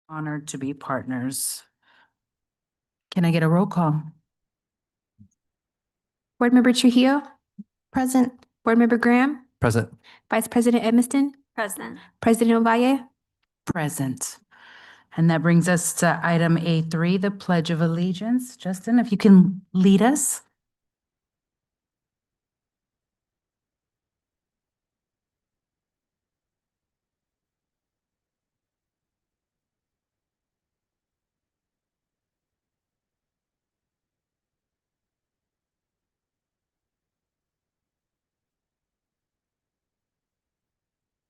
Honored to be partners. Can I get a roll call? Board Member Trujillo? Present. Board Member Graham? Present. Vice President Edmiston? Present. President Ovalle? Present. And that brings us to item A3, the Pledge of Allegiance. Justin, if you can lead us.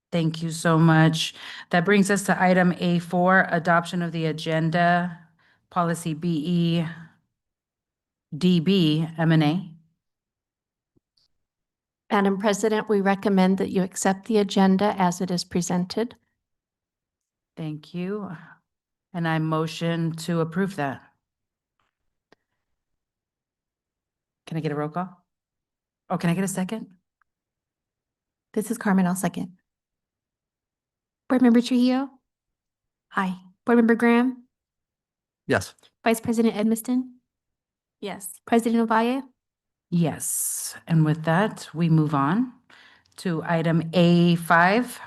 Thank you so much. That brings us to item A4, adoption of the agenda, policy BE, DB, M&A. Madam President, we recommend that you accept the agenda as it is presented. Thank you. And I motion to approve that. Can I get a roll call? Oh, can I get a second? This is Carmen. I'll second. Board Member Trujillo? Aye. Board Member Graham? Yes. Vice President Edmiston? Yes. President Ovalle? Yes, and with that, we move on to item A5.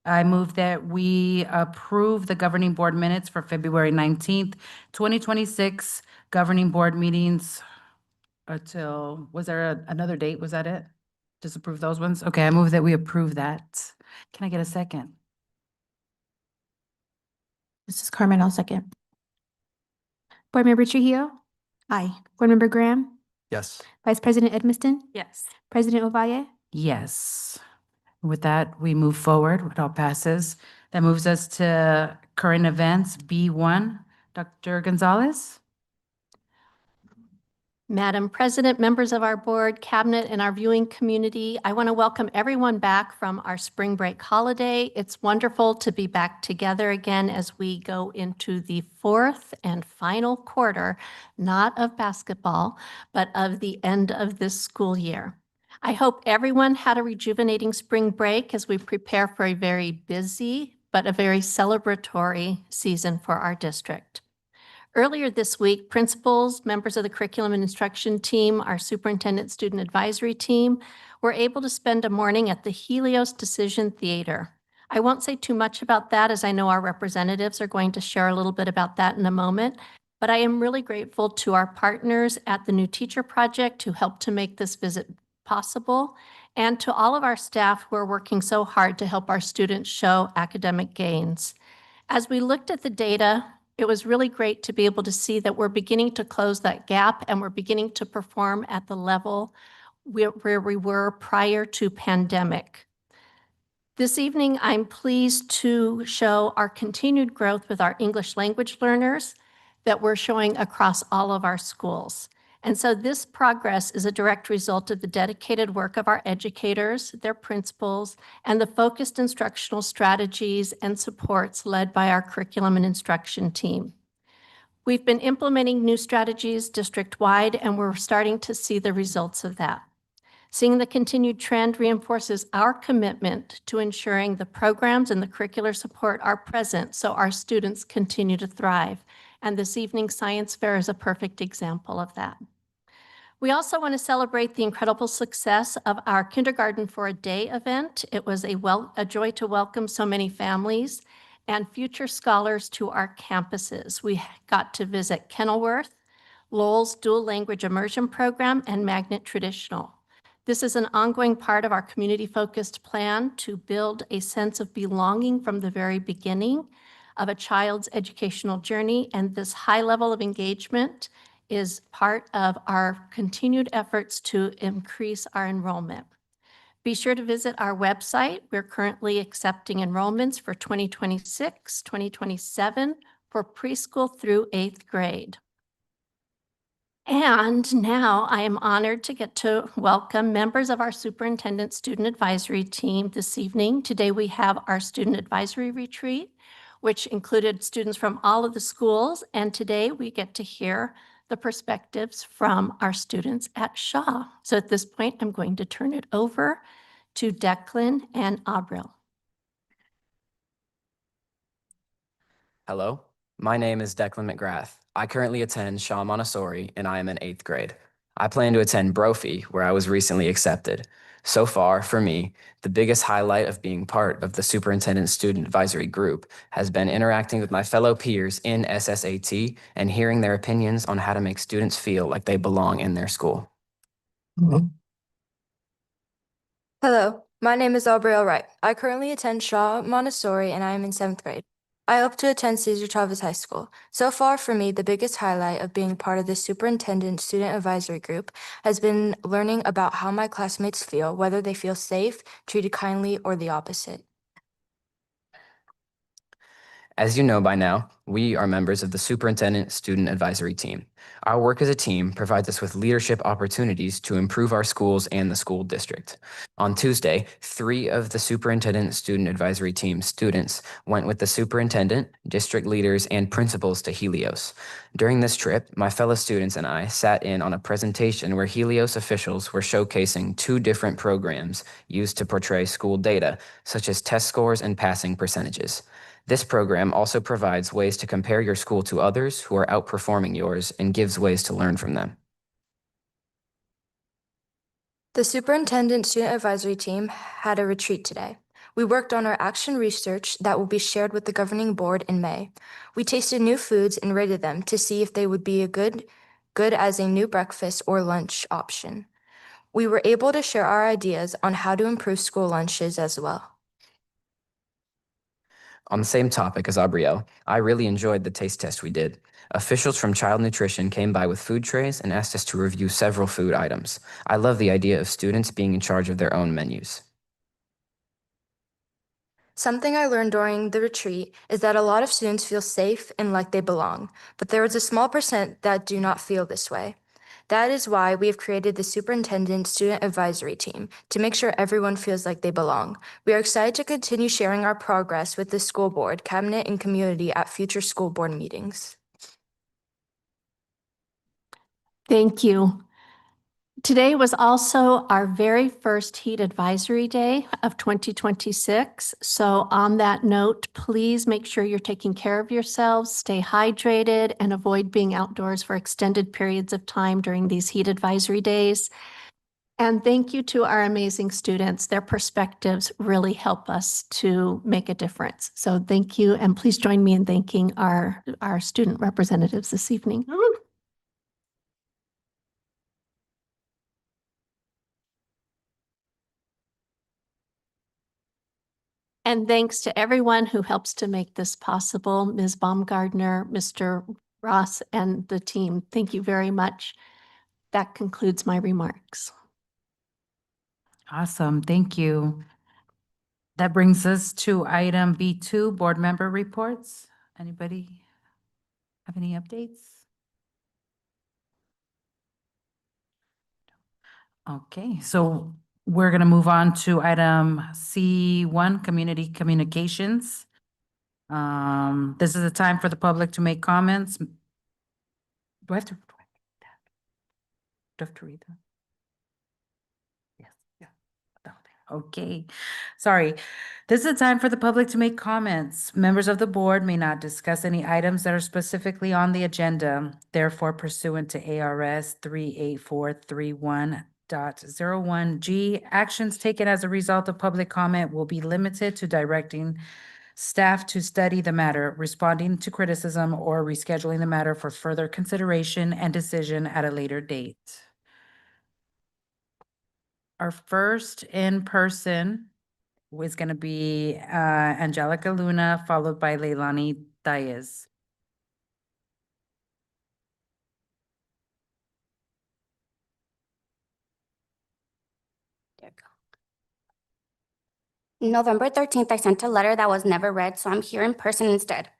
I move that we approve the governing board minutes for February 19th, 2026, governing board meetings until, was there another date? Was that it? Just approve those ones? Okay, I move that we approve that. Can I get a second? This is Carmen. I'll second. Board Member Trujillo? Aye. Board Member Graham? Yes. Vice President Edmiston? Yes. President Ovalle? Yes. With that, we move forward. It all passes. That moves us to current events, B1. Dr. Gonzalez? Madam President, members of our board, cabinet, and our viewing community, I want to welcome everyone back from our spring break holiday. It's wonderful to be back together again as we go into the fourth and final quarter, not of basketball, but of the end of this school year. I hope everyone had a rejuvenating spring break as we prepare for a very busy, but a very celebratory season for our district. Earlier this week, principals, members of the curriculum and instruction team, our superintendent student advisory team were able to spend a morning at the Helios Decision Theater. I won't say too much about that as I know our representatives are going to share a little bit about that in a moment, but I am really grateful to our partners at the New Teacher Project who helped to make this visit possible, and to all of our staff who are working so hard to help our students show academic gains. As we looked at the data, it was really great to be able to see that we're beginning to close that gap and we're beginning to perform at the level where we were prior to pandemic. This evening, I'm pleased to show our continued growth with our English language learners that we're showing across all of our schools. And so this progress is a direct result of the dedicated work of our educators, their principals, and the focused instructional strategies and supports led by our curriculum and instruction team. We've been implementing new strategies district-wide, and we're starting to see the results of that. Seeing the continued trend reinforces our commitment to ensuring the programs and the curricular support are present so our students continue to thrive. And this evening's science fair is a perfect example of that. We also want to celebrate the incredible success of our Kindergarten for a Day event. It was a joy to welcome so many families and future scholars to our campuses. We got to visit Kenilworth, Lowell's Dual Language Immersion Program, and Magnet Traditional. This is an ongoing part of our community-focused plan to build a sense of belonging from the very beginning of a child's educational journey, and this high level of engagement is part of our continued efforts to increase our enrollment. Be sure to visit our website. We're currently accepting enrollments for 2026, 2027 for preschool through 8th grade. And now I am honored to get to welcome members of our Superintendent Student Advisory Team this evening. Today we have our Student Advisory Retreat, which included students from all of the schools. And today we get to hear the perspectives from our students at Shaw. So at this point, I'm going to turn it over to Declan and Abril. Hello, My name is Declan McGrath. I currently attend Shaw Montessori and I am in 8th grade. I plan to attend Brophy, where I was recently accepted. So far, for me, the biggest highlight of being part of the Superintendent Student Advisory Group has been interacting with my fellow peers in SSAT and hearing their opinions on how to make students feel like they belong in their school. Hello, my name is Aubrey Wright. I currently attend Shaw Montessori and I am in 7th grade. I hope to attend Cesar Chavez High School. So far, for me, the biggest highlight of being part of the Superintendent Student Advisory Group has been learning about how my classmates feel, whether they feel safe, treated kindly, or the opposite. As you know by now, we are members of the Superintendent Student Advisory Team. Our work as a team provides us with leadership opportunities to improve our schools and the school district. On Tuesday, 3 of the Superintendent Student Advisory Team students went with the superintendent, district leaders, and principals to Helios. During this trip, my fellow students and I sat in on a presentation where Helios officials were showcasing 2 different programs used to portray school data, such as test scores and passing percentages. This program also provides ways to compare your school to others who are outperforming yours and gives ways to learn from them. The Superintendent Student Advisory Team had a retreat today. We worked on our action research that will be shared with the governing board in May. We tasted new foods and rated them to see if they would be good as a new breakfast or lunch option. We were able to share our ideas on how to improve school lunches as well. On the same topic as Aubrielle, I really enjoyed the taste test we did. Officials from Child Nutrition came by with food trays and asked us to review several food items. I love the idea of students being in charge of their own menus. Something I learned during the retreat is that a lot of students feel safe and like they belong, but there is a small percent that do not feel this way. That is why we have created the Superintendent Student Advisory Team, to make sure everyone feels like they belong. We are excited to continue sharing our progress with the school board, cabinet, and community at future school board meetings. Thank you. Today was also our very first heat advisory day of 2026. So on that note, please make sure you're taking care of yourselves, stay hydrated, and avoid being outdoors for extended periods of time during these heat advisory days. And thank you to our amazing students. Their perspectives really help us to make a difference. So thank you, and please join me in thanking our student representatives this evening. And thanks to everyone who helps to make this possible, Ms. Baumgardner, Mr. Ross, and the team. Thank you very much. That concludes my remarks. Awesome, thank you. That brings us to item B2, board member reports. Anybody have any updates? Okay, so we're going to move on to item C1, community communications. This is a time for the public to make comments. Do I have to read that? Yes, yeah. Okay, sorry. This is a time for the public to make comments. Members of the board may not discuss any items that are specifically on the agenda. Therefore, pursuant to ARS 38431.01G, actions taken as a result of public comment will be limited to directing staff to study the matter, responding to criticism, or rescheduling the matter for further consideration and decision at a later date. Our first in-person is going to be Angelica Luna, followed by Leilani Diaz. November 13th, I sent a letter that was never read, so I'm here in person instead.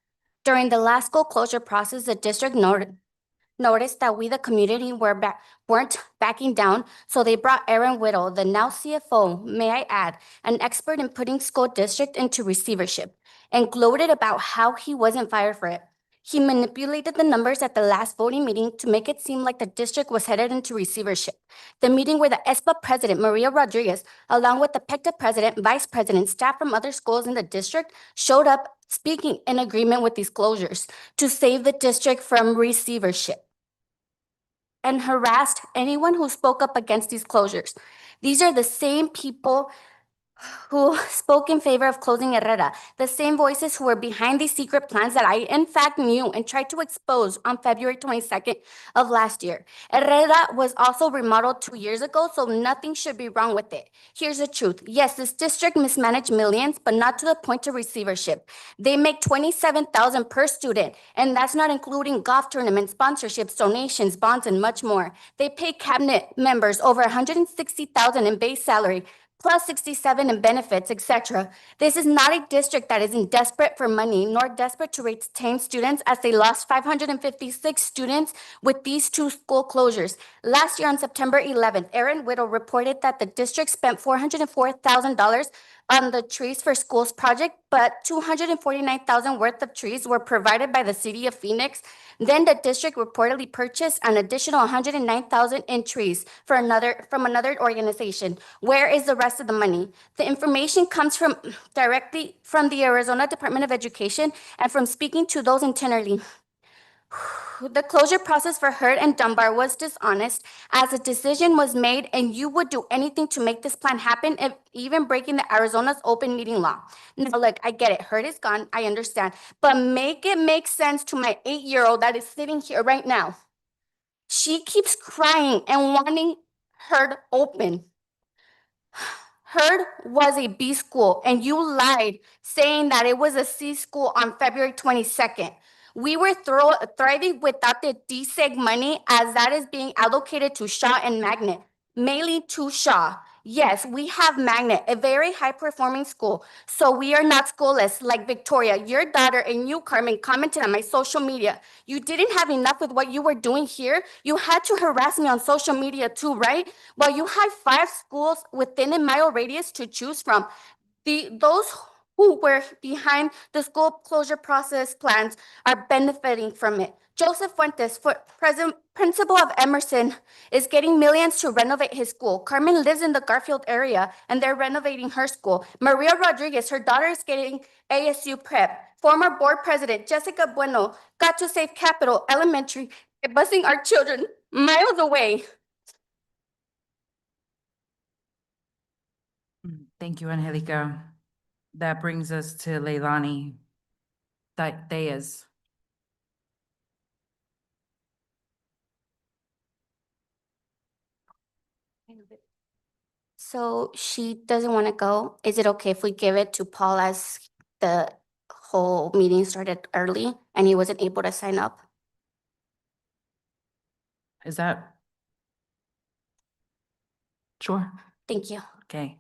During the last school closure process, the district noticed that we, the community, weren't backing down, so they brought Aaron Whittle, the now CFO, may I add, an expert in putting school district into receivership, and gloated about how he wasn't fired for it. He manipulated the numbers at the last voting meeting to make it seem like the district was headed into receivership. The meeting where the ESPA president, Maria Rodriguez, along with the PECTA president, vice president, staff from other schools in the district, showed up speaking in agreement with these closures to save the district from receivership and harassed anyone who spoke up against these closures. These are the same people who spoke in favor of closing Herrera, the same voices who were behind these secret plans that I in fact knew and tried to expose on February 22nd of last year. Herrera was also remodeled 2 years ago, so nothing should be wrong with it. Here's the truth. Yes, this district mismanaged millions, but not to the point of receivership. They make $27,000 per student, and that's not including golf tournaments, sponsorships, donations, bonds, and much more. They pay cabinet members over $160,000 in base salary, plus 67 in benefits, etc. This is not a district that is in desperate for money, nor desperate to retain students, as they lost 556 students with these 2 school closures. Last year on September 11th, Aaron Whittle reported that the district spent $404,000 on the Trees for Schools project, but $249,000 worth of trees were provided by the city of Phoenix. Then the district reportedly purchased an additional $109,000 in trees from another organization. Where is the rest of the money? The information comes directly from the Arizona Department of Education and from speaking to those internally. The closure process for Hurd and Dunbar was dishonest, as a decision was made and you would do anything to make this plan happen, if even breaking the Arizona's open meeting law. Now, look, I get it. Hurd is gone. I understand. But make it make sense to my 8-year-old that is sitting here right now. She keeps crying and wanting Hurd open. Hurd was a B school, and you lied saying that it was a C school on February 22nd. We were thriving without the DSEG money, as that is being allocated to Shaw and Magnet, mainly to Shaw. Yes, we have Magnet, a very high-performing school, so we are not schoolless like Victoria. Your daughter and you, Carmen, commented on my social media. You didn't have enough with what you were doing here. You had to harass me on social media too, right? Well, you had 5 schools within a mile radius to choose from. Those who were behind the school closure process plans are benefiting from it. Joseph Fuentes, principal of Emerson, is getting millions to renovate his school. Carmen lives in the Garfield area, and they're renovating her school. Maria Rodriguez, her daughter, is getting ASU prep. Former board president Jessica Bueno got to save Capital Elementary by busing our children miles away. Thank you, Angelica. That brings us to Leilani Diaz. So she doesn't want to go. Is it okay if we give it to Paul, as the whole meeting started early and he wasn't able to sign up? Is that? Sure. Thank you. Okay.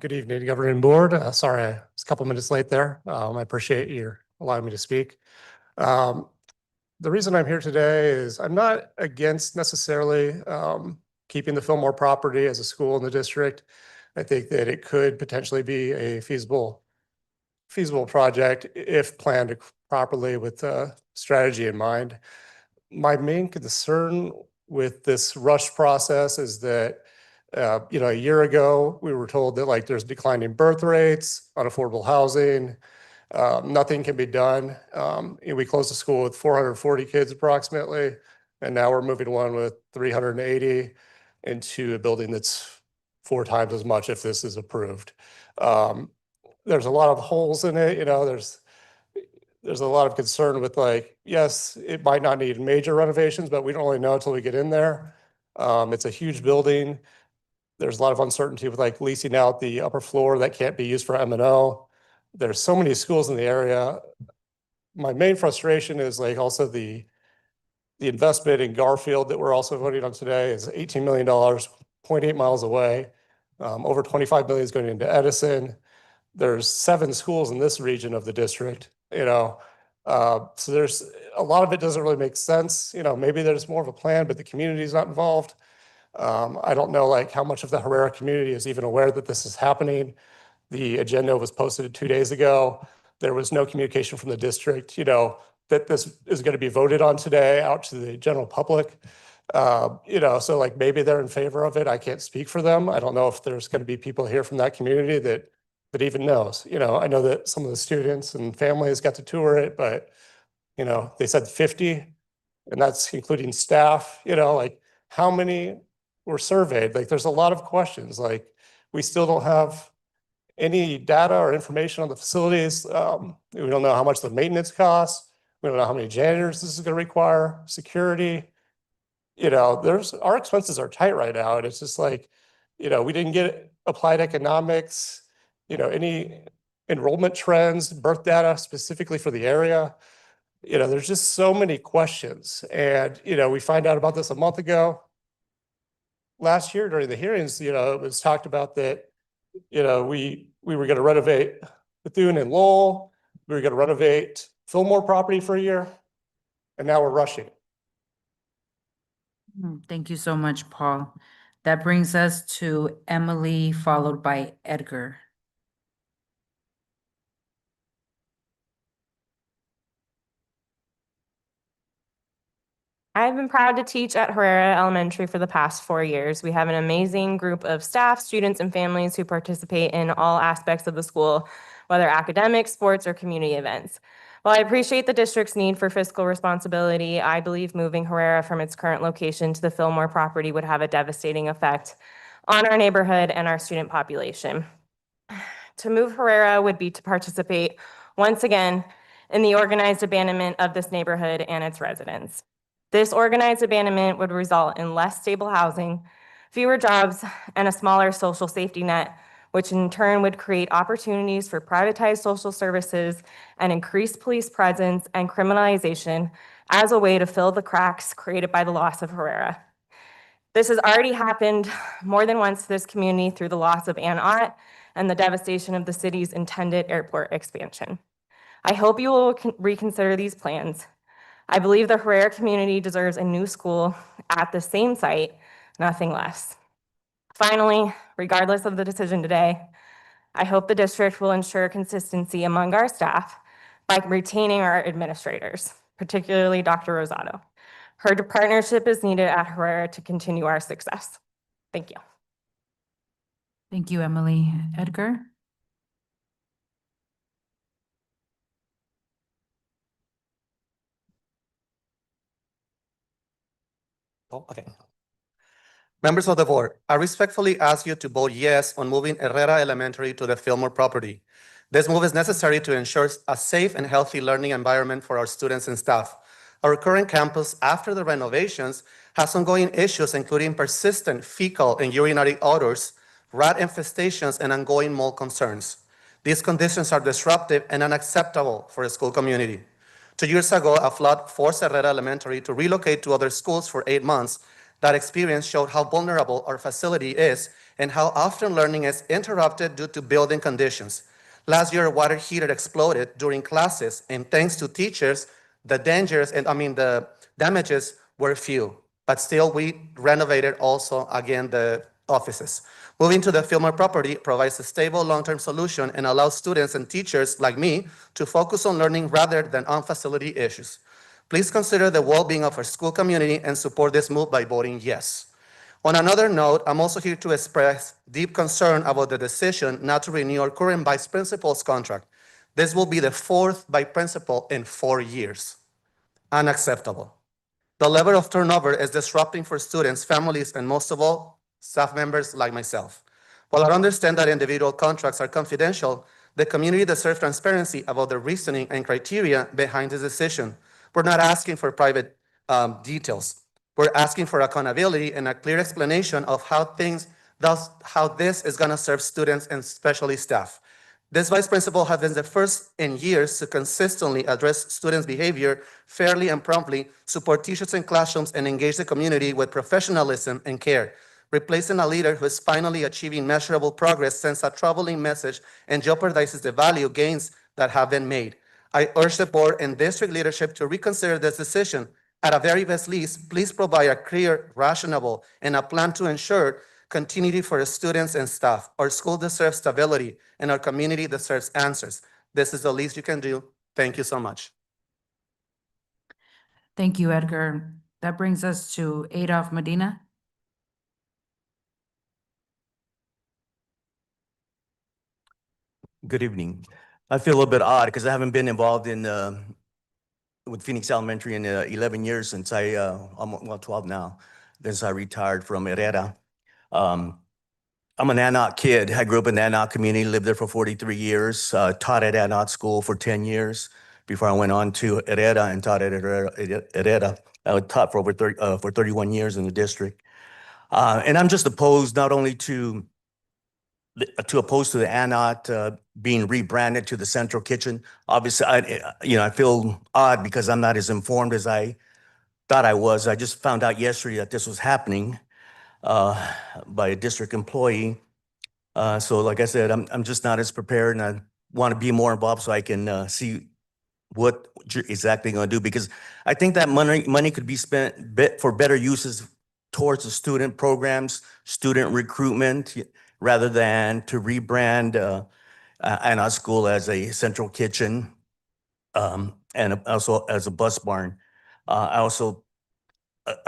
Good evening, Governing Board. Sorry, I was a couple minutes late there. I appreciate you allowing me to speak. The reason I'm here today is I'm not against necessarily keeping the Fillmore property as a school in the district. I think that it could potentially be a feasible project if planned properly with strategy in mind. My main concern with this rush process is that a year ago, we were told that like there's declining birth rates, unaffordable housing, nothing can be done. We closed the school with 440 kids approximately, and now we're moving one with 380 into a building that's 4 times as much if this is approved. There's a lot of holes in it, there's a lot of concern with like, yes, it might not need major renovations, but we don't really know until we get in there. It's a huge building. There's a lot of uncertainty with like leasing out the upper floor that can't be used for M&O. There's so many schools in the area. My main frustration is like also the investment in Garfield that we're also voting on today is $18 million, 0.8 miles away. Over 25 million is going into Edison. There's 7 schools in this region of the district, so there's a lot of it doesn't really make sense. Maybe there's more of a plan, but the community is not involved. I don't know like how much of the Herrera community is even aware that this is happening. The agenda was posted 2 days ago. There was no communication from the district, that this is going to be voted on today out to the general public. So like maybe they're in favor of it. I can't speak for them. I don't know if there's going to be people here from that community that even knows. I know that some of the students and families got to tour it, but they said 50, and that's including staff. Like how many were surveyed? Like there's a lot of questions. Like we still don't have any data or information on the facilities. We don't know how much the maintenance costs. We don't know how many janitors this is going to require, security. Our expenses are tight right now. And it's just like, we didn't get applied economics, any enrollment trends, birth data specifically for the area. There's just so many questions. And, we find out about this a month ago. Last year during the hearings, it was talked about that, we were going to renovate Bethune and Lowell. We were going to renovate Fillmore property for a year. And now we're rushing. Thank you so much, Paul. That brings us to Emily, followed by Edgar. I've been proud to teach at Herrera Elementary for the past 4 years. We have an amazing group of staff, students, and families who participate in all aspects of the school, whether academic, sports, or community events. While I appreciate the district's need for fiscal responsibility, I believe moving Herrera from its current location to the Fillmore property would have a devastating effect on our neighborhood and our student population. To move Herrera would be to participate once again in the organized abandonment of this neighborhood and its residents. This organized abandonment would result in less stable housing, fewer jobs, and a smaller social safety net, which in turn would create opportunities for privatized social services and increased police presence and criminalization as a way to fill the cracks created by the loss of Herrera. This has already happened more than once to this community through the loss of Ann Ott and the devastation of the city's intended airport expansion. I hope you will reconsider these plans. I believe the Herrera community deserves a new school at the same site, nothing less. Finally, regardless of the decision today, I hope the district will ensure consistency among our staff by retaining our administrators, particularly Dr. Rosado. Her partnership is needed at Herrera to continue our success. Thank you. Thank you, Emily. Edgar? Oh, okay. Members of the board, I respectfully ask you to vote yes on moving Herrera Elementary to the Fillmore property. This move is necessary to ensure a safe and healthy learning environment for our students and staff. Our current campus, after the renovations, has ongoing issues including persistent fecal and urinary odors, rat infestations, and ongoing mold concerns. These conditions are disruptive and unacceptable for the school community. 2 years ago, a flood forced Herrera Elementary to relocate to other schools for 8 months. That experience showed how vulnerable our facility is and how often learning is interrupted due to building conditions. Last year, a water heater exploded during classes, and thanks to teachers, the damages were few. But still, we renovated also, again, the offices. Moving to the Fillmore property provides a stable long-term solution and allows students and teachers like me to focus on learning rather than on facility issues. Please consider the well-being of our school community and support this move by voting yes. On another note, I'm also here to express deep concern about the decision not to renew our current vice principal's contract. This will be the 4th vice principal in 4 years. Unacceptable. The level of turnover is disrupting for students, families, and most of all, staff members like myself. While I understand that individual contracts are confidential, the community deserves transparency about the reasoning and criteria behind this decision. We're not asking for private details. We're asking for accountability and a clear explanation of how this is going to serve students and especially staff. This vice principal has been the first in years to consistently address students' behavior fairly and promptly, support teachers in classrooms, and engage the community with professionalism and care, replacing a leader who is finally achieving measurable progress sends a troubling message and jeopardizes the value gains that have been made. I urge the board and district leadership to reconsider this decision At a very best least, please provide a clear, rationale, and a plan to ensure continuity for the students and staff. Our school deserves stability, and our community deserves answers. This is the least you can do. Thank you so much. Thank you, Edgar. That brings us to Adolph Medina. Good evening. I feel a little bit odd because I haven't been involved in with Phoenix Elementary in 11 years since I'm 12 now, since I retired from Herrera. I'm an Anot kid. I grew up in the Anot community, lived there for 43 years, taught at Anot School for 10 years before I went on to Herrera and taught at Herrera. I taught for 31 years in the district. And I'm just opposed not only to the Anot being rebranded to the Central Kitchen. Obviously, I feel odd because I'm not as informed as I thought I was. I just found out yesterday that this was happening by a district employee. So like I said, I'm just not as prepared, and I want to be more involved so I can see what you're exactly going to do, because I think that money could be spent for better uses towards the student programs, student recruitment, rather than to rebrand Anna School as a central kitchen and also as a bus barn. I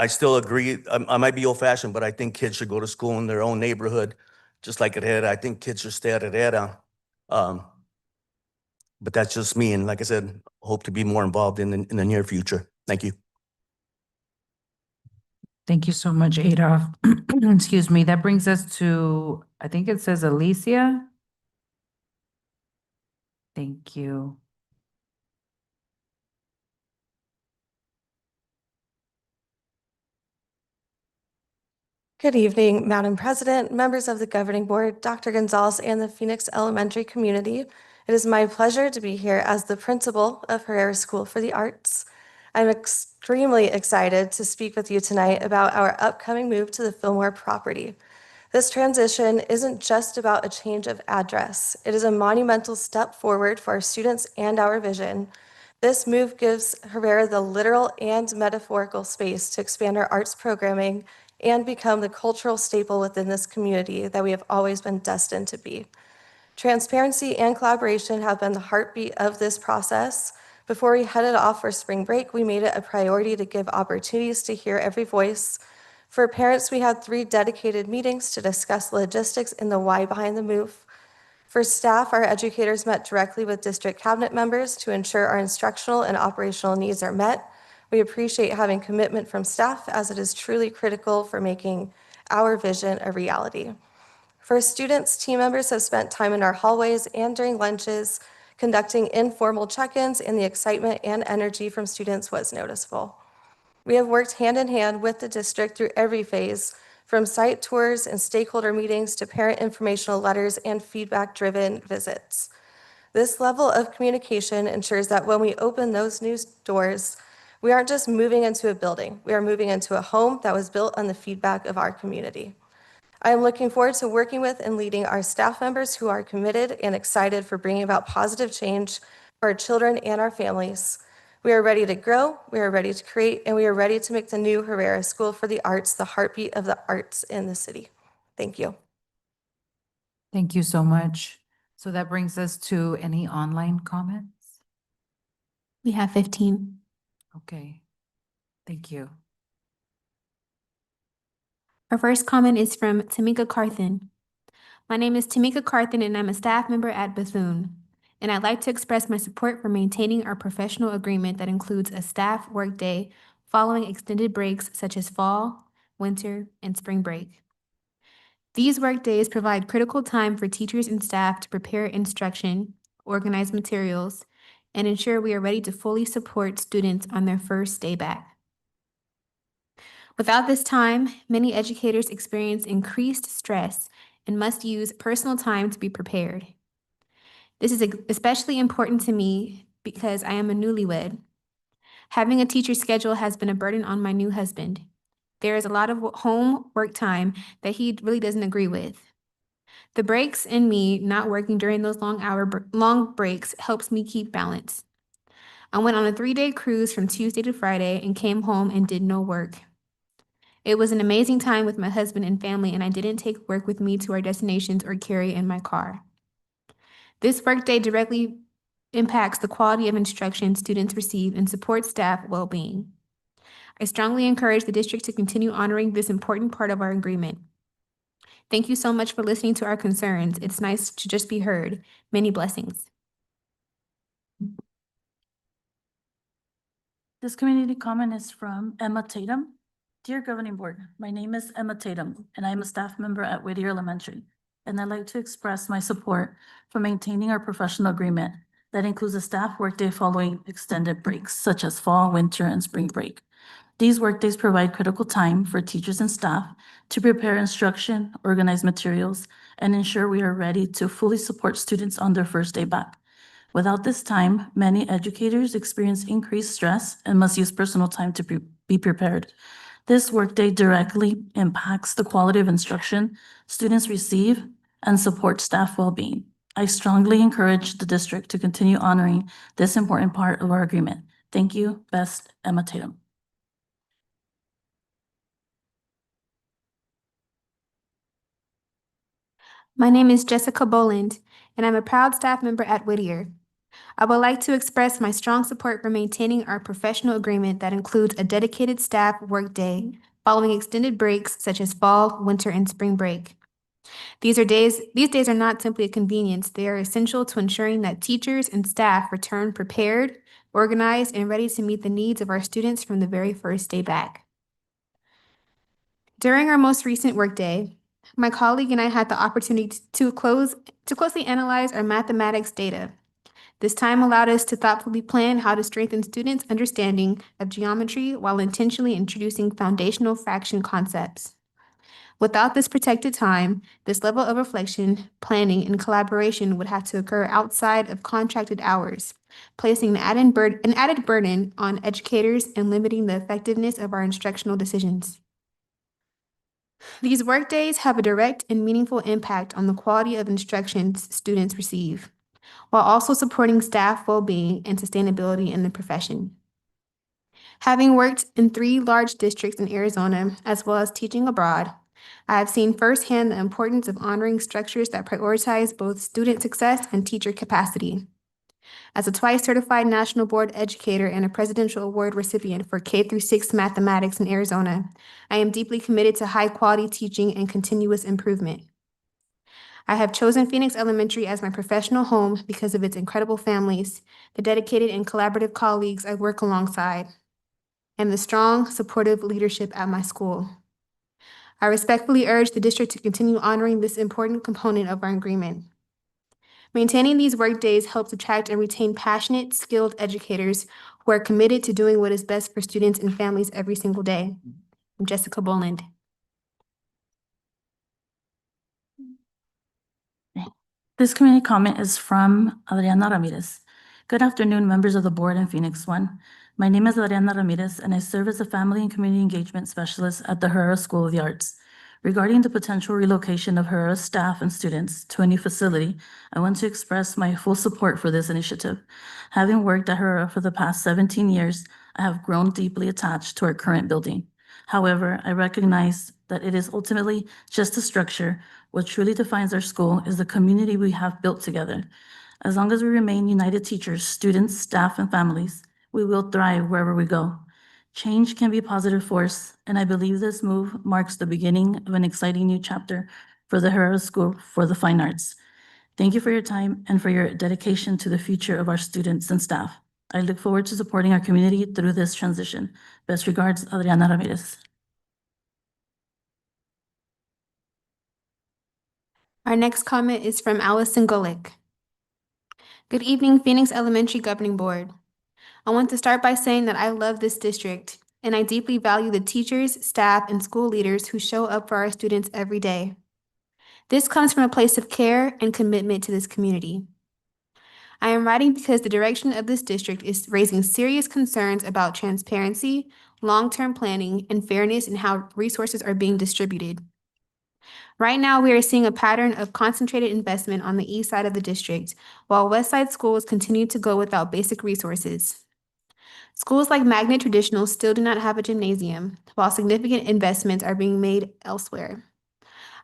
still agree. I might be old fashioned, but I think kids should go to school in their own neighborhood, just like Herrera. I think kids should stay at Herrera. But that's just me. And like I said, hope to be more involved in the near future. Thank you. Thank you so much, Adolph. Excuse me. That brings us to, I think it says Alicia. Thank you. Good evening, Madam President, members of the Governing Board, Dr. Gonzalez, and the Phoenix Elementary community. It is my pleasure to be here as the principal of Herrera School for the Arts. I'm extremely excited to speak with you tonight about our upcoming move to the Fillmore property. This transition isn't just about a change of address. It is a monumental step forward for our students and our vision. This move gives Herrera the literal and metaphorical space to expand our arts programming and become the cultural staple within this community that we have always been destined to be. Transparency and collaboration have been the heartbeat of this process. Before we headed off for spring break, we made it a priority to give opportunities to hear every voice. For parents, we had 3 dedicated meetings to discuss logistics and the why behind the move. For staff, our educators met directly with district cabinet members to ensure our instructional and operational needs are met. We appreciate having commitment from staff, as it is truly critical for making our vision a reality. For students, team members have spent time in our hallways and during lunches, conducting informal check-ins, and the excitement and energy from students was noticeable. We have worked hand in hand with the district through every phase, from site tours and stakeholder meetings to parent informational letters and feedback-driven visits. This level of communication ensures that when we open those new doors, we aren't just moving into a building, we are moving into a home that was built on the feedback of our community. I am looking forward to working with and leading our staff members who are committed and excited for bringing about positive change for our children and our families. We are ready to grow, we are ready to create, and we are ready to make the new Herrera School for the Arts the heartbeat of the arts in the city. Thank you. Thank you so much. So that brings us to any online comments? We have 15. Okay. Thank you. Our first comment is from Tamika Carthen. My name is Tamika Carthen, and I'm a staff member at Bethune. And I'd like to express my support for maintaining our professional agreement that includes a staff workday following extended breaks such as fall, winter, and spring break. These workdays provide critical time for teachers and staff to prepare instruction, organize materials, and ensure we are ready to fully support students on their first day back. Without this time, many educators experience increased stress and must use personal time to be prepared. This is especially important to me because I am a newlywed. Having a teacher schedule has been a burden on my new husband. There is a lot of home work time that he really doesn't agree with. The breaks and me not working during those long breaks helps me keep balance. I went on a 3-day cruise from Tuesday to Friday and came home and did no work. It was an amazing time with my husband and family, and I didn't take work with me to our destinations or carry in my car. This workday directly impacts the quality of instruction students receive and supports staff well-being. I strongly encourage the district to continue honoring this important part of our agreement. Thank you so much for listening to our concerns. It's nice to just be heard. Many blessings. This community comment is from Emma Tatum. Dear Governing Board, my name is Emma Tatum, and I am a staff member at Whittier Elementary. And I'd like to express my support for maintaining our professional agreement that includes a staff workday following extended breaks, such as fall, winter, and spring break. These workdays provide critical time for teachers and staff to prepare instruction, organize materials, and ensure we are ready to fully support students on their first day back. Without this time, many educators experience increased stress and must use personal time to be prepared. This workday directly impacts the quality of instruction students receive and supports staff well-being. I strongly encourage the district to continue honoring this important part of our agreement. Thank you. Best, Emma Tatum. My name is Jessica Boland, and I'm a proud staff member at Whittier. I would like to express my strong support for maintaining our professional agreement that includes a dedicated staff workday following extended breaks such as fall, winter, and spring break. These days are not simply a convenience. They are essential to ensuring that teachers and staff return prepared, organized, and ready to meet the needs of our students from the very first day back. During our most recent workday, my colleague and I had the opportunity to closely analyze our mathematics data. This time allowed us to thoughtfully plan how to strengthen students' understanding of geometry while intentionally introducing foundational fraction concepts. Without this protected time, this level of reflection, planning, and collaboration would have to occur outside of contracted hours, placing an added burden on educators and limiting the effectiveness of our instructional decisions. These workdays have a direct and meaningful impact on the quality of instructions students receive, while also supporting staff well-being and sustainability in the profession. Having worked in 3 large districts in Arizona, as well as teaching abroad, I have seen firsthand the importance of honoring structures that prioritize both student success and teacher capacity. As a twice certified national board educator and a presidential award recipient for K-6 mathematics in Arizona, I am deeply committed to high-quality teaching and continuous improvement. I have chosen Phoenix Elementary as my professional home because of its incredible families, the dedicated and collaborative colleagues I work alongside, and the strong, supportive leadership at my school. I respectfully urge the district to continue honoring this important component of our agreement. Maintaining these workdays helps attract and retain passionate, skilled educators who are committed to doing what is best for students and families every single day. I'm Jessica Boland. This community comment is from Adriana Ramirez. Good afternoon, members of the board in Phoenix One. My name is Adriana Ramirez, and I serve as a family and community engagement specialist at the Herrera School of the Arts. Regarding the potential relocation of Herrera staff and students to a new facility, I want to express my full support for this initiative. Having worked at Herrera for the past 17 years, I have grown deeply attached to our current building. However, I recognize that it is ultimately just a structure. What truly defines our school is the community we have built together. As long as we remain united teachers, students, staff, and families, we will thrive wherever we go. Change can be a positive force, and I believe this move marks the beginning of an exciting new chapter for the Herrera School for the Fine Arts. Thank you for your time and for your dedication to the future of our students and staff. I look forward to supporting our community through this transition. Best regards, Adriana Ramirez. Our next comment is from Allison Golick. Good evening, Phoenix Elementary Governing Board. I want to start by saying that I love this district, and I deeply value the teachers, staff, and school leaders who show up for our students every day. This comes from a place of care and commitment to this community. I am writing because the direction of this district is raising serious concerns about transparency, long-term planning, and fairness in how resources are being distributed. Right now, we are seeing a pattern of concentrated investment on the east side of the district, while west side schools continue to go without basic resources. Schools like Magnet Traditional still do not have a gymnasium, while significant investments are being made elsewhere.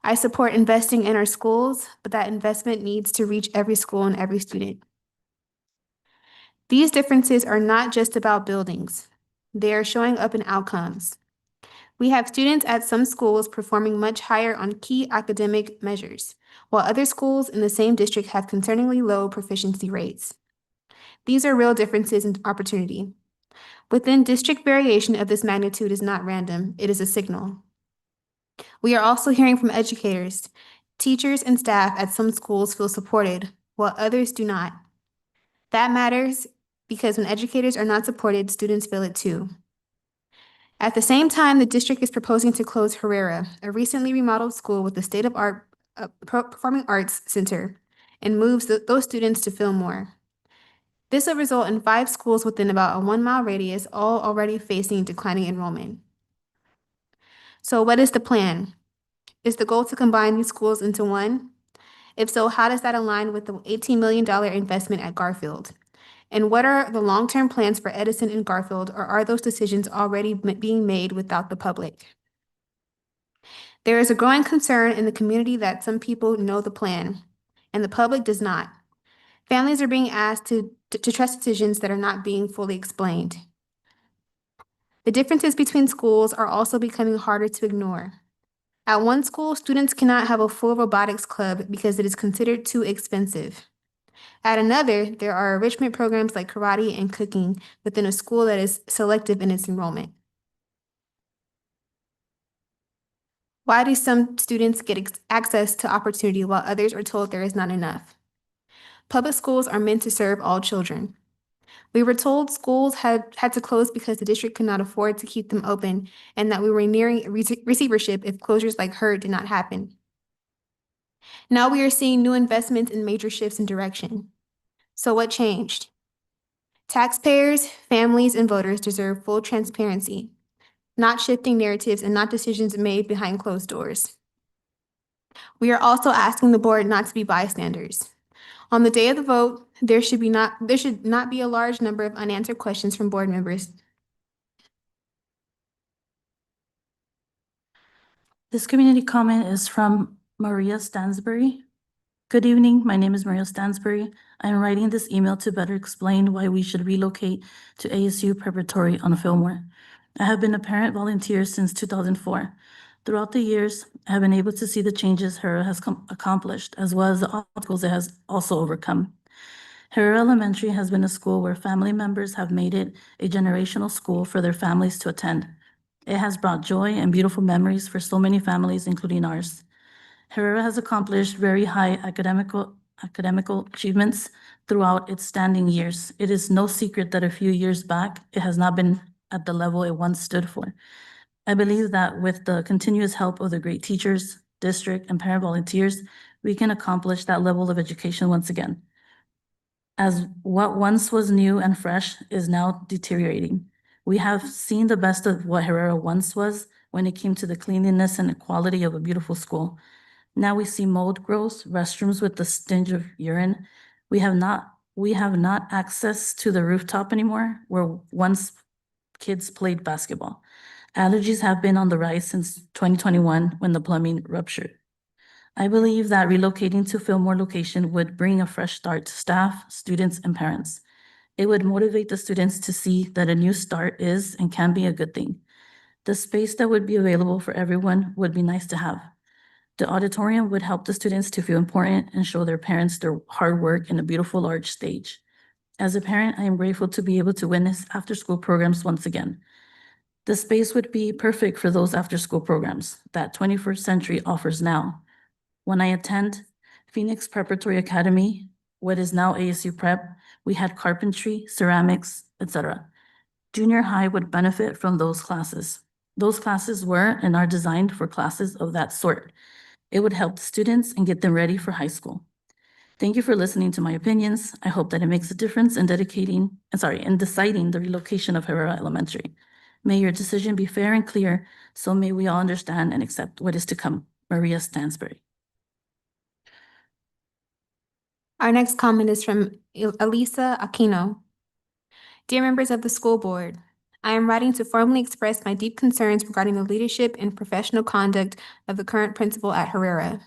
I support investing in our schools, but that investment needs to reach every school and every student. These differences are not just about buildings. They are showing up in outcomes. We have students at some schools performing much higher on key academic measures, while other schools in the same district have concerningly low proficiency rates. These are real differences in opportunity. Within district, variation of this magnitude is not random, it is a signal. We are also hearing from educators. Teachers and staff at some schools feel supported, while others do not. That matters because when educators are not supported, students feel it too. At the same time, the district is proposing to close Herrera, a recently remodeled school with a state-of-art performing arts center, and moves those students to Fillmore. This will result in 5 schools within about a 1-mile radius, all already facing declining enrollment. So what is the plan? Is the goal to combine these schools into one? If so, how does that align with the $18 million investment at Garfield? And what are the long-term plans for Edison and Garfield, or are those decisions already being made without the public? There is a growing concern in the community that some people know the plan, and the public does not. Families are being asked to trust decisions that are not being fully explained. The differences between schools are also becoming harder to ignore. At one school, students cannot have a full robotics club because it is considered too expensive. At another, there are enrichment programs like karate and cooking within a school that is selective in its enrollment. Why do some students get access to opportunity while others are told there is not enough? Public schools are meant to serve all children. We were told schools had to close because the district could not afford to keep them open and that we were nearing receivership if closures like HERD did not happen. Now we are seeing new investments and major shifts in direction. So what changed? Taxpayers, families, and voters deserve full transparency, not shifting narratives and not decisions made behind closed doors. We are also asking the board not to be bystanders. On the day of the vote, there should not be a large number of unanswered questions from board members. This community comment is from Maria Stansbury. Good evening, my name is Maria Stansbury. I am writing this email to better explain why we should relocate to ASU Preparatory on Fillmore. I have been a parent volunteer since 2004. Throughout the years, I have been able to see the changes Herrera has accomplished, as well as the obstacles it has also overcome. Herrera Elementary has been a school where family members have made it a generational school for their families to attend. It has brought joy and beautiful memories for so many families, including ours. Herrera has accomplished very high academical achievements throughout its standing years. It is no secret that a few years back, it has not been at the level it once stood for. I believe that with the continuous help of the great teachers, district, and parent volunteers, we can accomplish that level of education once again. As what once was new and fresh is now deteriorating. We have seen the best of what Herrera once was when it came to the cleanliness and quality of a beautiful school. Now we see mold growth, restrooms with the stench of urine. We have not access to the rooftop anymore where once kids played basketball. Allergies have been on the rise since 2021 when the plumbing ruptured. I believe that relocating to Fillmore location would bring a fresh start to staff, students, and parents. It would motivate the students to see that a new start is and can be a good thing. The space that would be available for everyone would be nice to have. The auditorium would help the students to feel important and show their parents their hard work in a beautiful large stage. As a parent, I am grateful to be able to witness after-school programs once again. The space would be perfect for those after-school programs that 21st Century offers now. When I attend Phoenix Preparatory Academy, what is now ASU Prep, we had carpentry, ceramics, etc. Junior high would benefit from those classes. Those classes were and are designed for classes of that sort. It would help the students and get them ready for high school. Thank you for listening to my opinions. I hope that it makes a difference in deciding the relocation of Herrera Elementary. May your decision be fair and clear, so may we all understand and accept what is to come. Maria Stansbury. Our next comment is from Elisa Aquino. Dear members of the school board, I am writing to formally express my deep concerns regarding the leadership and professional conduct of the current principal at Herrera.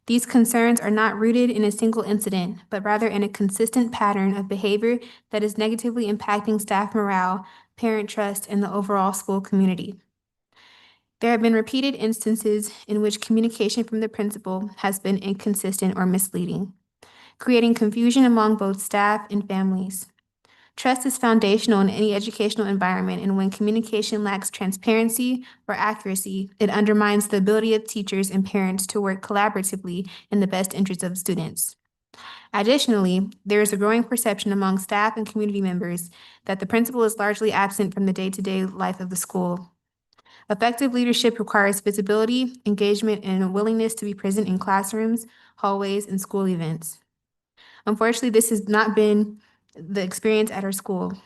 These concerns are not rooted in a single incident, but rather in a consistent pattern of behavior that is negatively impacting staff morale, parent trust, and the overall school community. There have been repeated instances in which communication from the principal has been inconsistent or misleading, creating confusion among both staff and families. Trust is foundational in any educational environment, and when communication lacks transparency or accuracy, it undermines the ability of teachers and parents to work collaboratively in the best interests of students. Additionally, there is a growing perception among staff and community members that the principal is largely absent from the day-to-day life of the school. Effective leadership requires visibility, engagement, and a willingness to be present in classrooms, hallways, and school events. Unfortunately, this has not been the experience at our school.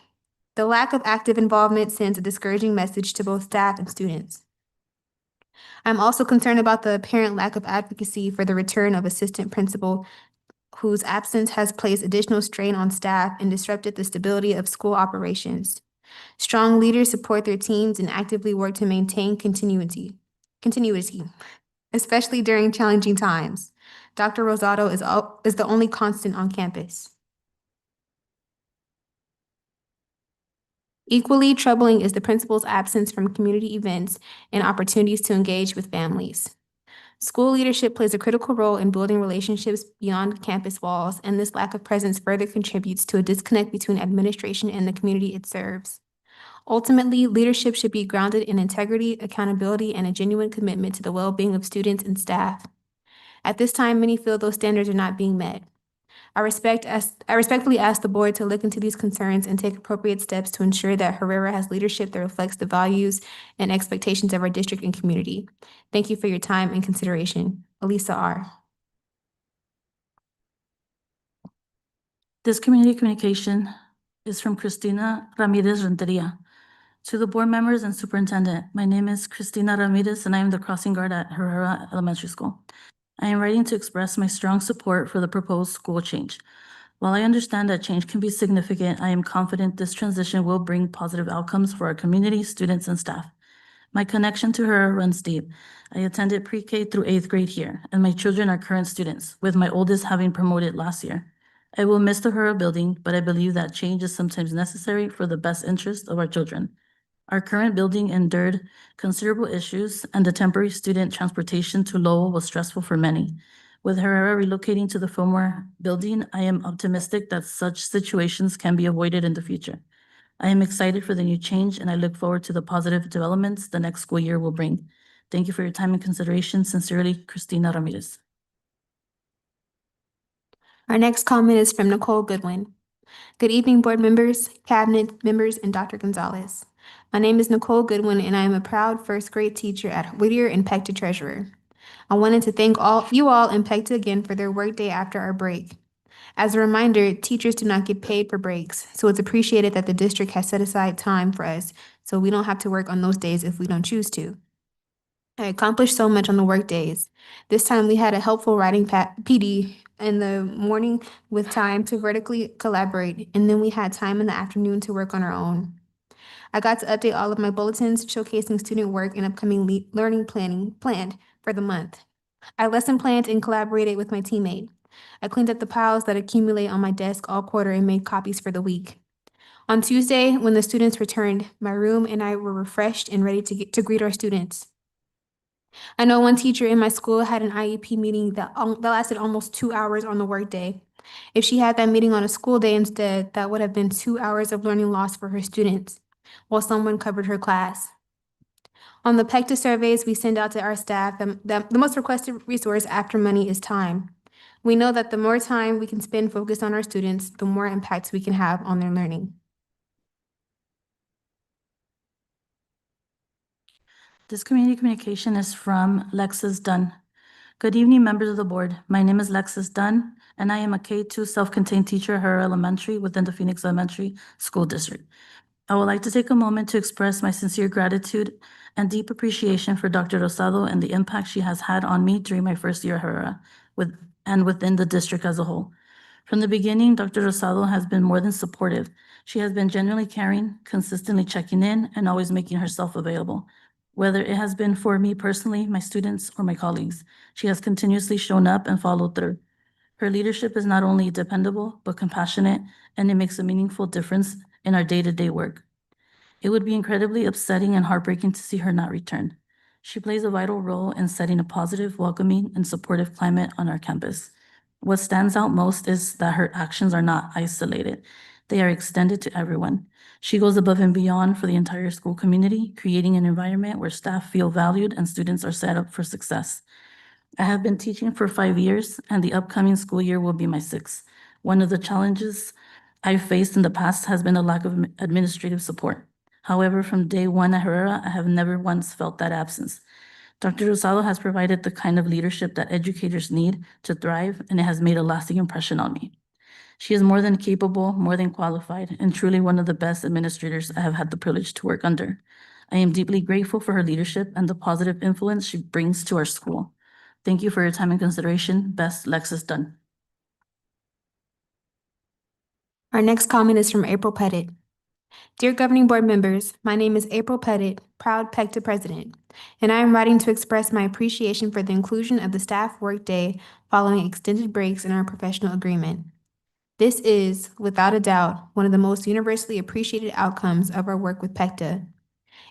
The lack of active involvement sends a discouraging message to both staff and students. I'm also concerned about the apparent lack of advocacy for the return of assistant principal, whose absence has placed additional strain on staff and disrupted the stability of school operations. Strong leaders support their teams and actively work to maintain continuity, especially during challenging times. Dr. Rosado is the only constant on campus. Equally troubling is the principal's absence from community events and opportunities to engage with families. School leadership plays a critical role in building relationships beyond campus walls, and this lack of presence further contributes to a disconnect between administration and the community it serves. Ultimately, leadership should be grounded in integrity, accountability, and a genuine commitment to the well-being of students and staff. At this time, many feel those standards are not being met. I respectfully ask the board to look into these concerns and take appropriate steps to ensure that Herrera has leadership that reflects the values and expectations of our district and community. Thank you for your time and consideration. Elisa R. This community communication is from Cristina Ramirez Renteria. To the board members and superintendent, my name is Cristina Ramirez and I am the crossing guard at Herrera Elementary School. I am writing to express my strong support for the proposed school change. While I understand that change can be significant, I am confident this transition will bring positive outcomes for our community, students, and staff. My connection to Herrera runs deep. I attended pre-K through 8th grade here, and my children are current students, with my oldest having promoted last year. I will miss the Herrera building, but I believe that change is sometimes necessary for the best interest of our children. Our current building endured considerable issues, and the temporary student transportation to Lowell was stressful for many. With Herrera relocating to the Fillmore building, I am optimistic that such situations can be avoided in the future. I am excited for the new change, and I look forward to the positive developments the next school year will bring. Thank you for your time and consideration. Sincerely, Cristina Ramirez. Our next comment is from Nicole Goodwin. Good evening, board members, cabinet members, and Dr. Gonzalez. My name is Nicole Goodwin, and I am a proud first grade teacher at Whittier and PECTA treasurer. I wanted to thank you all and PECTA again for their workday after our break. As a reminder, teachers do not get paid for breaks, so it's appreciated that the district has set aside time for us so we don't have to work on those days if we don't choose to. I accomplished so much on the work days. This time we had a helpful writing PD in the morning with time to vertically collaborate, and then we had time in the afternoon to work on our own. I got to update all of my bulletins showcasing student work and upcoming learning planning planned for the month. I lesson planned and collaborated with my teammate. I cleaned up the piles that accumulate on my desk all quarter and made copies for the week. On Tuesday, when the students returned, my room and I were refreshed and ready to greet our students. I know one teacher in my school had an IEP meeting that lasted almost 2 hours on the workday. If she had that meeting on a school day instead, that would have been 2 hours of learning lost for her students, while someone covered her class. On the PECTA surveys we send out to our staff, the most requested resource after money is time. We know that the more time we can spend focused on our students, the more impacts we can have on their learning. This community communication is from Lexus Dunn. Good evening, members of the board. My name is Lexus Dunn, and I am a K-2 self-contained teacher at Herrera Elementary within the Phoenix Elementary School District. I would like to take a moment to express my sincere gratitude and deep appreciation for Dr. Rosado and the impact she has had on me during my first year at Herrera and within the district as a whole. From the beginning, Dr. Rosado has been more than supportive. She has been genuinely caring, consistently checking in, and always making herself available. Whether it has been for me personally, my students, or my colleagues, she has continuously shown up and followed through. Her leadership is not only dependable, but compassionate, and it makes a meaningful difference in our day-to-day work. It would be incredibly upsetting and heartbreaking to see her not return. She plays a vital role in setting a positive, welcoming, and supportive climate on our campus. What stands out most is that her actions are not isolated. They are extended to everyone. She goes above and beyond for the entire school community, creating an environment where staff feel valued and students are set up for success. I have been teaching for 5 years, and the upcoming school year will be my 6th. One of the challenges I've faced in the past has been a lack of administrative support. However, from day one at Herrera, I have never once felt that absence. Dr. Rosado has provided the kind of leadership that educators need to thrive, and it has made a lasting impression on me. She is more than capable, more than qualified, and truly one of the best administrators I have had the privilege to work under. I am deeply grateful for her leadership and the positive influence she brings to our school. Thank you for your time and consideration. Best, Lexus Dunn. Our next comment is from April Pettit. Dear Governing Board members, my name is April Pettit, proud PECTA president, and I am writing to express my appreciation for the inclusion of the staff workday following extended breaks in our professional agreement. This is, without a doubt, one of the most universally appreciated outcomes of our work with PECTA.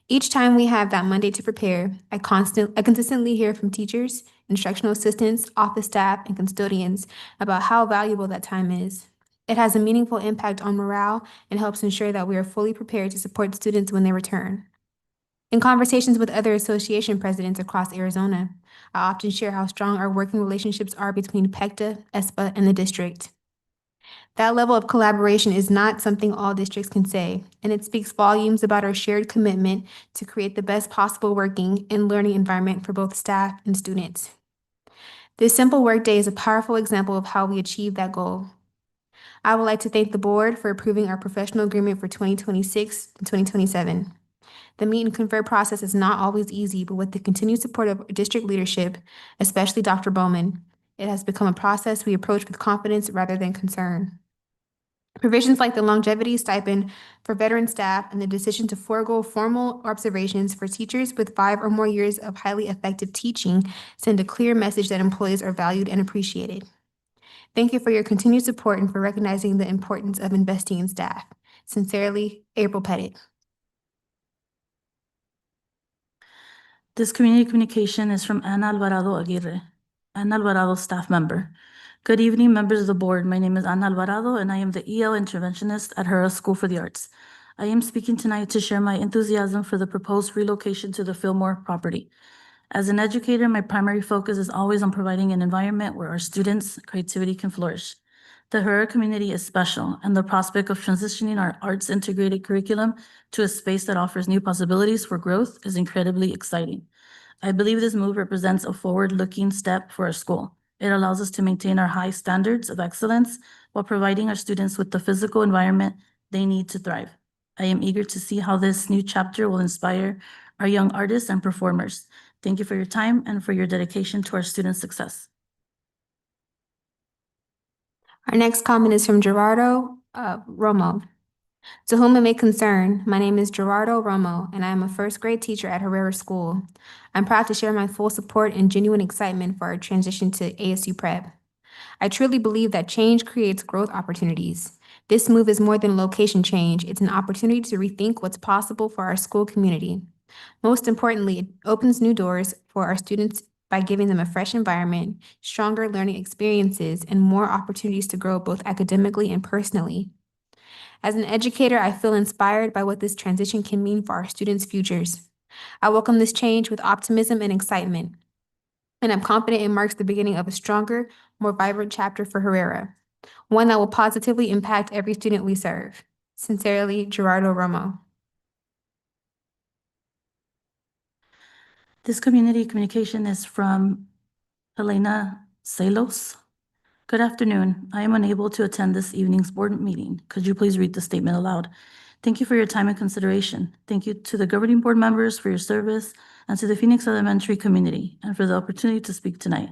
Each time we have that Monday to prepare, I consistently hear from teachers, instructional assistants, office staff, and custodians about how valuable that time is. It has a meaningful impact on morale and helps ensure that we are fully prepared to support students when they return. In conversations with other association presidents across Arizona, I often share how strong our working relationships are between PECTA, ESPA, and the district. That level of collaboration is not something all districts can say, and it speaks volumes about our shared commitment to create the best possible working and learning environment for both staff and students. This simple workday is a powerful example of how we achieve that goal. I would like to thank the board for approving our professional agreement for 2026 and 2027. The meet and confer process is not always easy, but with the continued support of district leadership, especially Dr. Bowman, it has become a process we approach with confidence rather than concern. Provisions like the longevity stipend for veteran staff and the decision to forego formal observations for teachers with 5 or more years of highly effective teaching send a clear message that employees are valued and appreciated. Thank you for your continued support and for recognizing the importance of investing in staff. Sincerely, April Pettit. This community communication is from Ana Alvarado Aguirre. Ana Alvarado, staff member. Good evening, members of the board. My name is Ana Alvarado, and I am the EL interventionist at Herrera School for the Arts. I am speaking tonight to share my enthusiasm for the proposed relocation to the Fillmore property. As an educator, my primary focus is always on providing an environment where our students' creativity can flourish. The Herrera community is special, and the prospect of transitioning our arts integrated curriculum to a space that offers new possibilities for growth is incredibly exciting. I believe this move represents a forward-looking step for our school. It allows us to maintain our high standards of excellence while providing our students with the physical environment they need to thrive. I am eager to see how this new chapter will inspire our young artists and performers. Thank you for your time and for your dedication to our students' success. Our next comment is from Gerardo Romo. To whom it may concern, my name is Gerardo Romo, and I am a first grade teacher at Herrera School. I'm proud to share my full support and genuine excitement for our transition to ASU Prep. I truly believe that change creates growth opportunities. This move is more than location change. It's an opportunity to rethink what's possible for our school community. Most importantly, it opens new doors for our students by giving them a fresh environment, stronger learning experiences, and more opportunities to grow both academically and personally. As an educator, I feel inspired by what this transition can mean for our students' futures. I welcome this change with optimism and excitement, and I'm confident it marks the beginning of a stronger, more vibrant chapter for Herrera, one that will positively impact every student we serve. Sincerely, Gerardo Romo. This community communication is from Helena Salos. Good afternoon. I am unable to attend this evening's board meeting. Could you please read the statement aloud? Thank you for your time and consideration. Thank you to the governing board members for your service and to the Phoenix Elementary community and for the opportunity to speak tonight.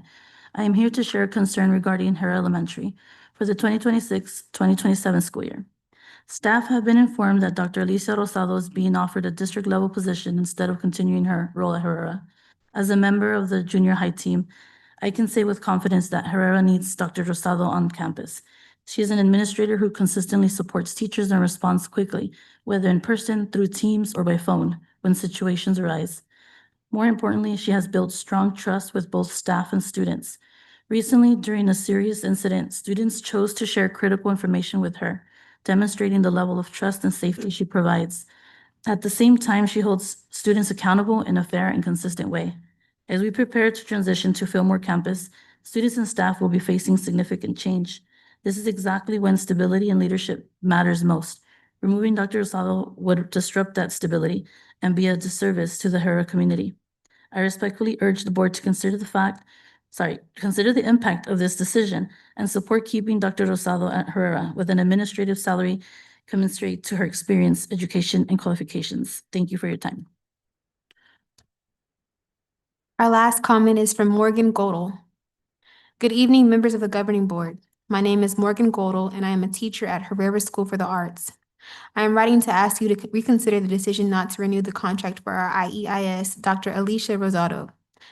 I am here to share a concern regarding Herrera Elementary. for the 2026-2027 school year. Staff have been informed that Dr. Alicia Rosado is being offered a district-level position instead of continuing her role at Herrera. As a member of the junior high team, I can say with confidence that Herrera needs Dr. Rosado on campus. She is an administrator who consistently supports teachers and responds quickly, whether in person, through Teams, or by phone, when situations arise. More importantly, she has built strong trust with both staff and students. Recently, during a serious incident, students chose to share critical information with her, demonstrating the level of trust and safety she provides. At the same time, she holds students accountable in a fair and consistent way. As we prepare to transition to Fillmore campus, students and staff will be facing significant change. This is exactly when stability and leadership matters most. Removing Dr. Rosado would disrupt that stability and be a disservice to the Herrera community. I respectfully urge the board to consider the impact of this decision and support keeping Dr. Rosado at Herrera with an administrative salary commensurate to her experience, education, and qualifications. Thank you for your time. Our last comment is from Morgan Godel. Good evening, members of the governing board. My name is Morgan Godel, and I am a teacher at Herrera School for the Arts. I am writing to ask you to reconsider the decision not to renew the contract for our IEIS, Dr. Alicia Rosado.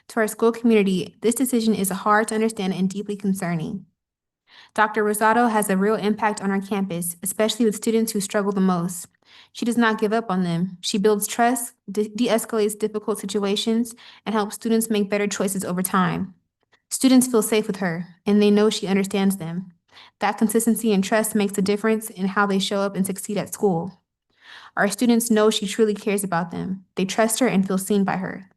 To our school community, this decision is hard to understand and deeply concerning. Dr. Rosado has a real impact on our campus, especially with students who struggle the most. She does not give up on them. She builds trust, de-escalates difficult situations, and helps students make better choices over time. Students feel safe with her, and they know she understands them. That consistency and trust makes a difference in how they show up and succeed at school. Our students know she truly cares about them. They trust her and feel seen by her.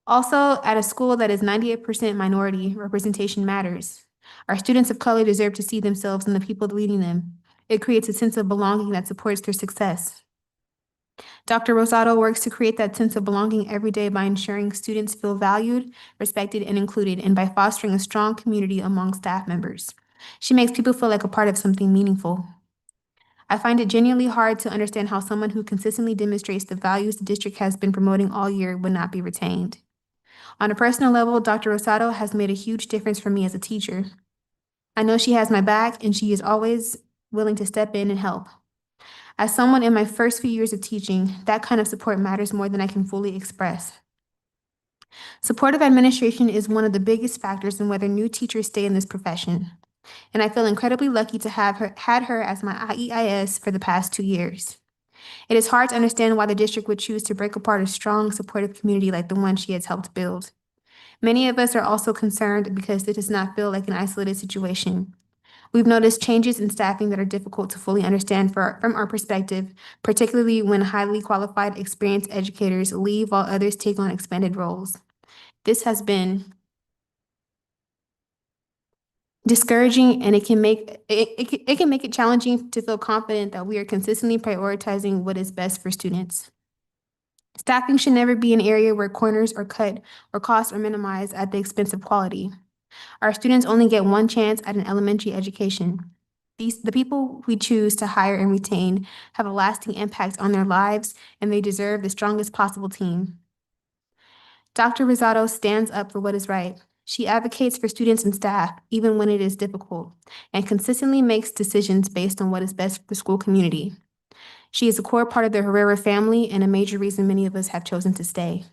Also, at a school that is 98% minority, representation matters. Our students of color deserve to see themselves in the people leading them. It creates a sense of belonging that supports their success. Dr. Rosado works to create that sense of belonging every day by ensuring students feel valued, respected, and included, and by fostering a strong community among staff members. She makes people feel like a part of something meaningful. I find it genuinely hard to understand how someone who consistently demonstrates the values the district has been promoting all year would not be retained. On a personal level, Dr. Rosado has made a huge difference for me as a teacher. I know she has my back, and she is always willing to step in and help. As someone in my first few years of teaching, that kind of support matters more than I can fully express. Supportive administration is one of the biggest factors in whether new teachers stay in this profession, and I feel incredibly lucky to have had her as my IEIS for the past 2 years. It is hard to understand why the district would choose to break apart a strong, supportive community like the one she has helped build. Many of us are also concerned because it does not feel like an isolated situation. We've noticed changes in staffing that are difficult to fully understand from our perspective, particularly when highly qualified, experienced educators leave while others take on expanded roles. This has been discouraging, and it can make it challenging to feel confident that we are consistently prioritizing what is best for students. Staffing should never be an area where corners are cut or costs are minimized at the expense of quality. Our students only get one chance at an elementary education. The people we choose to hire and retain have a lasting impact on their lives, and they deserve the strongest possible team. Dr. Rosado stands up for what is right. She advocates for students and staff, even when it is difficult, and consistently makes decisions based on what is best for the school community. She is a core part of the Herrera family and a major reason many of us have chosen to stay.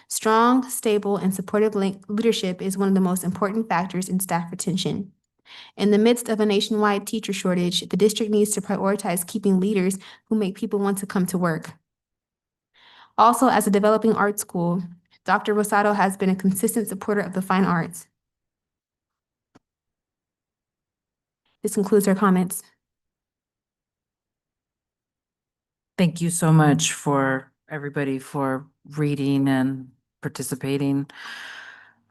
Strong, stable, and supportive leadership is one of the most important factors in staff retention. In the midst of a nationwide teacher shortage, the district needs to prioritize keeping leaders who make people want to come to work. Also, as a developing art school, Dr. Rosado has been a consistent supporter of the fine arts. This concludes our comments. Thank you so much for everybody for reading and participating.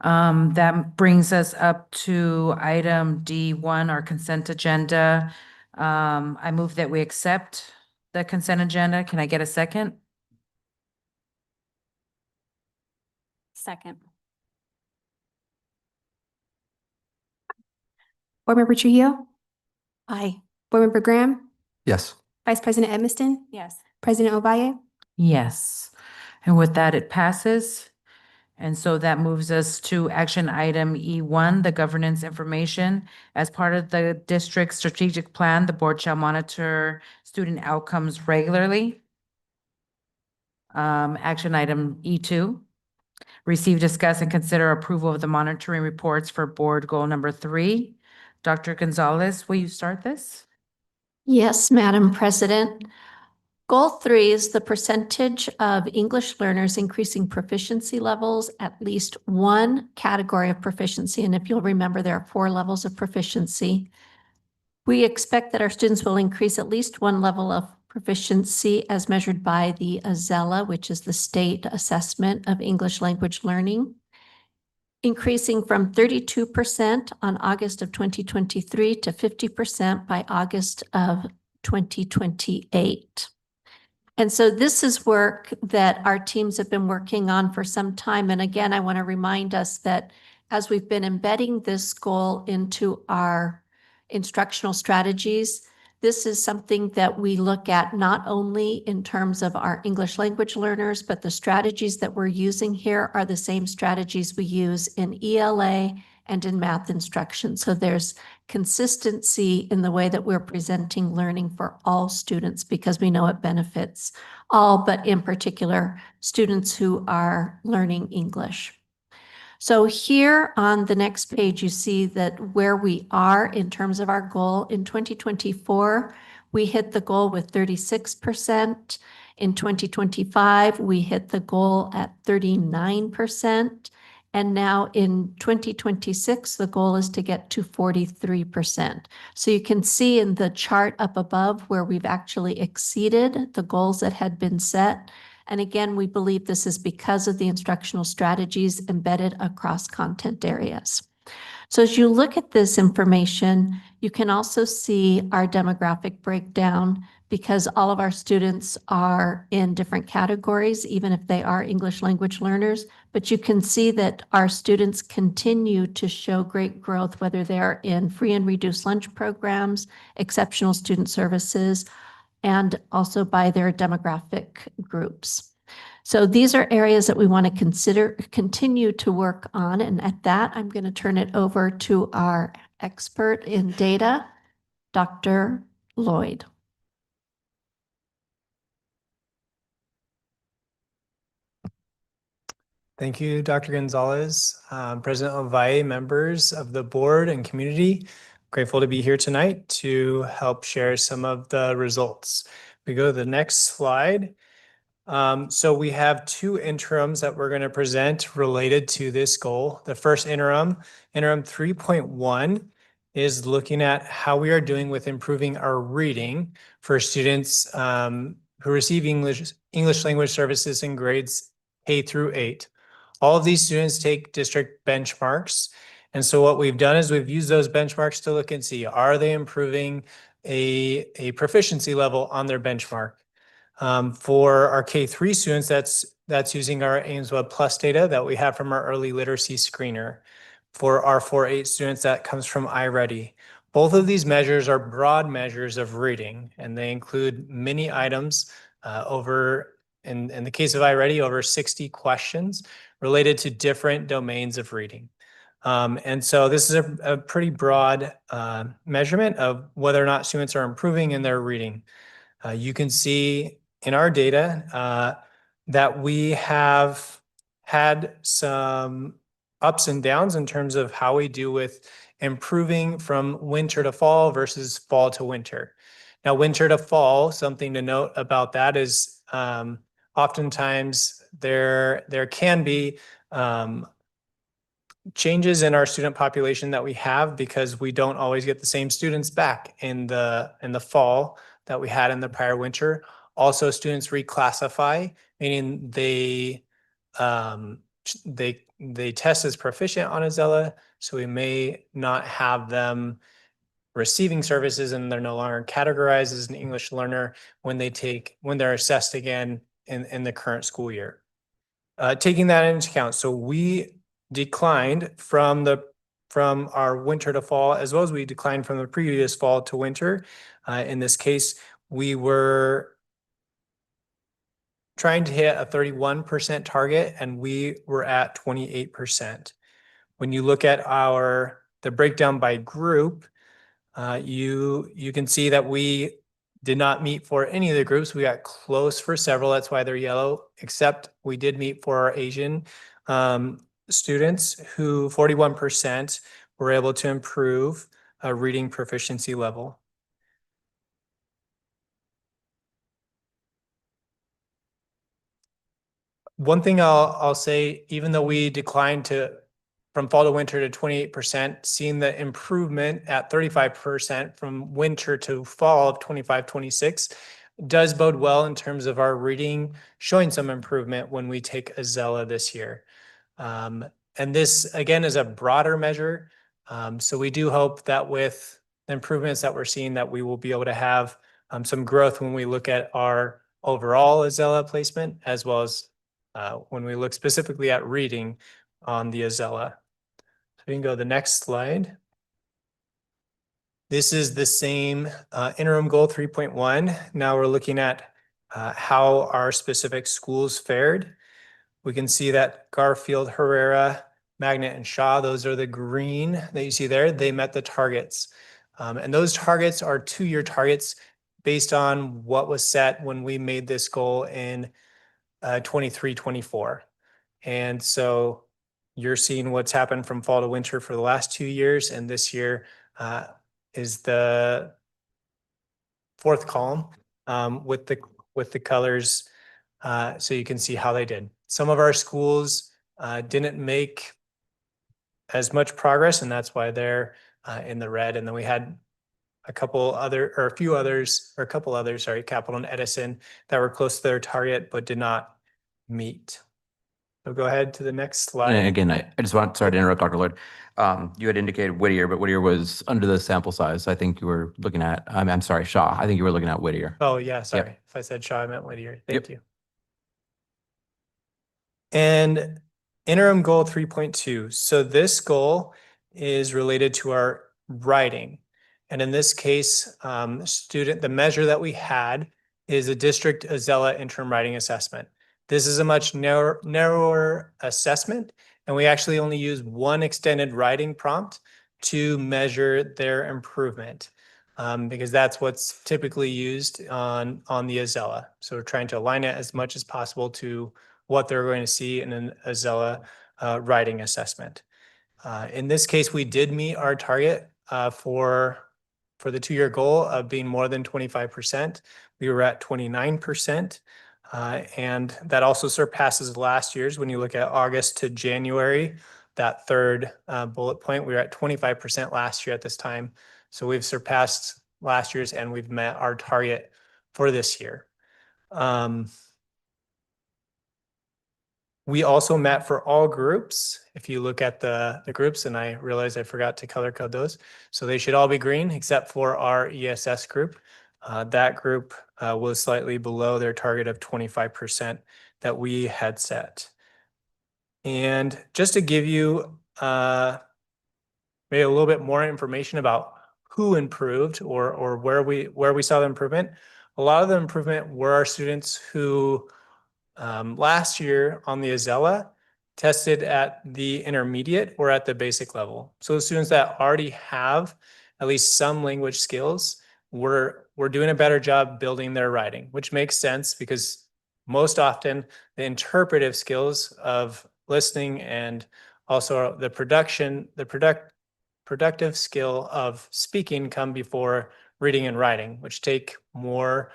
That brings us up to item D1, our consent agenda. I move that we accept the consent agenda. Can I get a second? Second. Board Member Trujillo? Aye. Board Member Graham? Yes. Vice President Edmiston? Yes. President Ovalle? Yes. And with that, it passes. And so that moves us to action item E1, the governance information. As part of the district's strategic plan, the board shall monitor student outcomes regularly. Action item E2, receive, discuss, and consider approval of the monitoring reports for board goal number 3. Dr. Gonzalez, will you start this? Yes, Madam President. Goal 3 is the percentage of English learners increasing proficiency levels, at least one category of proficiency. And if you'll remember, there are 4 levels of proficiency. We expect that our students will increase at least one level of proficiency as measured by the AZELA, which is the State Assessment of English Language Learning, increasing from 32% on August of 2023 to 50% by August of 2028. And so this is work that our teams have been working on for some time. And again, I want to remind us that as we've been embedding this goal into our instructional strategies, this is something that we look at not only in terms of our English language learners, but the strategies that we're using here are the same strategies we use in ELA and in math instruction. So there's consistency in the way that we're presenting learning for all students because we know it benefits all, but in particular, students who are learning English. So here on the next page, you see that where we are in terms of our goal. In 2024, we hit the goal with 36%. In 2025, we hit the goal at 39%. And now in 2026, the goal is to get to 43%. So you can see in the chart up above where we've actually exceeded the goals that had been set. And again, we believe this is because of the instructional strategies embedded across content areas. So as you look at this information, you can also see our demographic breakdown because all of our students are in different categories, even if they are English language learners. But you can see that our students continue to show great growth, whether they're in free and reduced lunch programs, exceptional student services, and also by their demographic groups. So these are areas that we want to continue to work on. And at that, I'm going to turn it over to our expert in data, Dr. Lloyd. Thank you, Dr. Gonzalez, President Ovalle, members of the board and community. Grateful to be here tonight to help share some of the results. We go to the next slide. So we have 2 interims that we're going to present related to this goal. The first interim 3.1, is looking at how we are doing with improving our reading for students who receive English language services in grades K through 8. All of these students take district benchmarks. And so what we've done is we've used those benchmarks to look and see, are they improving a proficiency level on their benchmark? For our K3 students, that's using our Ames Web Plus data that we have from our early literacy screener. For our 4-8 students, that comes from iReady. Both of these measures are broad measures of reading, and they include many items in the case of iReady, over 60 questions related to different domains of reading. And so this is a pretty broad measurement of whether or not students are improving in their reading. You can see in our data that we have had some ups and downs in terms of how we do with improving from winter to fall versus fall to winter. Now, winter to fall, something to note about that is oftentimes there can be changes in our student population that we have because we don't always get the same students back in the fall that we had in the prior winter. Also, students reclassify, meaning they test as proficient on AZELA, so we may not have them receiving services and they're no longer categorized as an English learner when they're assessed again in the current school year. Taking that into account, so we declined from our winter to fall, as well as we declined from the previous fall to winter. In this case, we were trying to hit a 31% target, and we were at 28%. When you look at the breakdown by group, you can see that we did not meet for any of the groups. We got close for several. That's why they're yellow, except we did meet for our Asian students, who 41% were able to improve a reading proficiency level. One thing I'll say, even though we declined from fall to winter to 28%, seeing the improvement at 35% from winter to fall of 25-26 does bode well in terms of our reading, showing some improvement when we take Azella this year. And this, again, is a broader measure. So we do hope that with the improvements that we're seeing, that we will be able to have some growth when we look at our overall Azella placement, as well as when we look specifically at reading on the Azella. So we can go to the next slide. This is the same interim goal 3.1. Now we're looking at how our specific schools fared. We can see that Garfield, Herrera, Magnet, and Shaw, those are the green that you see there, they met the targets. And those targets are 2-year targets based on what was set when we made this goal in 23-24. And so you're seeing what's happened from fall to winter for the last 2 years, and this year is the 4th column with the colors, so you can see how they did. Some of our schools didn't make as much progress, and that's why they're in the red. And then we had a couple others, Capital and Edison, that were close to their target but did not meet. So go ahead to the next slide. And again, I just want, sorry to interrupt, Dr. Lloyd. You had indicated Whittier, but Whittier was under the sample size. I think you were looking at, I'm sorry, Shaw. I think you were looking at Whittier. Oh, yeah, sorry. If I said Shaw, I meant Whittier. Thank you. And interim goal 3.2. So this goal is related to our writing. And in this case, the measure that we had is a district Azella interim writing assessment. This is a much narrower assessment, and we actually only use one extended writing prompt to measure their improvement, because that's what's typically used on the Azella. So we're trying to align it as much as possible to what they're going to see in an Azella writing assessment. In this case, we did meet our target for the 2-year goal of being more than 25%. We were at 29%. And that also surpasses last year's. When you look at August to January, that 3rd bullet point, we were at 25% last year at this time. So we've surpassed last year's, and we've met our target for this year. We also met for all groups. If you look at the groups, and I realize I forgot to color code those, so they should all be green except for our ESS group. That group was slightly below their target of 25% that we had set. And just to give you maybe a little bit more information about who improved or where we saw the improvement, a lot of the improvement were our students who last year on the Azella tested at the intermediate or at the basic level. So the students that already have at least some language skills, we're doing a better job building their writing, which makes sense because most often the interpretive skills of listening and also the productive skill of speaking come before reading and writing, which take more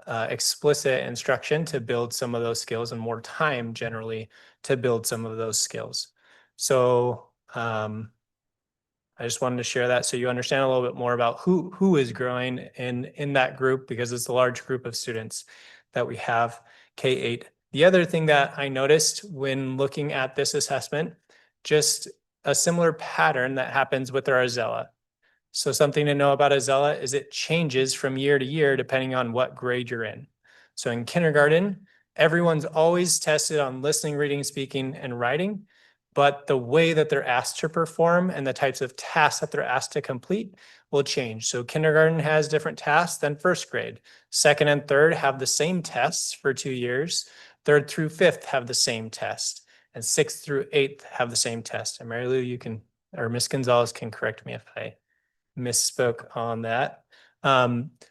explicit instruction to build some of those skills and more time generally to build some of those skills. So I just wanted to share that so you understand a little bit more about who is growing in that group, because it's a large group of students that we have K-8. The other thing that I noticed when looking at this assessment, just a similar pattern that happens with our Azella. So something to know about Azella is it changes from year to year depending on what grade you're in. So in kindergarten, everyone's always tested on listening, reading, speaking, and writing, but the way that they're asked to perform and the types of tasks that they're asked to complete will change. So kindergarten has different tasks than first grade. Second and third have the same tests for 2 years, 3rd through 5th have the same test, and 6th through 8th have the same test. And Mary Lou, you can, or Ms. Gonzalez can correct me if I misspoke on that.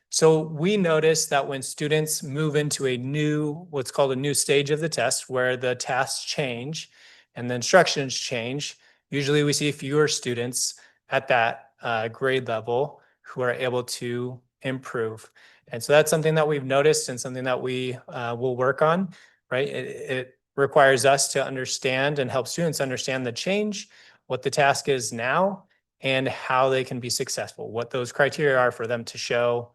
So we noticed that when students move into a new, what's called a new stage of the test, where the tasks change and the instructions change, usually we see fewer students at that grade level who are able to improve. And so that's something that we've noticed and something that we will work on, right? It requires us to understand and help students understand the change, what the task is now, and how they can be successful, what those criteria are for them to show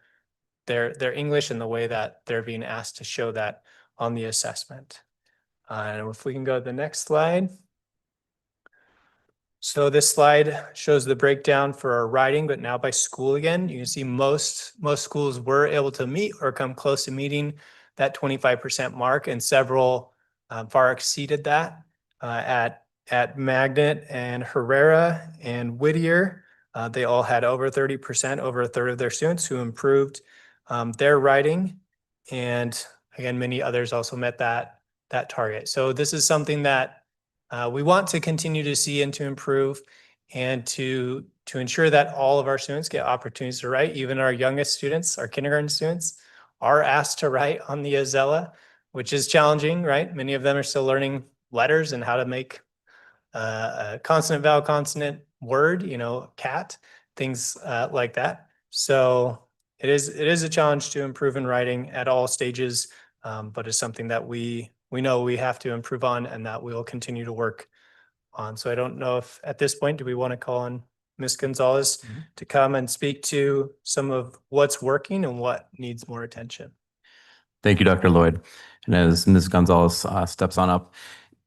their English in the way that they're being asked to show that on the assessment. And if we can go to the next slide. So this slide shows the breakdown for our writing, but now by school again. You can see most schools were able to meet or come close to meeting that 25% mark, and several far exceeded that at Magnet and Herrera and Whittier. They all had over 30%, over a third of their students who improved their writing. And again, many others also met that target. So this is something that we want to continue to see and to improve, and to ensure that all of our students get opportunities to write. Even our youngest students, our kindergarten students, are asked to write on the Azella, which is challenging, right? Many of them are still learning letters and how to make a consonant, vowel, consonant word, cat, things like that. So it is a challenge to improve in writing at all stages, but it's something that we know we have to improve on and that we will continue to work on. So I don't know if at this point, do we want to call on Ms. Gonzalez to come and speak to some of what's working and what needs more attention? Thank you, Dr. Lloyd. And as Ms. Gonzalez steps on up,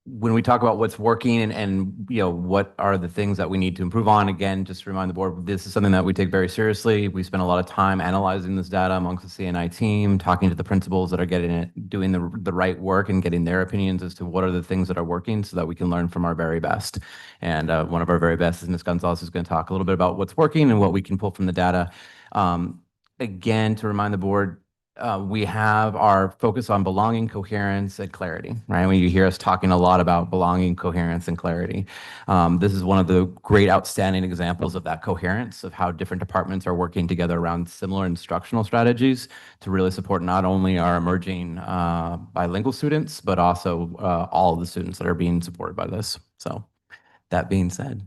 when we talk about what's working and what are the things that we need to improve on, again, just to remind the board, this is something that we take very seriously. We spend a lot of time analyzing this data amongst the CNI team, talking to the principals that are doing the right work and getting their opinions as to what are the things that are working so that we can learn from our very best. And one of our very best is Ms. Gonzalez, who's going to talk a little bit about what's working and what we can pull from the data. Again, to remind the board, we have our focus on belonging, coherence, and clarity, right? When you hear us talking a lot about belonging, coherence, and clarity, this is one of the great outstanding examples of that coherence, of how different departments are working together around similar instructional strategies to really support not only our emerging bilingual students, but also all of the students that are being supported by this. So that being said.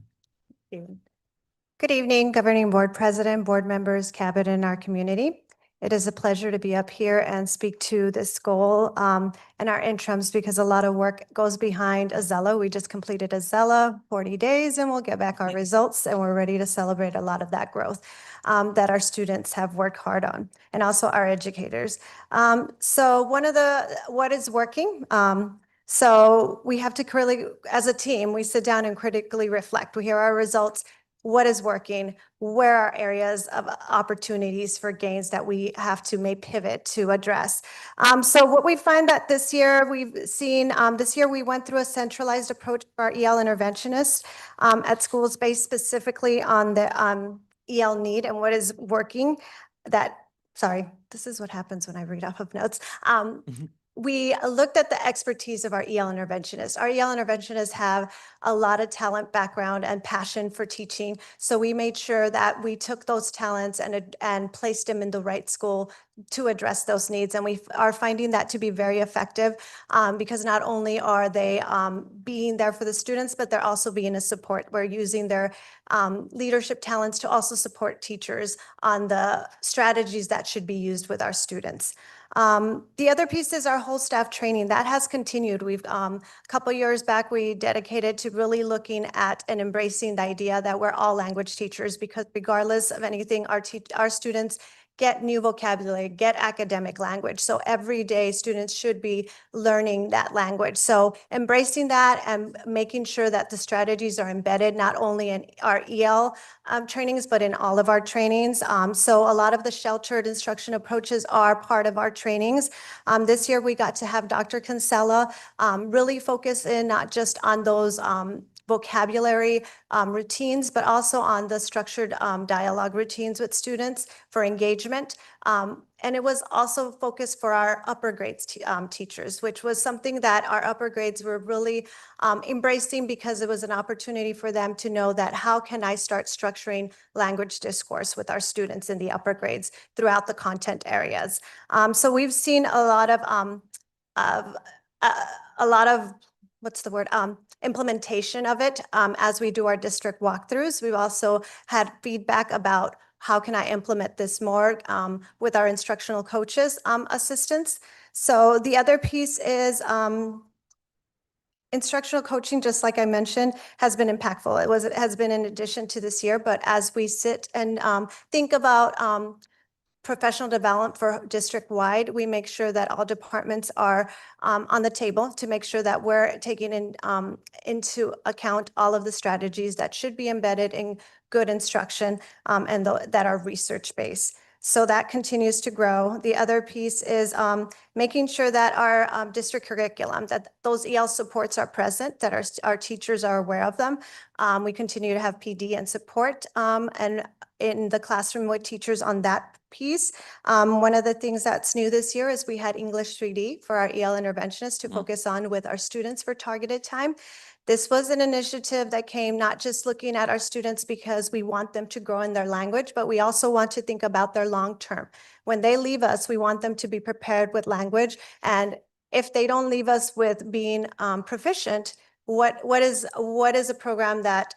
Good evening, Governing Board President, board members, cabinet, and our community. It is a pleasure to be up here and speak to this goal and our interims, because a lot of work goes behind Azella. We just completed Azella 40 days and we'll get back our results, and we're ready to celebrate a lot of that growth that our students have worked hard on, and also our educators. So what is working? So we have to critically, as a team, we sit down and critically reflect. We hear our results. What is working? Where are areas of opportunities for gains that we have to make pivot to address? So what we find that this year we've seen, this year we went through a centralized approach for our EL interventionists at schools based specifically on the EL need and what is working. Sorry, this is what happens when I read off of notes. We looked at the expertise of our EL interventionists. Our EL interventionists have a lot of talent, background, and passion for teaching. So we made sure that we took those talents and placed them in the right school to address those needs. And we are finding that to be very effective because not only are they being there for the students, but they're also being a support. We're using their leadership talents to also support teachers on the strategies that should be used with our students. The other piece is our whole staff training. That has continued. We've a couple years back, we dedicated to really looking at and embracing the idea that we're all language teachers, because regardless of anything, our students get new vocabulary, get academic language. So every day students should be learning that language. So embracing that and making sure that the strategies are embedded not only in our EL trainings, but in all of our trainings. So a lot of the sheltered instruction approaches are part of our trainings. This year we got to have Dr. Kinsella really focus in not just on those vocabulary routines, but also on the structured dialogue routines with students for engagement. And it was also focused for our upper grades teachers, which was something that our upper grades were really embracing because it was an opportunity for them to know that how can I start structuring language discourse with our students in the upper grades throughout the content areas. So we've seen a lot of what's the word? Implementation of it as we do our district walkthroughs. We've also had feedback about how can I implement this more with our instructional coaches assistance. So the other piece is instructional coaching, just like I mentioned, has been impactful. It has been in addition to this year, but as we sit and think about professional development for district-wide, we make sure that all departments are on the table to make sure that we're taking into account all of the strategies that should be embedded in good instruction and that are research-based. So that continues to grow. The other piece is making sure that our district curriculum, that those EL supports are present, that our teachers are aware of them. We continue to have PD and support and in the classroom with teachers on that piece. One of the things that's new this year is we had English 3D for our EL interventionists to focus on with our students for targeted time. This was an initiative that came not just looking at our students because we want them to grow in their language, but we also want to think about their long term. When they leave us, we want them to be prepared with language. And if they don't leave us with being proficient, what is a program that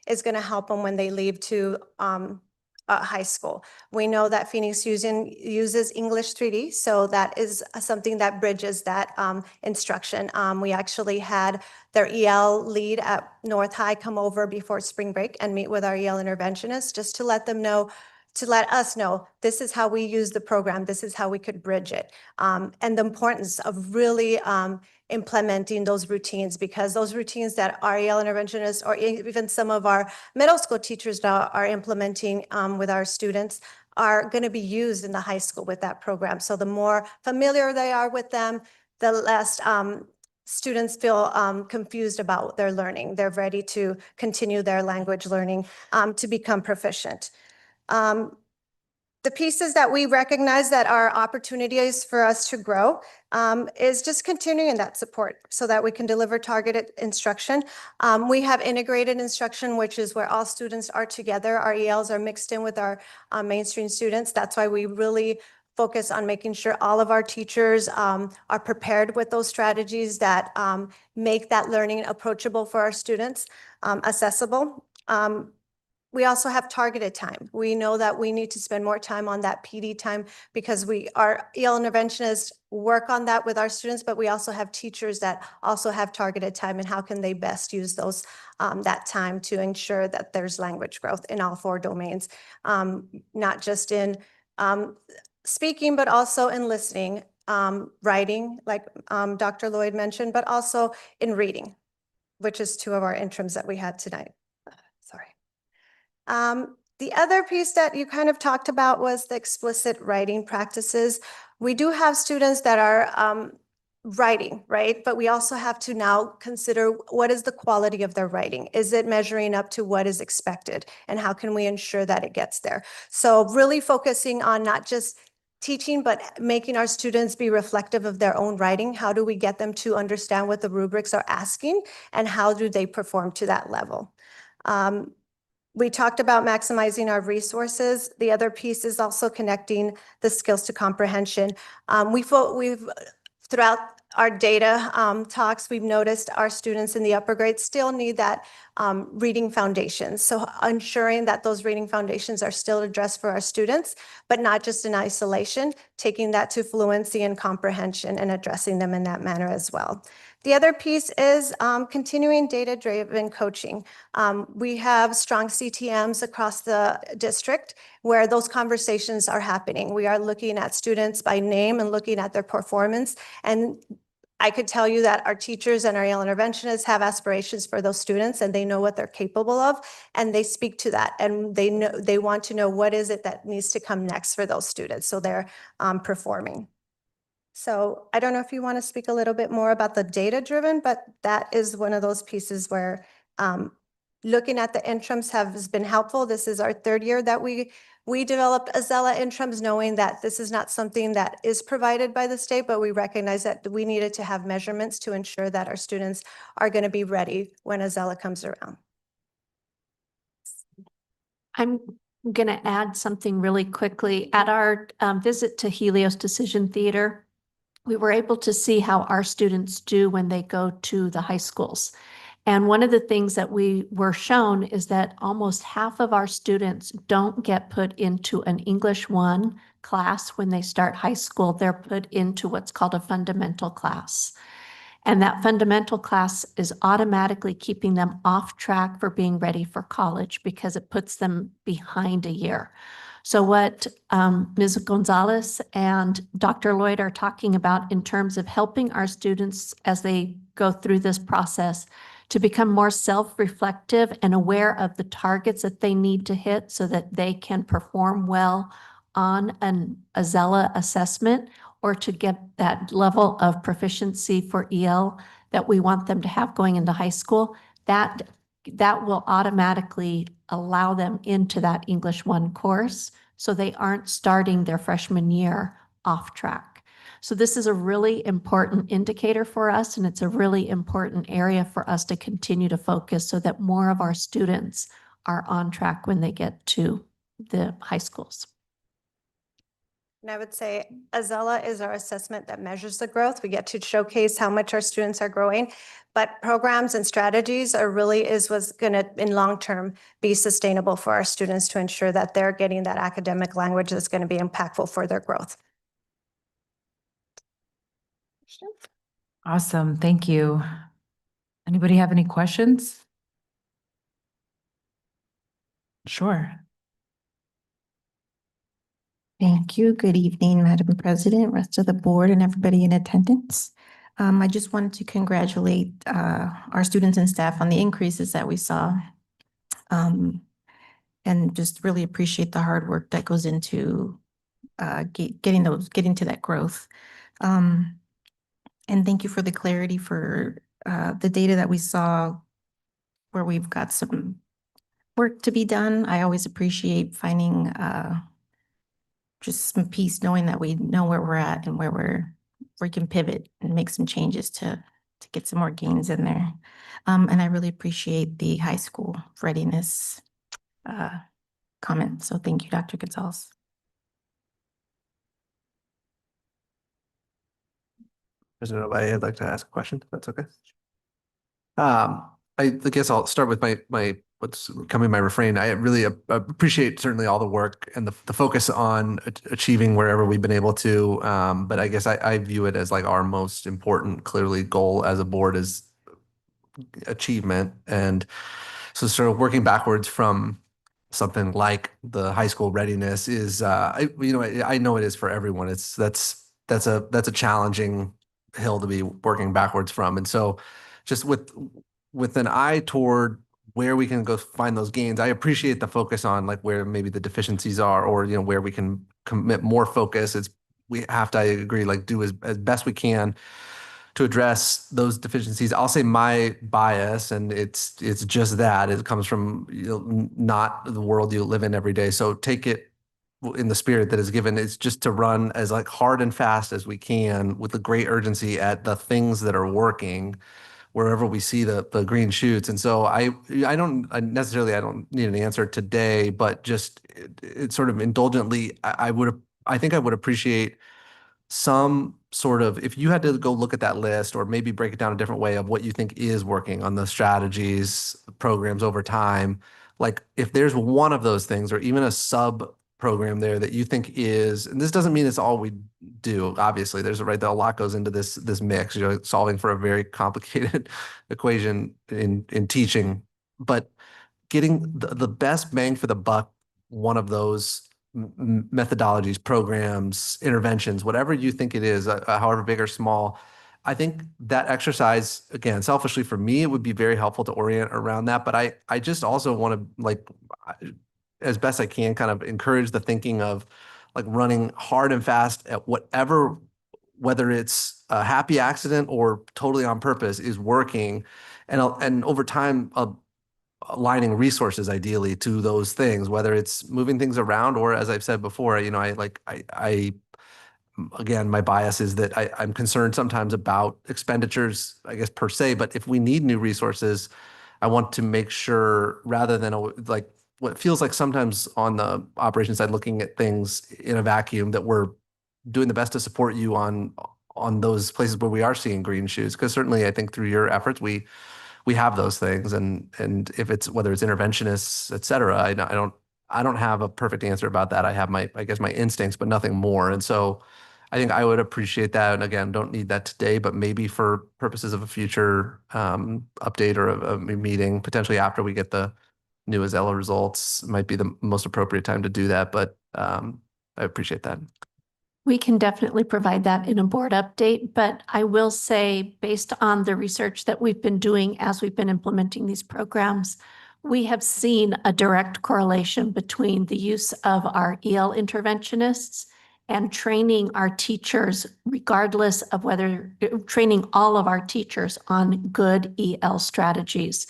is going to help them when they leave to high school? We know that Phoenix uses English 3D, so that is something that bridges that instruction. We actually had their EL lead at North High come over before spring break and meet with our EL interventionists just to let them know, to let us know, this is how we use the program, this is how we could bridge it. And the importance of really implementing those routines, because those routines that our EL interventionists or even some of our middle school teachers now are implementing with our students are going to be used in the high school with that program. So the more familiar they are with them, the less students feel confused about their learning. They're ready to continue their language learning to become proficient. The pieces that we recognize that are opportunities for us to grow is just continuing that support so that we can deliver targeted instruction. We have integrated instruction, which is where all students are together. Our ELs are mixed in with our mainstream students. That's why we really focus on making sure all of our teachers are prepared with those strategies that make that learning approachable for our students, accessible. We also have targeted time. We know that we need to spend more time on that PD time because our EL interventionists work on that with our students, but we also have teachers that also have targeted time, and how can they best use those that time to ensure that there's language growth in all 4 domains, not just in speaking, but also in listening, writing, like Dr. Lloyd mentioned, but also in reading, which is 2 of our interims that we had tonight. Sorry. The other piece that you kind of talked about was the explicit writing practices. We do have students that are writing, right? But we also have to now consider what is the quality of their writing? Is it measuring up to what is expected? And how can we ensure that it gets there? So really focusing on not just teaching, but making our students be reflective of their own writing. How do we get them to understand what the rubrics are asking, and how do they perform to that level? We talked about maximizing our resources. The other piece is also connecting the skills to comprehension. Throughout our data talks, we've noticed our students in the upper grades still need that reading foundation. So ensuring that those reading foundations are still addressed for our students, but not just in isolation, taking that to fluency and comprehension and addressing them in that manner as well. The other piece is continuing data-driven coaching. We have strong CTMs across the district where those conversations are happening. We are looking at students by name and looking at their performance. And I could tell you that our teachers and our EL interventionists have aspirations for those students, and they know what they're capable of, and they speak to that, and they want to know what is it that needs to come next for those students, so they're performing. So I don't know if you want to speak a little bit more about the data-driven, but that is one of those pieces where Looking at the interims has been helpful. This is our third year that we developed Azella interims, knowing that this is not something that is provided by the state, but we recognize that we needed to have measurements to ensure that our students are going to be ready when Azella comes around. I'm going to add something really quickly. At our visit to Helios Decision Theater, we were able to see how our students do when they go to the high schools. And one of the things that we were shown is that almost half of our students don't get put into an English 1 class when they start high school. They're put into what's called a fundamental class. And that fundamental class is automatically keeping them off track for being ready for college because it puts them behind a year. So what Ms. Gonzalez and Dr. Lloyd are talking about in terms of helping our students as they go through this process to become more self-reflective and aware of the targets that they need to hit so that they can perform well on an Azella assessment or to get that level of proficiency for EL that we want them to have going into high school, that will automatically allow them into that English 1 course so they aren't starting their freshman year off track. So this is a really important indicator for us, and it's a really important area for us to continue to focus so that more of our students are on track when they get to the high schools. And I would say Azella is our assessment that measures the growth. We get to showcase how much our students are growing, but programs and strategies are really what's going to, in long term, be sustainable for our students to ensure that they're getting that academic language that's going to be impactful for their growth. Awesome. Thank you. Anybody have any questions? Sure. Thank you. Good evening, Madam President, rest of the board, and everybody in attendance. I just wanted to congratulate our students and staff on the increases that we saw. And just really appreciate the hard work that goes into getting to that growth. And thank you for the clarity for the data that we saw where we've got some work to be done. I always appreciate finding just some peace knowing that we know where we're at and where we can pivot and make some changes to get some more gains in there. And I really appreciate the high school readiness comment. So thank you, Dr. Gonzalez. President Ovalle, I'd like to ask a question, if that's okay. I guess I'll start with my what's becoming my refrain. I really appreciate certainly all the work and the focus on achieving wherever we've been able to. But I guess I view it as like our most important, clearly, goal as a board is achievement. And so sort of working backwards from something like the high school readiness is, I know it is for everyone. That's a challenging hill to be working backwards from. And so just with an eye toward where we can go find those gains, I appreciate the focus on like where maybe the deficiencies are, or where we can commit more focus. We have to, I agree, like do as best we can to address those deficiencies. I'll say my bias, and it's just that it comes from not the world you live in every day. So take it in the spirit that is given. It's just to run as like hard and fast as we can with a great urgency at the things that are working wherever we see the green shoots. And so I don't need an answer today, but just it's sort of indulgently, I think I would appreciate some sort of, if you had to go look at that list or maybe break it down a different way of what you think is working on the strategies, programs over time, like if there's one of those things or even a sub program there that you think is, and this doesn't mean it's all we do, obviously there's a lot goes into this mix, solving for a very complicated equation in teaching, but getting the best bang for the buck, one of those methodologies, programs, interventions, whatever you think it is, however big or small. I think that exercise, again, selfishly for me, it would be very helpful to orient around that. But I just also want to, like, as best I can, kind of encourage the thinking of like running hard and fast at whatever, whether it's a happy accident or totally on purpose, is working. And over time, aligning resources ideally to those things, whether it's moving things around or, as I've said before, again, my bias is that I'm concerned sometimes about expenditures, I guess, per se, but if we need new resources, I want to make sure rather than like what feels like sometimes on the operations side, looking at things in a vacuum, that we're doing the best to support you on those places where we are seeing green shoots. Because certainly I think through your efforts, we have those things. And if it's whether it's interventionists, et cetera, I don't have a perfect answer about that. I have I guess my instincts, but nothing more. And so I think I would appreciate that. And again, don't need that today, but maybe for purposes of a future update or a meeting, potentially after we get the new Azella results, might be the most appropriate time to do that. But I appreciate that. We can definitely provide that in a board update, but I will say, based on the research that we've been doing as we've been implementing these programs, we have seen a direct correlation between the use of our EL interventionists and training our teachers, regardless of whether training all of our teachers on good EL strategies.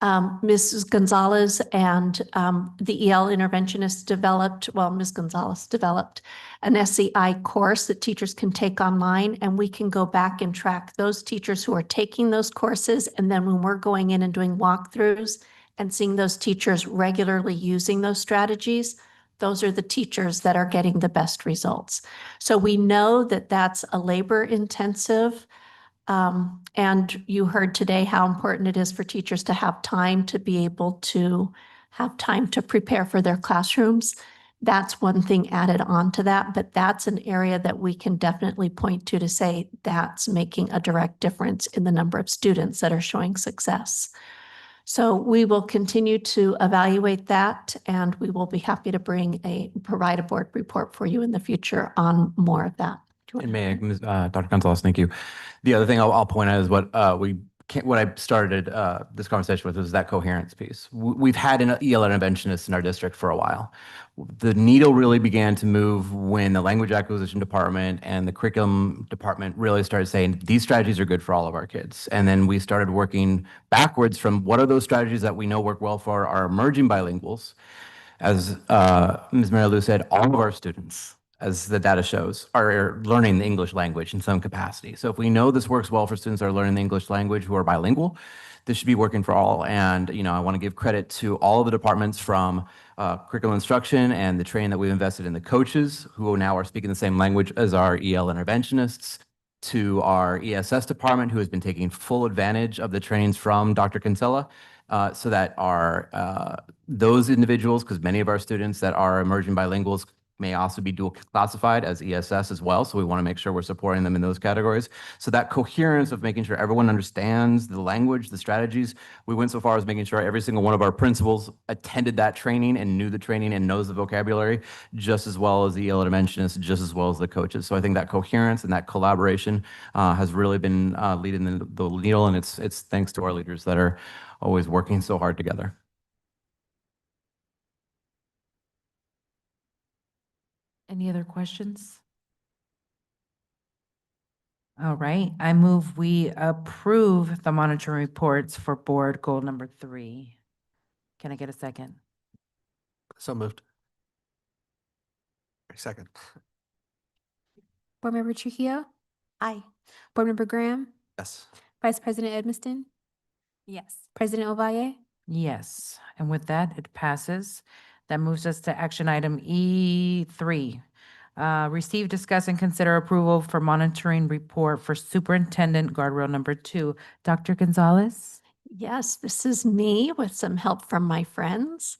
Mrs. Gonzalez and the EL interventionists Ms. Gonzalez developed an SEI course that teachers can take online, and we can go back and track those teachers who are taking those courses. And then when we're going in and doing walkthroughs and seeing those teachers regularly using those strategies, those are the teachers that are getting the best results. So we know that that's a labor intensive. And you heard today how important it is for teachers to have time to be able to have time to prepare for their classrooms. That's one thing added on to that, but that's an area that we can definitely point to say that's making a direct difference in the number of students that are showing success. So we will continue to evaluate that, and we will be happy to provide a board report for you in the future on more of that. And Dr. Gonzalez, thank you. The other thing I'll point out is what I started this conversation with was that coherence piece. We've had an EL interventionist in our district for a while. The needle really began to move when the language acquisition department and the curriculum department really started saying these strategies are good for all of our kids. And then we started working backwards from what are those strategies that we know work well for our emerging bilinguals. As Ms. Mary Lou said, all of our students, as the data shows, are learning the English language in some capacity. So if we know this works well for students that are learning the English language who are bilingual, this should be working for all. And I want to give credit to all of the departments from curriculum instruction and the training that we've invested in the coaches who now are speaking the same language as our EL interventionists, to our ESS department who has been taking full advantage of the trainings from Dr. Kinsella, so that those individuals, because many of our students that are emerging bilinguals may also be dual classified as ESS as well. So we want to make sure we're supporting them in those categories. So that coherence of making sure everyone understands the language, the strategies, we went so far as making sure every single one of our principals attended that training and knew the training and knows the vocabulary just as well as the EL interventionists, just as well as the coaches. So I think that coherence and that collaboration has really been leading the needle, and it's thanks to our leaders that are always working so hard together. Any other questions? All right, I move we approve the monitoring reports for board goal number 3. Can I get a second? So moved. Second. Board Member Trujillo? Aye. Board Member Graham? Yes. Vice President Edmiston? Yes. President Ovalle? Yes, and with that, it passes. That moves us to action item E3. Receive, discuss, and consider approval for monitoring report for Superintendent Guardrail number 2. Dr. Gonzalez? Yes, this is me with some help from my friends.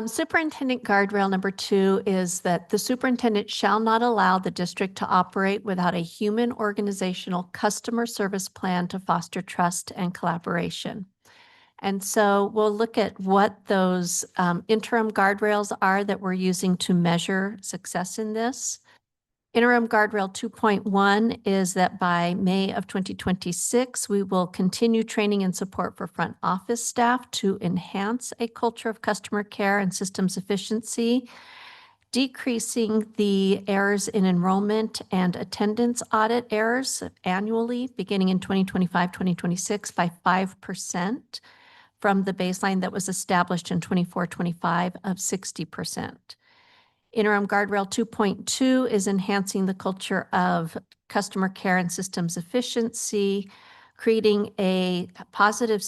Superintendent Guardrail number 2 is that the superintendent shall not allow the district to operate without a human organizational customer service plan to foster trust and collaboration. And so we'll look at what those interim guardrails are that we're using to measure success in this. Interim guardrail 2.1 is that by May of 2026, we will continue training and support for front office staff to enhance a culture of customer care and systems efficiency, decreasing the errors in enrollment and attendance audit errors annually, beginning in 2025-2026 by 5%. from the baseline that was established in 24-25 of 60%. Interim Guardrail 2.2 is enhancing the culture of customer care and systems efficiency, creating a positive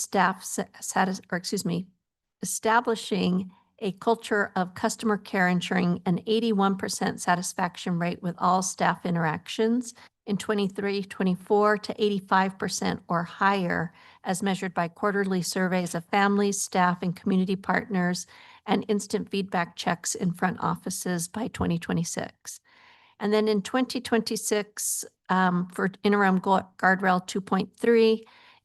establishing a culture of customer care, ensuring an 81% satisfaction rate with all staff interactions in 23-24 to 85% or higher, as measured by quarterly surveys of families, staff, and community partners, and instant feedback checks in front offices by 2026. And then in 2026, for interim guardrail 2.3,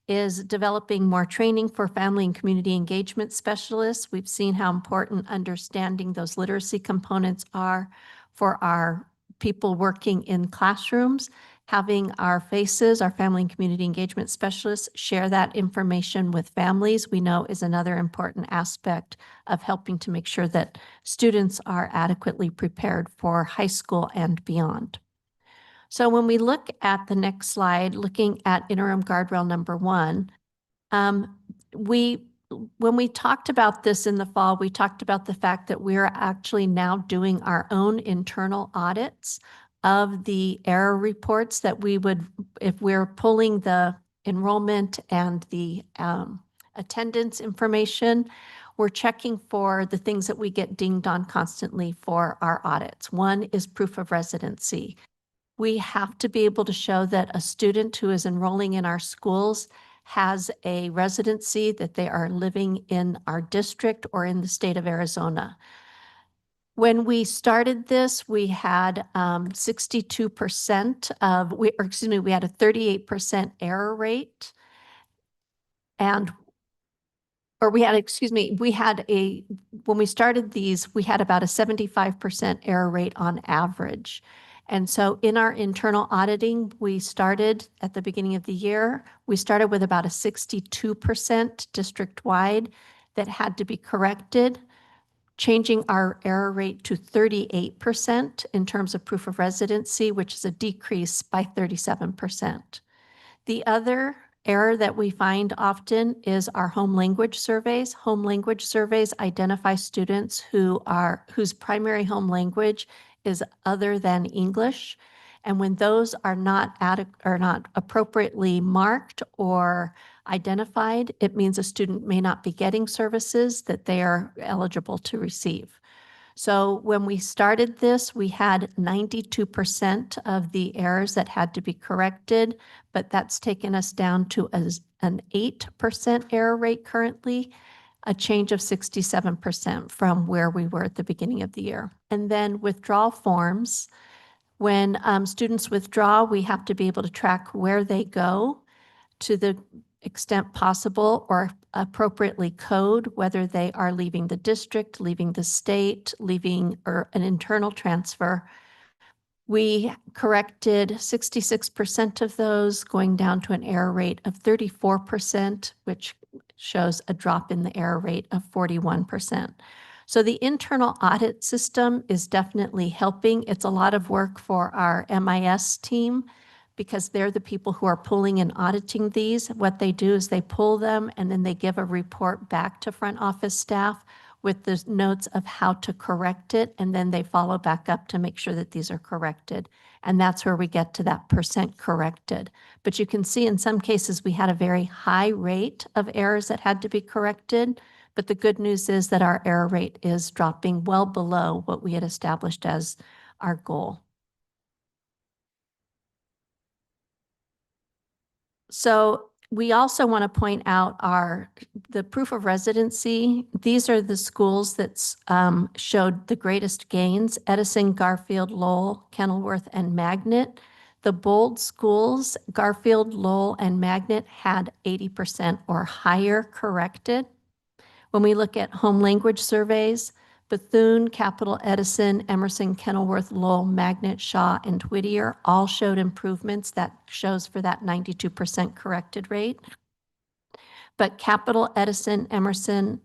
is developing more training for family and community engagement specialists. We've seen how important understanding those literacy components are for our people working in classrooms. Having our FACEs, our family and community engagement specialists, share that information with families, we know is another important aspect of helping to make sure that students are adequately prepared for high school and beyond. So when we look at the next slide, looking at interim guardrail number 1, when we talked about this in the fall, we talked about the fact that we're actually now doing our own internal audits of the error reports that we would, if we're pulling the enrollment and the attendance information, we're checking for the things that we get dinged on constantly for our audits. One is proof of residency. We have to be able to show that a student who is enrolling in our schools has a residency, that they are living in our district or in the state of Arizona. When we started this, we had 62% we had a 38% error rate. When we started these, we had about a 75% error rate on average. And so in our internal auditing, we started at the beginning of the year, we started with about a 62% district-wide that had to be corrected, changing our error rate to 38% in terms of proof of residency, which is a decrease by 37%. The other error that we find often is our home language surveys. Home language surveys identify students whose primary home language is other than English. And when those are not appropriately marked or identified, it means a student may not be getting services that they are eligible to receive. So when we started this, we had 92% of the errors that had to be corrected, but that's taken us down to an 8% error rate currently, a change of 67% from where we were at the beginning of the year. And then withdrawal forms, when students withdraw, we have to be able to track where they go to the extent possible, or appropriately code whether they are leaving the district, leaving the state, leaving or an internal transfer. We corrected 66% of those, going down to an error rate of 34%, which shows a drop in the error rate of 41%. So the internal audit system is definitely helping. It's a lot of work for our MIS team because they're the people who are pulling and auditing these. What they do is they pull them and then they give a report back to front office staff with the notes of how to correct it, and then they follow back up to make sure that these are corrected. And that's where we get to that percent corrected. But you can see in some cases we had a very high rate of errors that had to be corrected, but the good news is that our error rate is dropping well below what we had established as our goal. So we also want to point out the proof of residency. These are the schools that showed the greatest gains: Edison, Garfield, Lowell, Kenilworth, and Magnet. The bold schools, Garfield, Lowell, and Magnet, had 80% or higher corrected. When we look at home language surveys, Bethune, Capital, Edison, Emerson, Kenilworth, Lowell, Magnet, Shaw, and Whittier all showed improvements. That shows for that 92% corrected rate. But Capital, Edison, Emerson,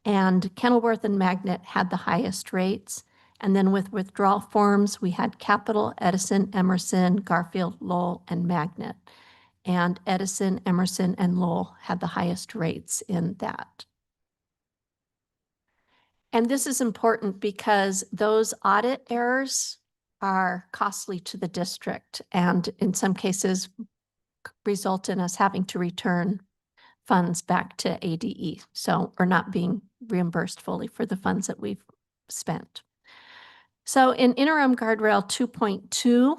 and Kenilworth and Magnet had the highest rates. And then with withdrawal forms, we had Capital, Edison, Emerson, Garfield, Lowell, and Magnet. and Edison, Emerson, and Lowell had the highest rates in that. And this is important because those audit errors are costly to the district and in some cases result in us having to return funds back to ADE, so, or not being reimbursed fully for the funds that we've spent. So in interim guardrail 2.2,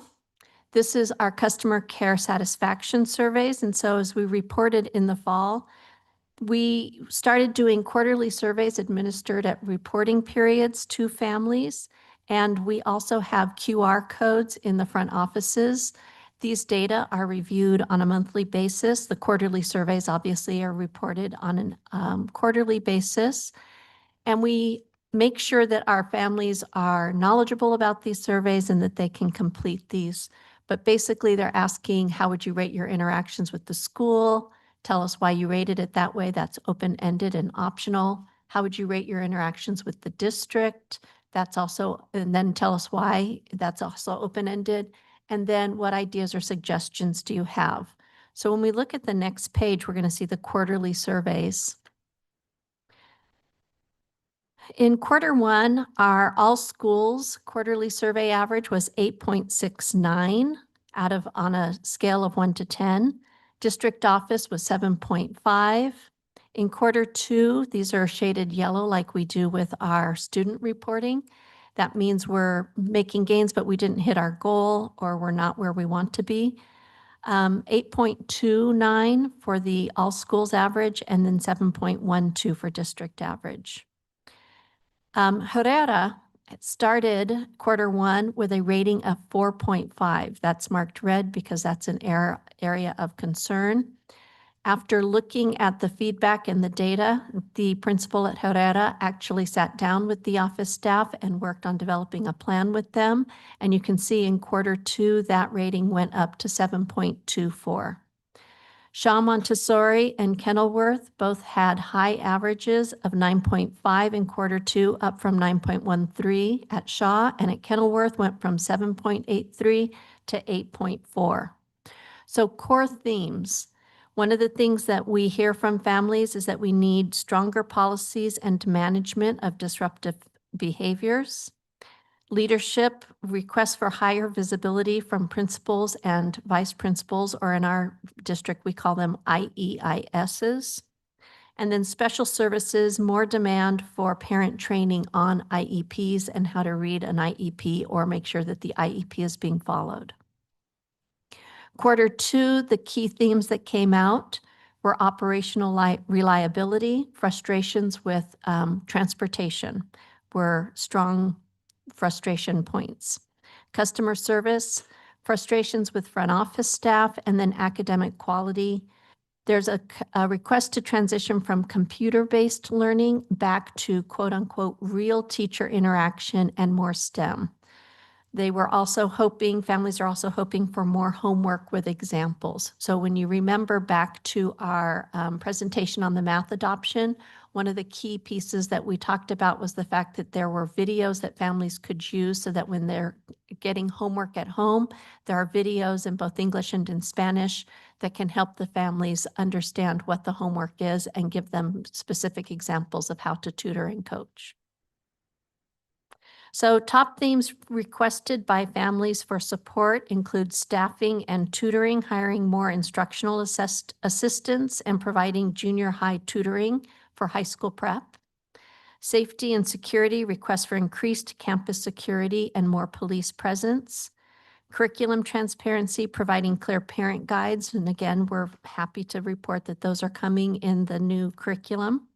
this is our customer care satisfaction surveys. And so as we reported in the fall, we started doing quarterly surveys administered at reporting periods to families. And we also have QR codes in the front offices. These data are reviewed on a monthly basis. The quarterly surveys obviously are reported on an quarterly basis. And we make sure that our families are knowledgeable about these surveys and that they can complete these. But basically they're asking, how would you rate your interactions with the school? Tell us why you rated it that way. That's open-ended and optional. How would you rate your interactions with the district? That's also, and then tell us why. That's also open-ended. And then what ideas or suggestions do you have? So when we look at the next page, we're going to see the quarterly surveys. In quarter one, our all schools quarterly survey average was 8.69 on a scale of 1 to 10. District office was 7.5. In quarter two, these are shaded yellow like we do with our student reporting. That means we're making gains, but we didn't hit our goal or we're not where we want to be. 8.29 for the all schools average and then 7.12 for district average. Herrera started quarter one with a rating of 4.5. That's marked red because that's an area of concern. After looking at the feedback and the data, the principal at Herrera actually sat down with the office staff and worked on developing a plan with them. And you can see in quarter two, that rating went up to 7.24. Shaw Montessori and Kenilworth both had high averages of 9.5 in quarter two, up from 9.13 at Shaw, and at Kenilworth went from 7.83 to 8.4. So core themes. One of the things that we hear from families is that we need stronger policies and management of disruptive behaviors. Leadership, requests for higher visibility from principals and vice principals, or in our district, we call them IEISs. And then special services, more demand for parent training on IEPs and how to read an IEP or make sure that the IEP is being followed. Quarter two, the key themes that came out were operational reliability, frustrations with transportation were strong frustration points. Customer service, frustrations with front office staff, and then academic quality. There's a request to transition from computer-based learning back to quote unquote real teacher interaction and more STEM. They were also hoping, families are also hoping for more homework with examples. So when you remember back to our presentation on the math adoption, one of the key pieces that we talked about was the fact that there were videos that families could use so that when they're getting homework at home, there are videos in both English and in Spanish that can help the families understand what the homework is and give them specific examples of how to tutor and coach. So top themes requested by families for support include staffing and tutoring, hiring more instructional assistants, and providing junior high tutoring for high school prep. Safety and security, requests for increased campus security and more police presence. Curriculum transparency, providing clear parent guides. And again, we're happy to report that those are coming in the new curriculum.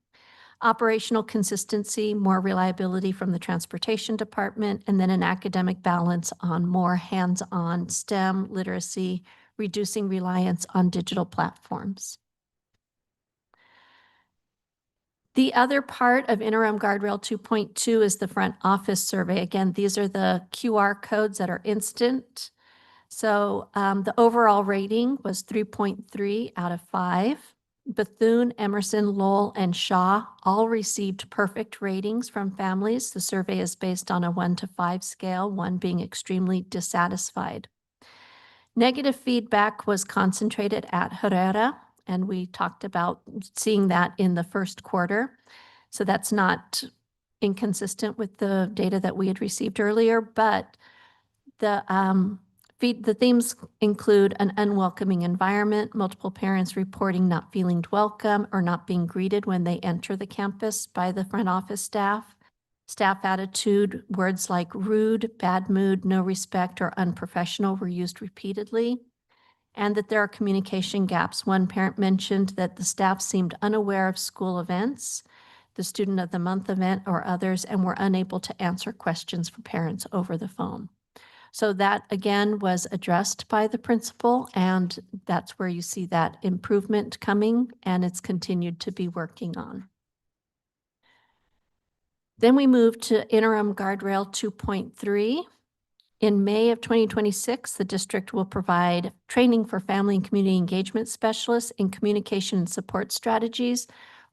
Operational consistency, more reliability from the transportation department, and then an academic balance on more hands-on STEM literacy, reducing reliance on digital platforms. The other part of interim guardrail 2.2 is the front office survey. Again, these are the QR codes that are instant. So the overall rating was 3.3 out of 5. Bethune, Emerson, Lowell, and Shaw all received perfect ratings from families. The survey is based on a 1 to 5 scale, 1 being extremely dissatisfied. Negative feedback was concentrated at Herrera, and we talked about seeing that in the first quarter. So that's not inconsistent with the data that we had received earlier, but the themes include an unwelcoming environment, multiple parents reporting not feeling welcome or not being greeted when they enter the campus by the front office staff, staff attitude, words like rude, bad mood, no respect, or unprofessional were used repeatedly, and that there are communication gaps. One parent mentioned that the staff seemed unaware of school events, the Student of the Month event, or others, and were unable to answer questions for parents over the phone. So that, again, was addressed by the principal, and that's where you see that improvement coming, and it's continued to be working on. Then we moved to interim guardrail 2.3. In May of 2026, the district will provide training for family and community engagement specialists in communication and support strategies,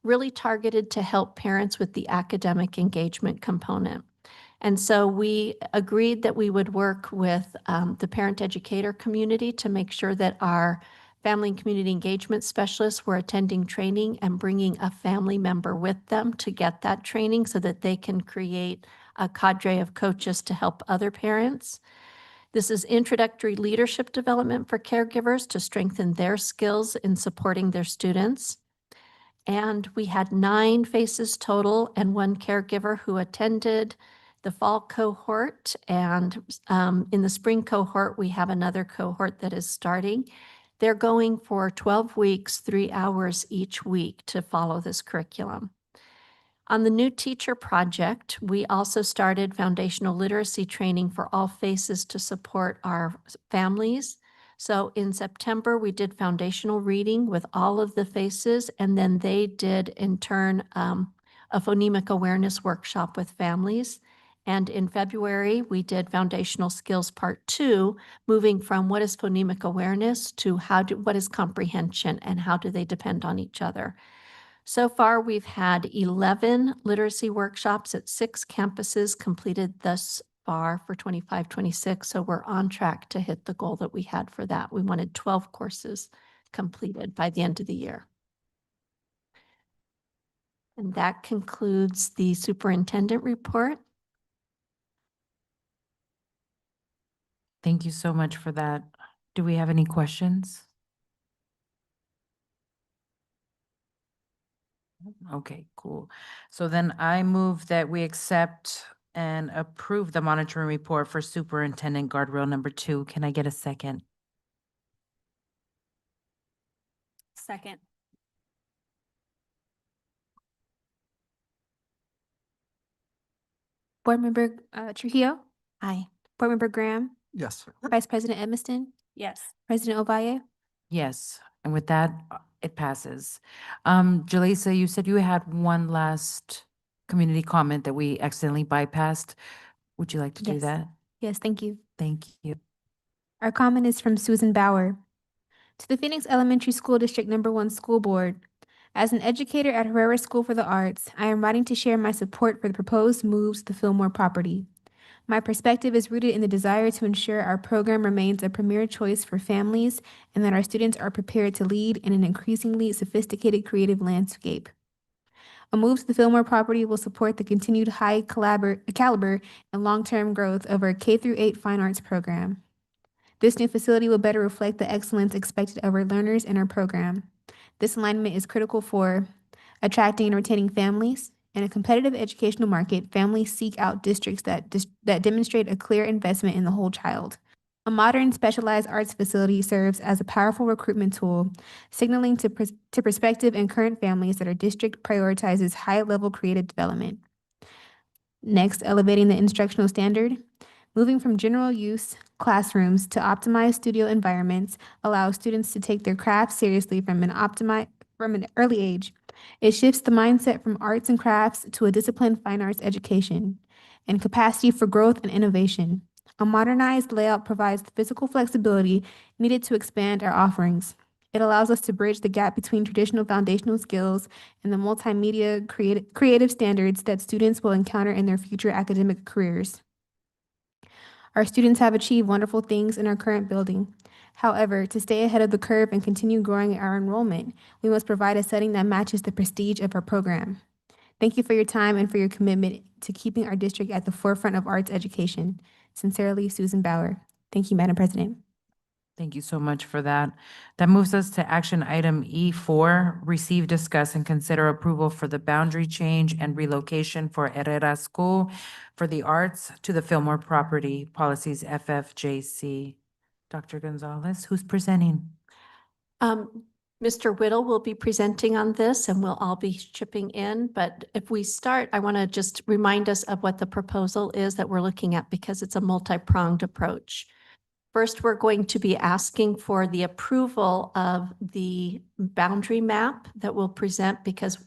really targeted to help parents with the academic engagement component. And so we agreed that we would work with the parent educator community to make sure that our family and community engagement specialists were attending training and bringing a family member with them to get that training so that they can create a cadre of coaches to help other parents. This is introductory leadership development for caregivers to strengthen their skills in supporting their students. And we had 9 faces total and 1 caregiver who attended the fall cohort. And in the spring cohort, we have another cohort that is starting. They're going for 12 weeks, 3 hours each week to follow this curriculum. On the new teacher project, we also started foundational literacy training for all faces to support our families. So in September, we did foundational reading with all of the faces, and then they did in turn a phonemic awareness workshop with families. And in February, we did foundational skills part 2, moving from what is phonemic awareness to what is comprehension and how do they depend on each other. So far, we've had 11 literacy workshops at 6 campuses completed thus far for 25-26. So we're on track to hit the goal that we had for that. We wanted 12 courses completed by the end of the year. And that concludes the superintendent report. Thank you so much for that. Do we have any questions? Okay, cool. So then I move that we accept and approve the monitoring report for Superintendent Guardrail number 2. Can I get a second? Second. Board Member Trujillo? Aye. Board Member Graham? Yes. Vice President Edmiston? Yes. President Ovalle? Yes, and with that, it passes. Jaleesa, you said you had one last community comment that we accidentally bypassed. Would you like to do Yes. that? Yes, thank you. Thank you. Our comment is from Susan Bauer. To the Phoenix Elementary School District Number 1 School Board, as an educator at Herrera School for the Arts, I am writing to share my support for the proposed moves to the Fillmore property. My perspective is rooted in the desire to ensure our program remains a premier choice for families and that our students are prepared to lead in an increasingly sophisticated creative landscape. A move to the Fillmore property will support the continued high caliber and long-term growth of our K-8 fine arts program. This new facility will better reflect the excellence expected of our learners in our program. This alignment is critical for attracting and retaining families. In a competitive educational market, families seek out districts that demonstrate a clear investment in the whole child. A modern specialized arts facility serves as a powerful recruitment tool, signaling to prospective and current families that our district prioritizes high-level creative development. Next, elevating the instructional standard. Moving from general use classrooms to optimized studio environments allows students to take their craft seriously from an early age. It shifts the mindset from arts and crafts to a disciplined fine arts education and capacity for growth and innovation. A modernized layout provides the physical flexibility needed to expand our offerings. It allows us to bridge the gap between traditional foundational skills and the multimedia creative standards that students will encounter in their future academic careers. Our students have achieved wonderful things in our current building. However, to stay ahead of the curve and continue growing our enrollment, we must provide a setting that matches the prestige of our program. Thank you for your time and for your commitment to keeping our district at the forefront of arts education. Sincerely, Susan Bauer. Thank you, Madam President. Thank you so much for that. That moves us to action item E4, receive, discuss, and consider approval for the boundary change and relocation for Herrera School for the Arts to the Fillmore property, policies FFJC. Dr. Gonzalez, who's presenting? Mr. Whittle will be presenting on this and we'll all be chipping in. But if we start, I want to just remind us of what the proposal is that we're looking at because it's a multi-pronged approach. First, we're going to be asking for the approval of the boundary map that we'll present because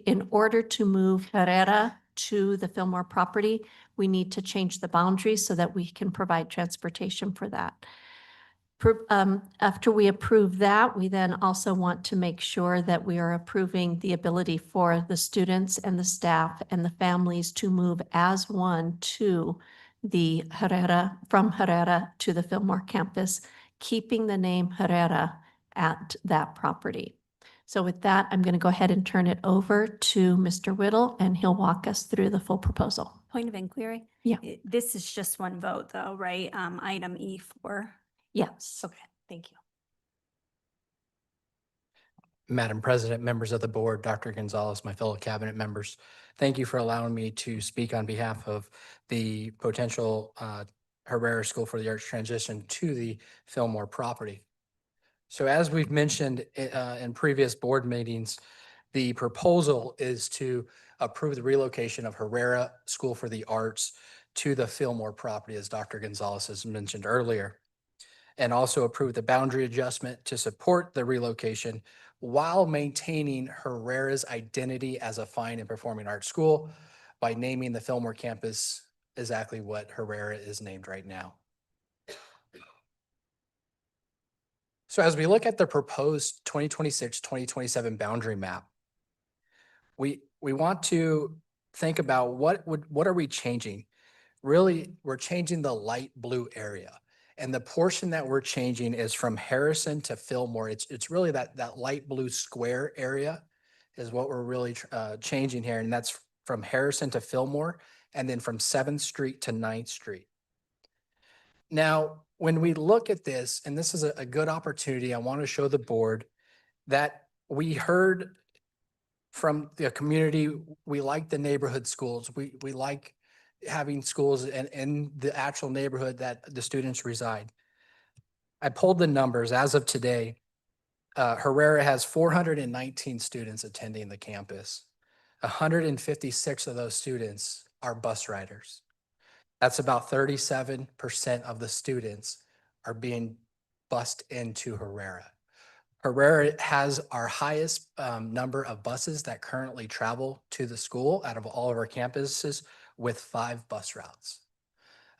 in order to move Herrera to the Fillmore property, we need to change the boundaries so that we can provide transportation for that. After we approve that, we then also want to make sure that we are approving the ability for the students and the staff and the families to move as one to the Herrera, from Herrera to the Fillmore campus, keeping the name Herrera at that property. So with that, I'm going to go ahead and turn it over to Mr. Whittle, and he'll walk us through the full proposal. Point of inquiry? Yeah. This is just one vote though, right? Item E4. Yes. Okay, thank you. Madam President, members of the board, Dr. Gonzalez, my fellow cabinet members, thank you for allowing me to speak on behalf of the potential Herrera School for the Arts transition to the Fillmore property. So as we've mentioned in previous board meetings, the proposal is to approve the relocation of Herrera School for the Arts to the Fillmore property, as Dr. Gonzalez has mentioned earlier, and also approve the boundary adjustment to support the relocation while maintaining Herrera's identity as a fine and performing arts school by naming the Fillmore campus exactly what Herrera is named right now. So as we look at the proposed 2026-2027 boundary map, we want to think about what are we changing? Really, we're changing the light blue area. And the portion that we're changing is from Harrison to Fillmore. It's really that light blue square area is what we're really changing here. And that's from Harrison to Fillmore, and then from 7th Street to 9th Street. Now, when we look at this, and this is a good opportunity, I want to show the board that we heard from the community, we like the neighborhood schools. We like having schools in the actual neighborhood that the students reside. I pulled the numbers as of today. Herrera has 419 students attending the campus. 156 of those students are bus riders. That's about 37% of the students are being bused into Herrera. Herrera has our highest number of buses that currently travel to the school out of all of our campuses, with 5 bus routes.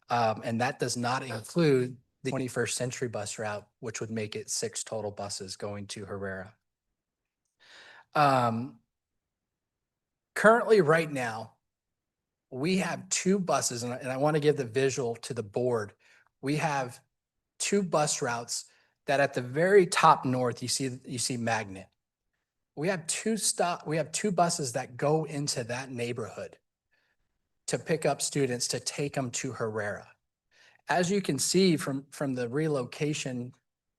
And that does not include the 21st Century bus route, which would make it 6 total buses going to Herrera. Currently, right now, we have 2 buses, and I want to give the visual to the board. We have 2 bus routes that at the very top north, you see Magnet. We have 2 buses that go into that neighborhood to pick up students to take them to Herrera. As you can see from the relocation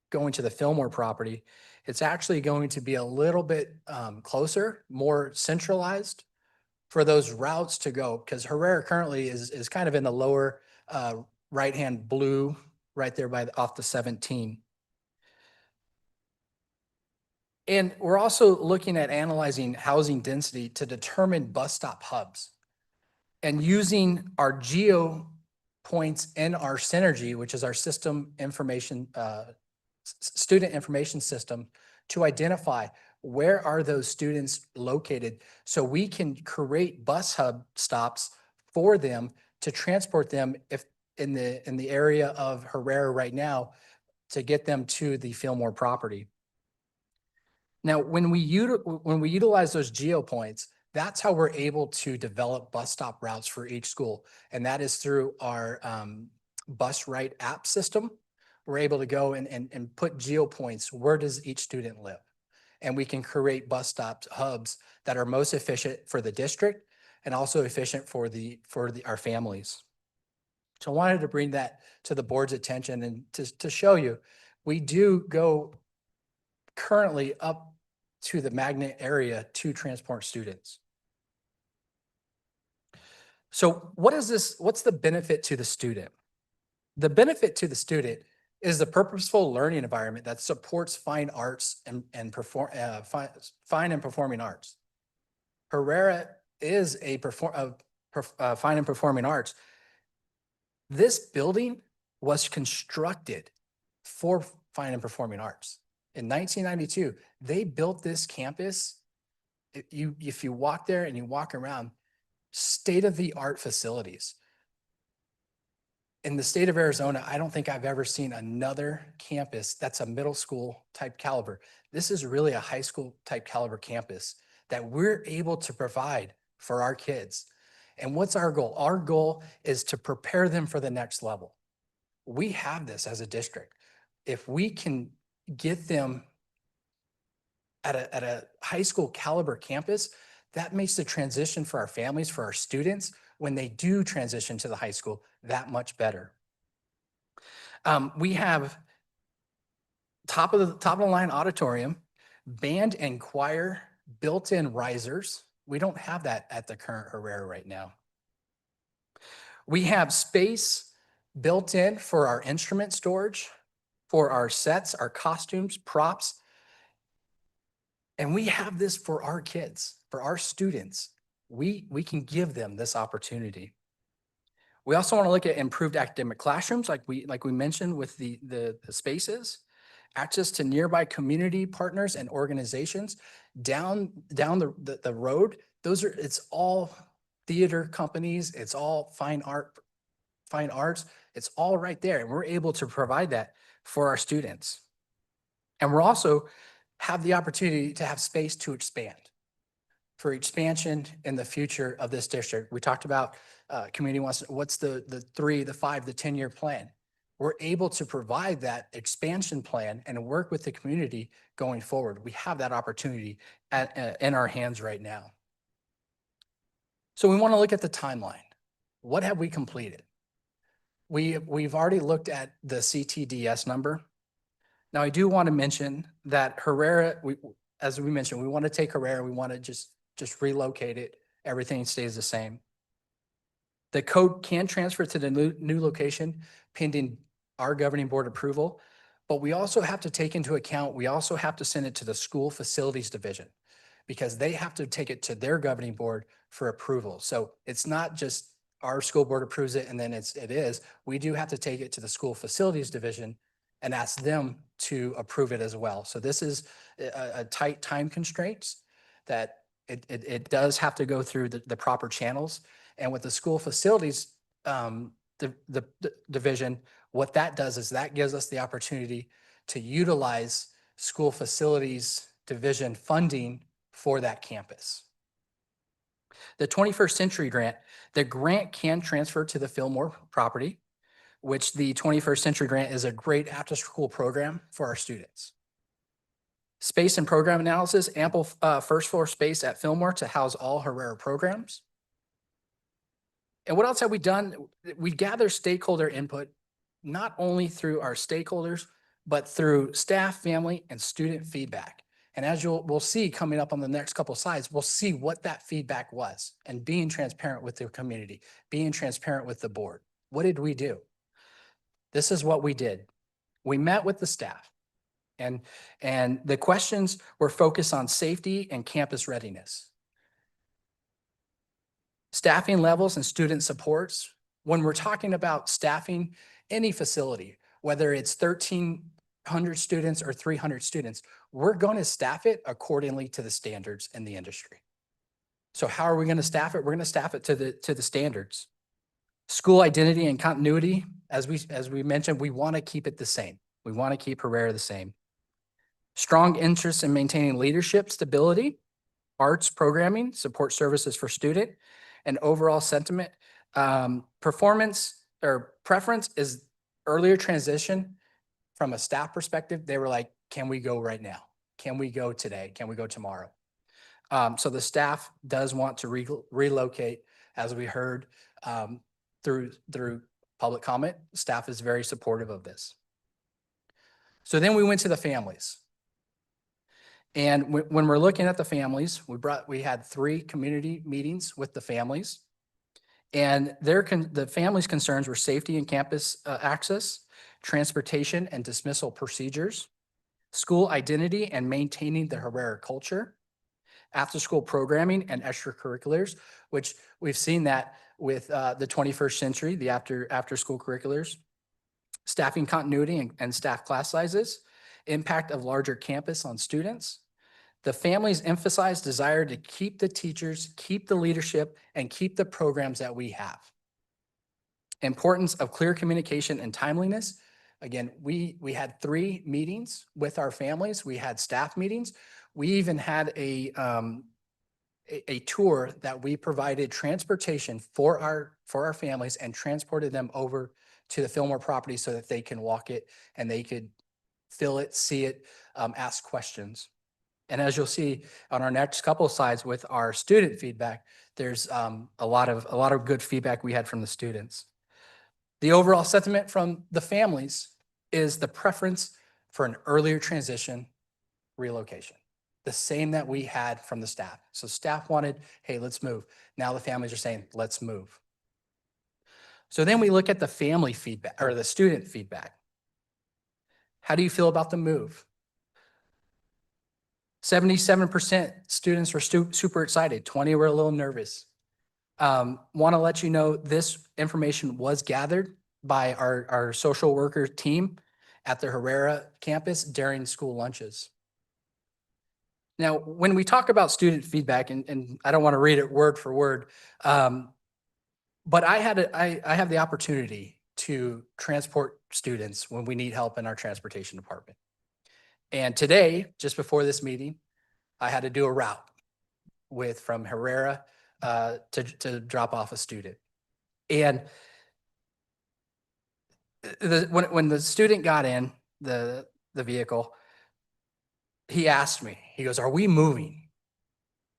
going to the Fillmore property, it's actually going to be a little bit closer, more centralized for those routes to go, because Herrera currently is kind of in the lower right-hand blue right there off the 17. And we're also looking at analyzing housing density to determine bus stop hubs. And using our geo points in our synergy, which is our system information, student information system, to identify where are those students located so we can create bus hub stops for them to transport them if in the area of Herrera right now to get them to the Fillmore property. Now, when we utilize those geo points, that's how we're able to develop bus stop routes for each school. And that is through our Bus Right app system, we're able to go and put geopoints. Where does each student live? And we can create bus stops, hubs that are most efficient for the district and also efficient for our families. So I wanted to bring that to the board's attention and to show you, we do go currently up to the magnet area to transport students. So what is this? What's the benefit to the student? The benefit to the student is the purposeful learning environment that supports fine arts and fine and performing arts. Herrera is a fine and performing arts. This building was constructed for fine and performing arts. In 1992, they built this campus. If you walk there and you walk around, state-of-the-art facilities. In the state of Arizona, I don't think I've ever seen another campus that's a middle school type caliber. This is really a high school type caliber campus that we're able to provide for our kids. And what's our goal? Our goal is to prepare them for the next level. We have this as a district. If we can get them at a high school caliber campus, that makes the transition for our families, for our students, when they do transition to the high school, that much better. We have top of the line auditorium, band and choir, built-in risers. We don't have that at the current Herrera right now. We have space built in for our instrument storage, for our sets, our costumes, props. And we have this for our kids, for our students. We can give them this opportunity. We also want to look at improved academic classrooms, like we mentioned with the spaces, access to nearby community partners and organizations down the road. It's all theater companies, it's all fine arts, it's all right there. And we're able to provide that for our students. And we're also have the opportunity to have space to expand for expansion in the future of this district. We talked about community wants, what's the 3, the 5, the 10-year plan. We're able to provide that expansion plan and work with the community going forward. We have that opportunity in our hands right now. So we want to look at the timeline. What have we completed? We've already looked at the CTDS number. Now, I do want to mention that Herrera, as we mentioned, we want to take Herrera, we want to just relocate it. Everything stays the same. The code can transfer to the new location pending our governing board approval, but we also have to take into account, we also have to send it to the school facilities division because they have to take it to their governing board for approval. So it's not just our school board approves it and then it is. We do have to take it to the school facilities division and ask them to approve it as well. So this is a tight time constraints that it does have to go through the proper channels. And with the school facilities the division, what that does is that gives us the opportunity to utilize school facilities division funding for that campus. The 21st Century Grant, the grant can transfer to the Fillmore property, which the 21st Century Grant is a great after-school program for our students. Space and program analysis, ample first floor space at Fillmore to house all Herrera programs. And what else have we done? We gather stakeholder input, not only through our stakeholders, but through staff, family, and student feedback. And as we'll see coming up on the next couple slides, we'll see what that feedback was and being transparent with the community, being transparent with the board. What did we do? This is what we did. We met with the staff and the questions were focused on safety and campus readiness. Staffing levels and student supports. When we're talking about staffing any facility, whether it's 1,300 students or 300 students, we're going to staff it accordingly to the standards in the industry. So how are we going to staff it? We're going to staff it to the standards. School identity and continuity, as we mentioned, we want to keep it the same. We want to keep Herrera the same. Strong interest in maintaining leadership, stability, arts programming, support services for student, and overall sentiment. Performance or preference is earlier transition from a staff perspective, they were like, can we go right now? Can we go today? Can we go tomorrow? So the staff does want to relocate, as we heard through public comment. Staff is very supportive of this. So then we went to the families. And when we're looking at the families, we had 3 community meetings with the families. And the families' concerns were safety and campus access, transportation and dismissal procedures, school identity and maintaining the Herrera culture, after-school programming and extracurriculars, which we've seen that with the 21st century, the after-school curriculars, staffing continuity and staff class sizes, impact of larger campus on students. The families emphasized desire to keep the teachers, keep the leadership, and keep the programs that we have. Importance of clear communication and timeliness. Again, we had 3 meetings with our families. We had staff meetings. We even had a tour that we provided transportation for our families and transported them over to the Fillmore property so that they can walk it and they could feel it, see it, ask questions. And as you'll see on our next couple of slides with our student feedback, there's a lot of good feedback we had from the students. The overall sentiment from the families is the preference for an earlier transition relocation, the same that we had from the staff. So staff wanted, hey, let's move. Now the families are saying, let's move. So then we look at the family feedback or the student feedback. How do you feel about the move? 77% students were super excited. 20 were a little nervous. Want to let you know this information was gathered by our social worker team at the Herrera campus during school lunches. Now, when we talk about student feedback, and I don't want to read it word for word, but I have the opportunity to transport students when we need help in our transportation department. And today, just before this meeting, I had to do a route from Herrera to drop off a student. And when the student got in the vehicle, he asked me, he goes, are we moving?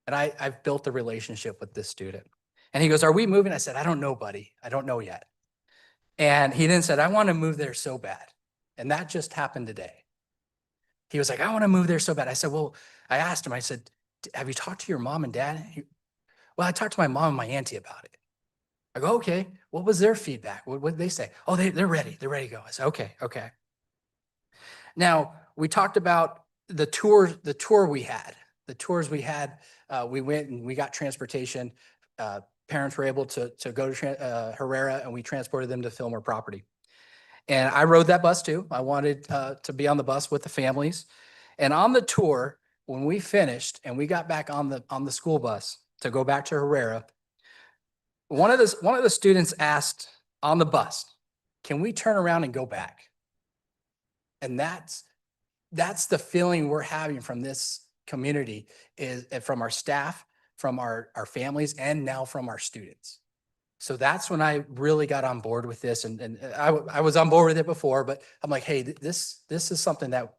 And I've built a relationship with this student. And he goes, are we moving? I said, I don't know, buddy. I don't know yet. And he then said, I want to move there so bad. And that just happened today. He was like, I want to move there so bad. I said, well, I asked him, I said, have you talked to your mom and dad? Well, I talked to my mom and my auntie about it. I go, okay, what was their feedback? What did they say? Oh, they're ready. They're ready to go. I said, okay. Now, we talked about the tour we had. The tours we had, we went and we got transportation. Parents were able to go to Herrera, and we transported them to Fillmore property. And I rode that bus too. I wanted to be on the bus with the families. And on the tour, when we finished and we got back on the school bus to go back to Herrera, one of the students asked on the bus, can we turn around and go back? And that's the feeling we're having from this community, is from our staff, from our families, and now from our students. So that's when I really got on board with this. And I was on board with it before, but I'm like, hey, this is something that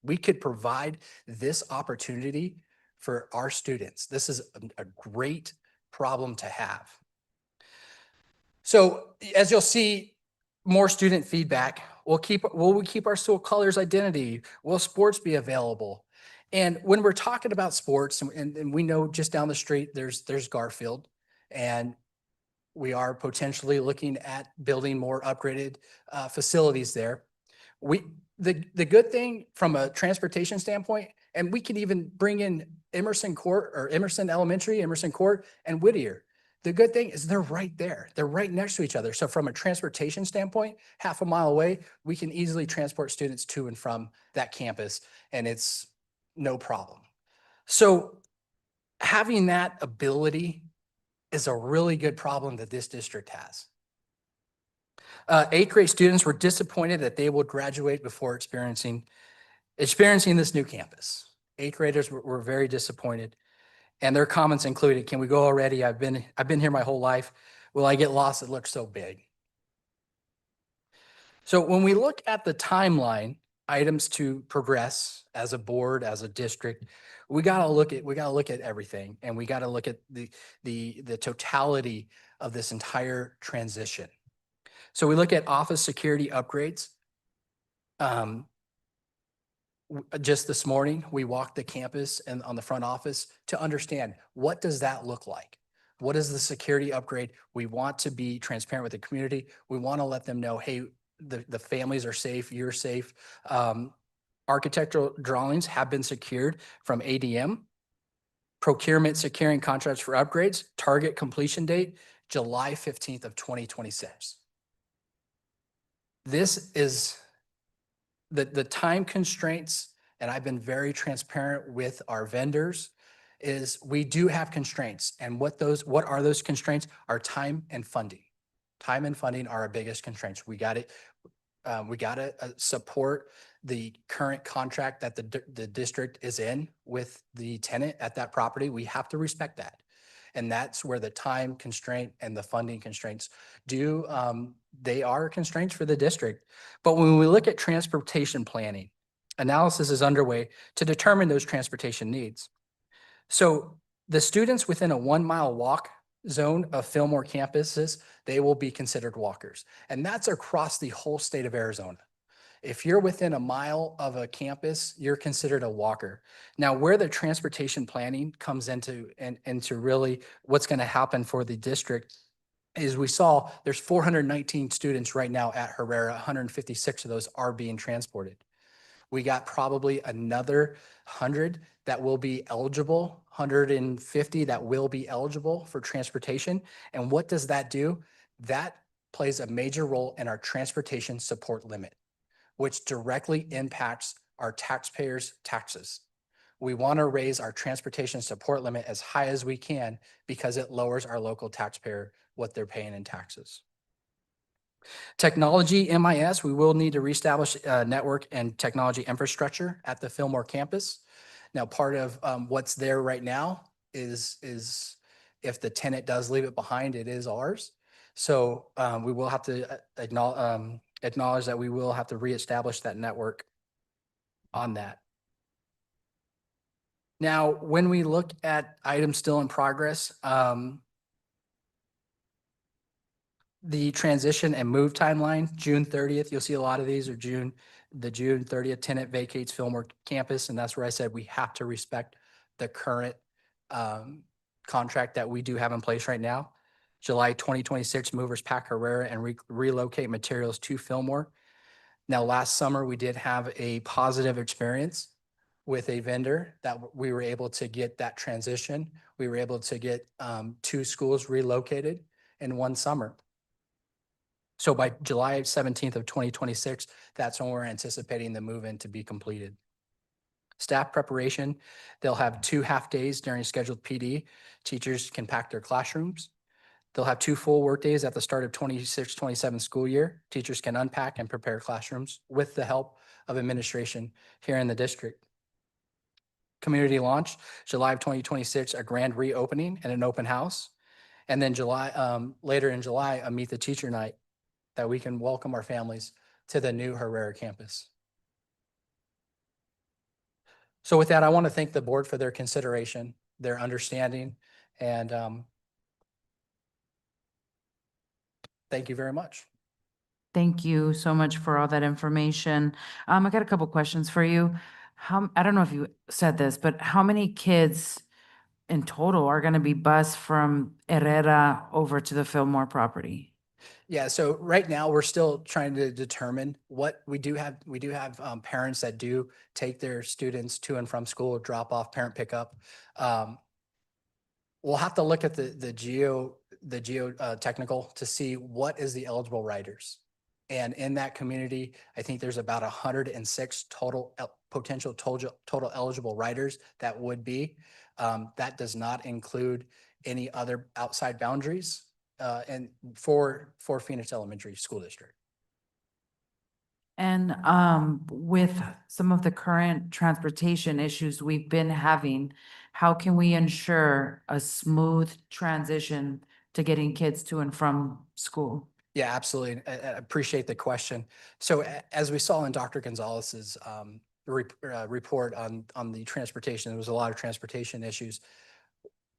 we could provide this opportunity for our students. This is a great problem to have. So as you'll see, more student feedback. Will we keep our school colors identity? Will sports be available? And when we're talking about sports, and we know just down the street, there's Garfield, and we are potentially looking at building more upgraded facilities there. The good thing from a transportation standpoint, and we can even bring in Emerson Court or Emerson Elementary, Emerson Court, and Whittier. The good thing is they're right there. They're right next to each other. So from a transportation standpoint, half a mile away, we can easily transport students to and from that campus, and it's no problem. So having that ability is a really good problem that this district has. 8th grade students were disappointed that they would graduate before experiencing this new campus. 8th graders were very disappointed, and their comments included, can we go already? I've been here my whole life. Will I get lost? It looks so big. So when we look at the timeline, items to progress as a board, as a district, we gotta look at everything, and we gotta look at the totality of this entire transition. So we look at office security upgrades. Just this morning, we walked the campus and on the front office to understand, what does that look like? What is the security upgrade? We want to be transparent with the community. We want to let them know, hey, the families are safe, you're safe. Architectural drawings have been secured from ADM. Procurement securing contracts for upgrades, target completion date, July 15th of 2026. This is the time constraints, and I've been very transparent with our vendors, is we do have constraints. And what are those constraints? Are time and funding. Time and funding are our biggest constraints. We got to support the current contract that the district is in with the tenant at that property. We have to respect that. And that's where the time constraint and the funding constraints they are constraints for the district. But when we look at transportation planning, analysis is underway to determine those transportation needs. So the students within a 1 mile walk zone of Fillmore campuses, they will be considered walkers. And that's across the whole state of Arizona. If you're within a mile of a campus, you're considered a walker. Now, where the transportation planning comes into really what's going to happen for the district is we saw there's 419 students right now at Herrera, 156 of those are being transported. We got probably another 100 that will be eligible, 150 that will be eligible for transportation. And what does that do? That plays a major role in our transportation support limit, which directly impacts our taxpayers' taxes. We want to raise our transportation support limit as high as we can because it lowers our local taxpayer what they're paying in taxes. Technology MIS, we will need to reestablish network and technology infrastructure at the Fillmore campus. Now, part of what's there right now is if the tenant does leave it behind, it is ours. So we will have to acknowledge that we will have to reestablish that network on that. Now, when we look at items still in progress, the transition and move timeline, June 30th, you'll see a lot of these are the June 30th tenant vacates Fillmore campus. And that's where I said we have to respect the current contract that we do have in place right now. July 2026, movers pack Herrera and relocate materials to Fillmore. Now, last summer, we did have a positive experience with a vendor that we were able to get that transition. We were able to get 2 schools relocated in 1 summer. So by July 17th of 2026, that's when we're anticipating the move-in to be completed. Staff preparation, they'll have 2 half days during scheduled PD. Teachers can pack their classrooms. They'll have 2 full work days at the start of 26-27 school year. Teachers can unpack and prepare classrooms with the help of administration here in the district. Community launch, July of 2026, a grand reopening and an open house. And then later in July, a meet the teacher night that we can welcome our families to the new Herrera campus. So with that, I want to thank the board for their consideration, their understanding, and thank you very much. Thank you so much for all that information. I got a couple questions for you. I don't know if you said this, but how many kids in total are going to be bused from Herrera over to the Fillmore property? Yeah, so right now we're still trying to determine what we do have. We do have parents that do take their students to and from school, drop off, parent pickup. We'll have to look at the geo technical to see what is the eligible riders. And in that community, I think there's about 106 total potential total eligible riders that would be. That does not include any other outside boundaries and for Phoenix Elementary School District. And with some of the current transportation issues we've been having, how can we ensure a smooth transition to getting kids to and from school? Yeah, absolutely. I appreciate the question. So as we saw in Dr. Gonzalez's report on the transportation, there was a lot of transportation issues.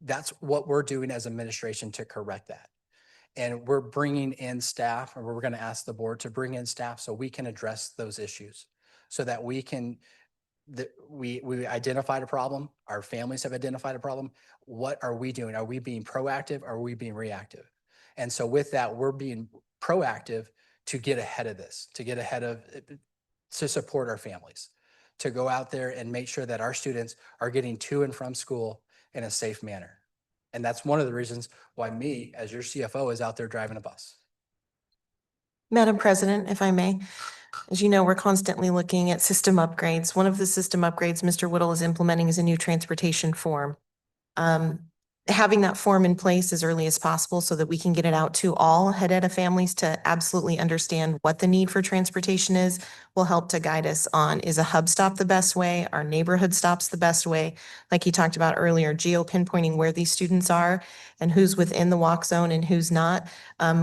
That's what we're doing as administration to correct that. And we're bringing in staff, or we're going to ask the board to bring in staff so we can address those issues, so that we can, we identified a problem, our families have identified a problem. What are we doing? Are we being proactive? Or are we being reactive? And so with that, we're being proactive to get ahead of this, to support our families, to go out there and make sure that our students are getting to and from school in a safe manner. And that's one of the reasons why me, as your CFO, is out there driving a bus. Madam President, if I may, as you know, we're constantly looking at system upgrades. One of the system upgrades Mr. Whittle is implementing is a new transportation form. Having that form in place as early as possible so that we can get it out to all Herrera families to absolutely understand what the need for transportation is will help to guide us on, is a hub stop the best way? Are neighborhood stops the best way? Like you talked about earlier, geo pinpointing where these students are and who's within the walk zone and who's not.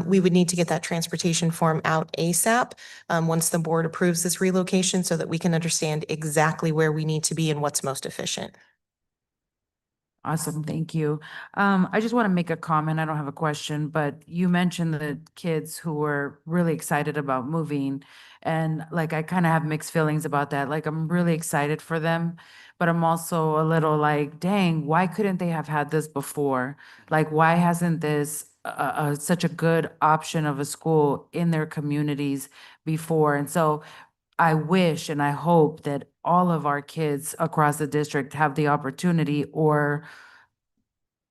We would need to get that transportation form out ASAP once the board approves this relocation so that we can understand exactly where we need to be and what's most efficient. Awesome, thank you. I just want to make a comment. I don't have a question, but you mentioned the kids who were really excited about moving. And like, I kind of have mixed feelings about that. Like, I'm really excited for them, but I'm also a little like, dang, why couldn't they have had this before? Like, why hasn't this such a good option of a school in their communities before? And so I wish and I hope that all of our kids across the district have the opportunity or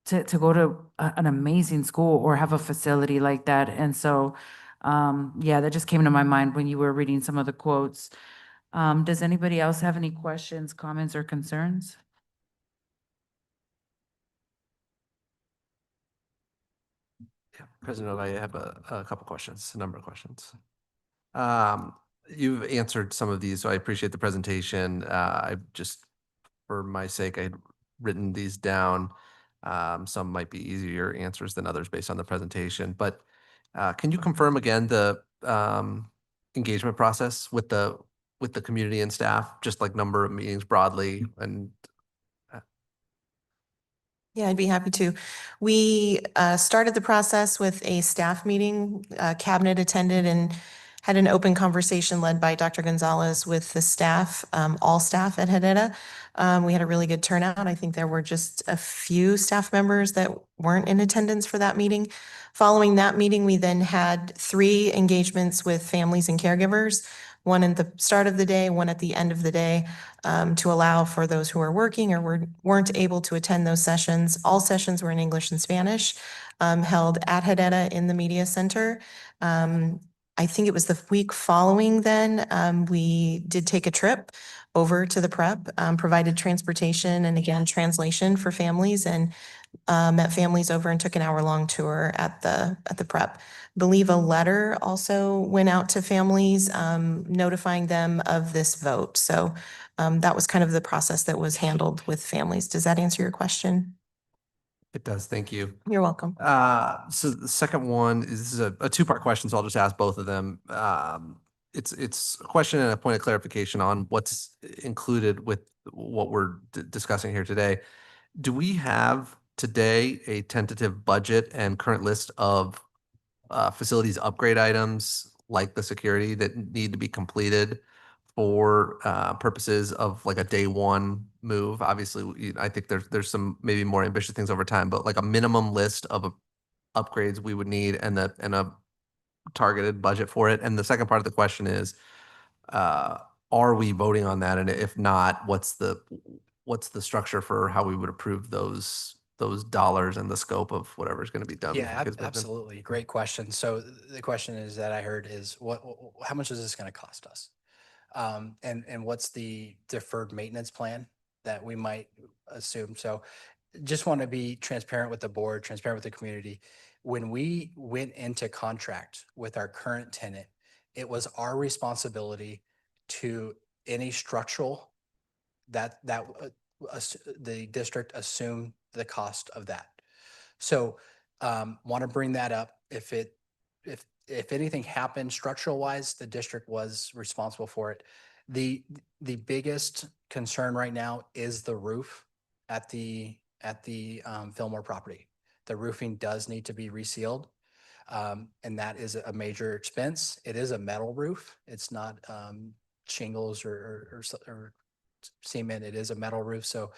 to go to an amazing school or have a facility like that. And so, yeah, that just came to my mind when you were reading some of the quotes. Does anybody else have any questions, comments, or concerns? President, I have a couple questions, a number of questions. You've answered some of these, so I appreciate the presentation. I just, for my sake, I had written these down. Some might be easier answers than others based on the presentation, but can you confirm again the engagement process with the community and staff, just like number of meetings broadly and Yeah, I'd be happy to. We started the process with a staff meeting. Cabinet attended and had an open conversation led by Dr. Gonzalez with the staff, all staff at Herrera. We had a really good turnout. I think there were just a few staff members that weren't in attendance for that meeting. Following that meeting, we then had 3 engagements with families and caregivers, one at the start of the day, one at the end of the day, to allow for those who are working or weren't able to attend those sessions. All sessions were in English and Spanish, held at Herrera in the Media Center. I think it was the week following then, we did take a trip over to the prep, provided transportation and again, translation for families and met families over and took an hour-long tour at the prep. Believe a letter also went out to families, notifying them of this vote. So that was kind of the process that was handled with families. Does that answer your question? it does, thank you. You're welcome. So the second one is, this is a two-part question, so I'll just ask both of them. It's a question and a point of clarification on what's included with what we're discussing here today. Do we have today a tentative budget and current list of facilities upgrade items like the security that need to be completed for purposes of like a day one move? Obviously, I think there's some maybe more ambitious things over time, but like a minimum list of upgrades we would need and a targeted budget for it. And the second part of the question is, are we voting on that? And if not, what's the structure for how we would approve those dollars and the scope of whatever is going to be done? Yeah, absolutely. Great question. So the question is that I heard is how much is this going to cost us? And what's the deferred maintenance plan that we might assume? So just want to be transparent with the board, transparent with the community. When we went into contract with our current tenant, it was our responsibility to any structural that the district assume the cost of that. So want to bring that up. If if anything happened structural wise, the district was responsible for it. The biggest concern right now is the roof at the Fillmore property. The roofing does need to be resealed. And that is a major expense. It is a metal roof. It's not shingles or cement. It is a metal roof. So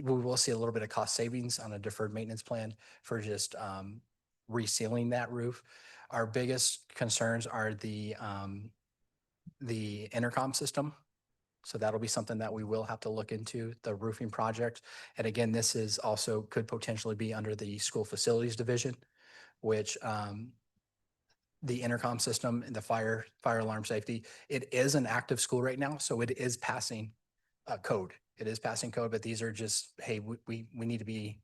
we will see a little bit of cost savings on a deferred maintenance plan for just resealing that roof. Our biggest concerns are the intercom system. So that'll be something that we will have to look into, the roofing project. And again, this is also could potentially be under the school facilities division, which the intercom system and the fire alarm safety, it is an active school right now. So it is passing code. It is passing code, but these are just, hey, we need to be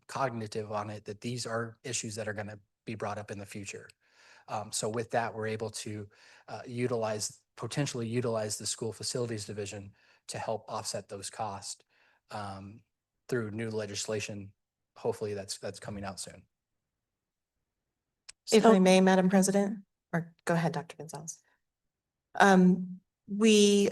cognitive on it, that these are issues that are going to be brought up in the future. So with that, we're able to potentially utilize the school facilities division to help offset those costs through new legislation. Hopefully that's coming out soon. If I may, Madam President, or go ahead, Dr. Gonzalez. We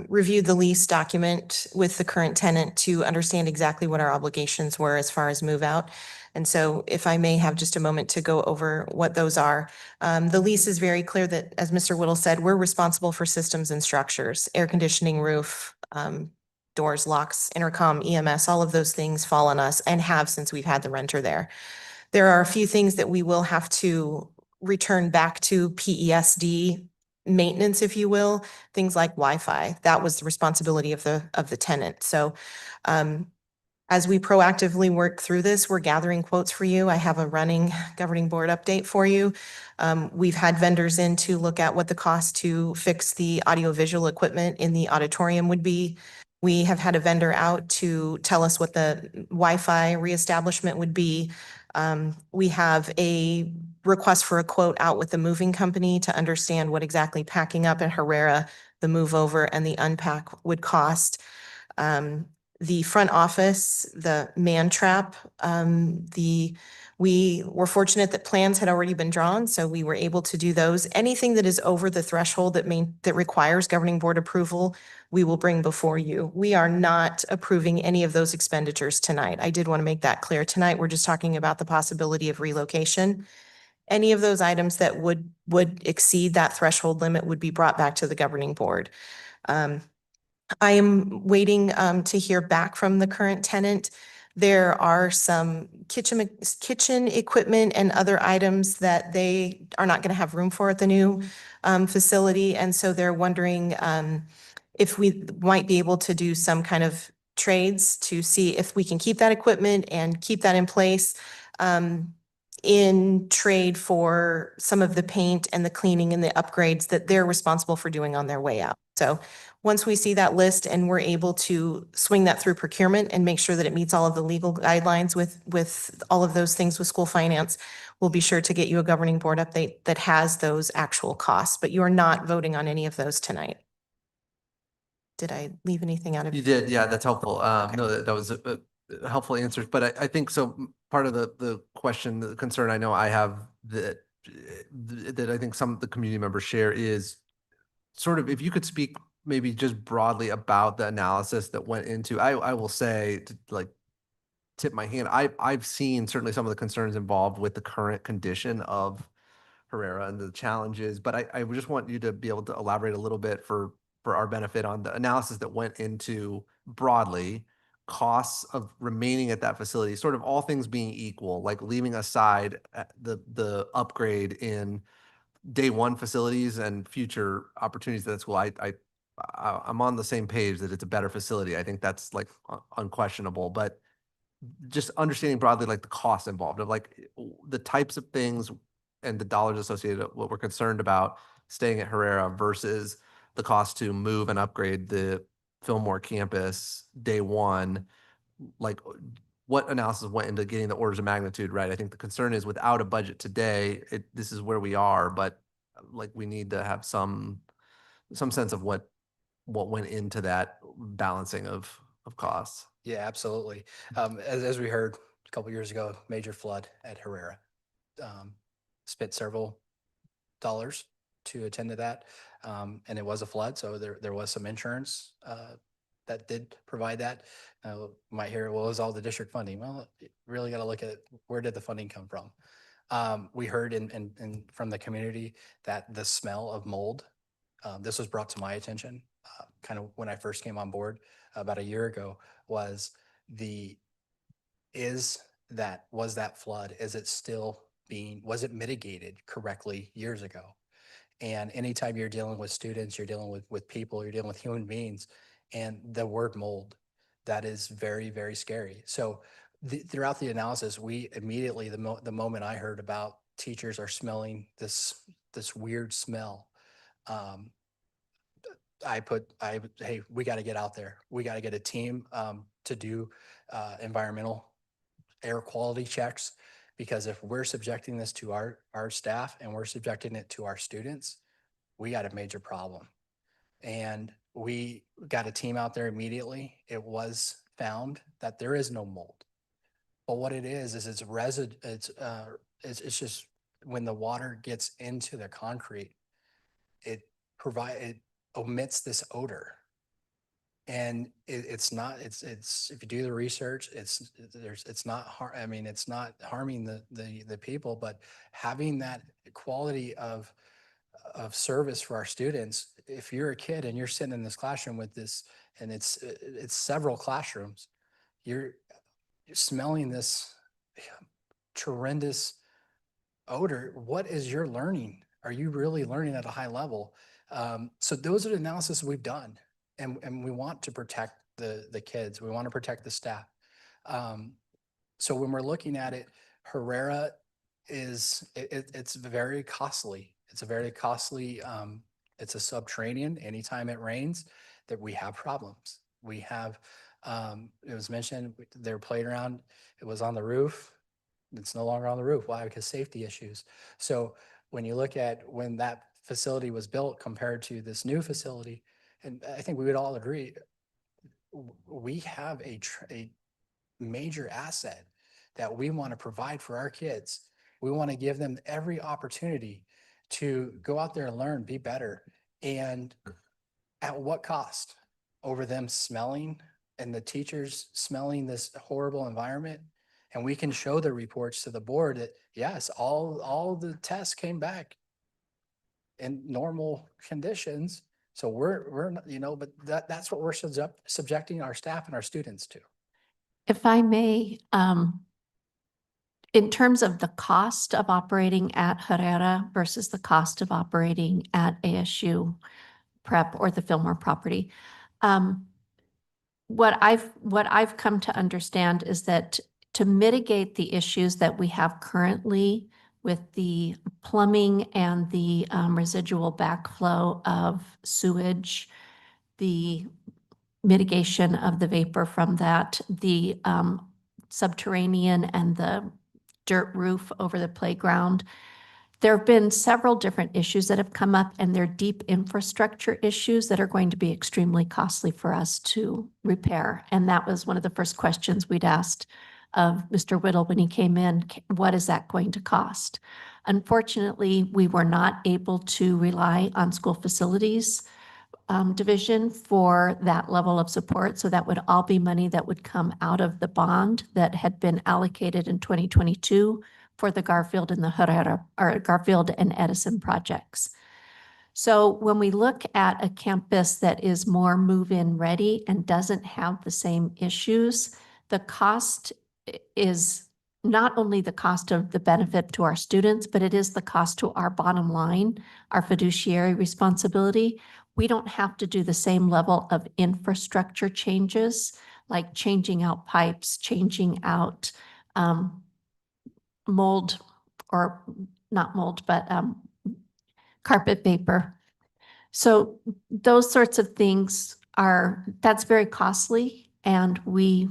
reviewed the lease document with the current tenant to understand exactly what our obligations were as far as move out. And so if I may have just a moment to go over what those are. The lease is very clear that, as Mr. Whittle said, we're responsible for systems and structures, air conditioning, roof, doors, locks, intercom, EMS, all of those things fall on us and have since we've had the renter there. There are a few things that we will have to return back to PESD maintenance, if you will, things like Wi-Fi. That was the responsibility of the tenant. So as we proactively work through this, we're gathering quotes for you. I have a running governing board update for you. We've had vendors in to look at what the cost to fix the audiovisual equipment in the auditorium would be. We have had a vendor out to tell us what the Wi-Fi reestablishment would be. We have a request for a quote out with the moving company to understand what exactly packing up at Herrera, the move over and the unpack would cost. The front office, the man trap, we were fortunate that plans had already been drawn, so we were able to do those. Anything that is over the threshold that requires governing board approval, we will bring before you. We are not approving any of those expenditures tonight. I did want to make that clear. Tonight, we're just talking about the possibility of relocation. Any of those items that would exceed that threshold limit would be brought back to the governing board. I am waiting to hear back from the current tenant. There are some kitchen equipment and other items that they are not going to have room for at the new facility. And so they're wondering if we might be able to do some kind of trades to see if we can keep that equipment and keep that in place in trade for some of the paint and the cleaning and the upgrades that they're responsible for doing on their way out. So once we see that list and we're able to swing that through procurement and make sure that it meets all of the legal guidelines with all of those things with school finance, we'll be sure to get you a governing board update that has those actual costs, but you are not voting on any of those tonight. Did I leave anything out of? You did, yeah, that's helpful. No, that was a helpful answers, but I think so. Part of the question, the concern I know I have that I think some of the community members share is sort of, if you could speak maybe just broadly about the analysis that went into, I will say, to like tip my hand, I've seen certainly some of the concerns involved with the current condition of Herrera and the challenges, but I just want you to be able to elaborate a little bit for our benefit on the analysis that went into broadly costs of remaining at that facility, sort of all things being equal, like leaving aside the upgrade in day one facilities and future opportunities at that school. I'm on the same page that it's a better facility. I think that's like unquestionable, but just understanding broadly like the costs involved of like the types of things and the dollars associated with what we're concerned about staying at Herrera versus the cost to move and upgrade the Fillmore campus day one. Like what analysis went into getting the orders of magnitude right? I think the concern is without a budget today, this is where we are, but like we need to have some sense of what went into that balancing of costs. Yeah, absolutely. As we heard a couple years ago, major flood at Herrera. Spent several to attend to that. And it was a flood, so there was some insurance that did provide that. You might hear, well, it was all the district funding. Well, you really got to look at where did the funding come from. We heard from the community that the smell of mold, this was brought to my attention kind of when I first came on board about a year ago, was that flood, was it mitigated correctly years ago? And anytime you're dealing with students, you're dealing with people, you're dealing with human beings, and the word mold, that is very, very scary. So throughout the analysis, we immediately, the moment I heard about teachers are smelling this weird smell, hey, we got to get out there. We got to get a team to do environmental air quality checks, because if we're subjecting this to our staff and we're subjecting it to our students, we got a major problem. And we got a team out there immediately. It was found that there is no mold, but what it is it's resid. It's just when the water gets into the concrete, it omits this odor. And it's if you do the research, it's not harming the people, but having that quality of service for our students. If you're a kid and you're sitting in this classroom with this, and it's several classrooms, you're smelling this tremendous odor. What is your learning? Are you really learning at a high level? So those are the analysis we've done. And we want to protect the kids. We want to protect the staff. So when we're looking at it, Herrera it's very costly. It's a very costly, it's a subterranean. Anytime it rains, that we have problems. We have, it was mentioned, their playground, it was on the roof. It's no longer on the roof. Why? Because safety issues. So when you look at when that facility was built compared to this new facility, and I think we would all agree, we have a major asset that we want to provide for our kids. We want to give them every opportunity to go out there and learn, be better. And at what cost? Over them smelling and the teachers smelling this horrible environment. And we can show the reports to the board that, yes, all the tests came back in normal conditions. So we're but that's what we're subjecting our staff and our students to. If I may, in terms of the cost of operating at Herrera versus the cost of operating at ASU Prep or the Fillmore property, what I've come to understand is that to mitigate the issues that we have currently with the plumbing and the residual backflow of sewage, the mitigation of the vapor from that, the subterranean and the dirt roof over the playground. There have been several different issues that have come up, and they're deep infrastructure issues that are going to be extremely costly for us to repair. And that was one of the first questions we'd asked of Mr. Whittle when he came in. What is that going to cost? Unfortunately, we were not able to rely on school facilities division for that level of support. So that would all be money that would come out of the bond that had been allocated in 2022 for the Garfield and the Herrera, or Garfield and Edison projects. So when we look at a campus that is more move-in ready and doesn't have the same issues, the cost is not only the cost of the benefit to our students, but it is the cost to our bottom line, our fiduciary responsibility. We don't have to do the same level of infrastructure changes, like changing out pipes, changing out mold, or not mold, but carpet vapor. So those sorts of things that's very costly, and we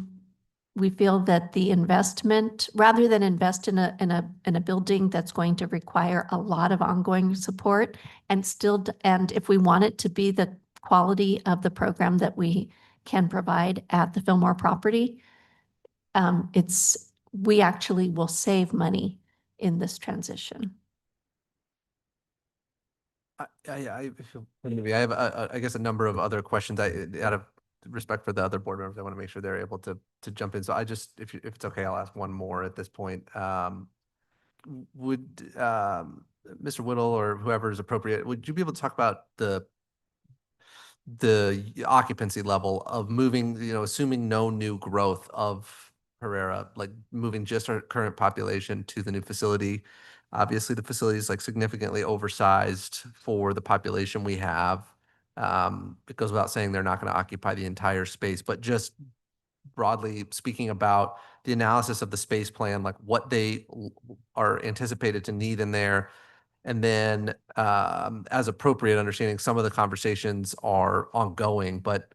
feel that the investment, rather than invest in a building that's going to require a lot of ongoing support, and if we want it to be the quality of the program that we can provide at the Fillmore property, we actually will save money in this transition. Maybe I have, I guess, a number of other questions. Out of respect for the other board members, I want to make sure they're able to jump in. So I just, if it's okay, I'll ask one more at this point. Would Mr. Whittle or whoever is appropriate, would you be able to talk about the occupancy level of moving, assuming no new growth of Herrera, like moving just our current population to the new facility? Obviously, the facility is like significantly oversized for the population we have. It goes without saying they're not going to occupy the entire space, but just broadly speaking about the analysis of the space plan, like what they are anticipated to need in there. And then as appropriate, understanding some of the conversations are ongoing, but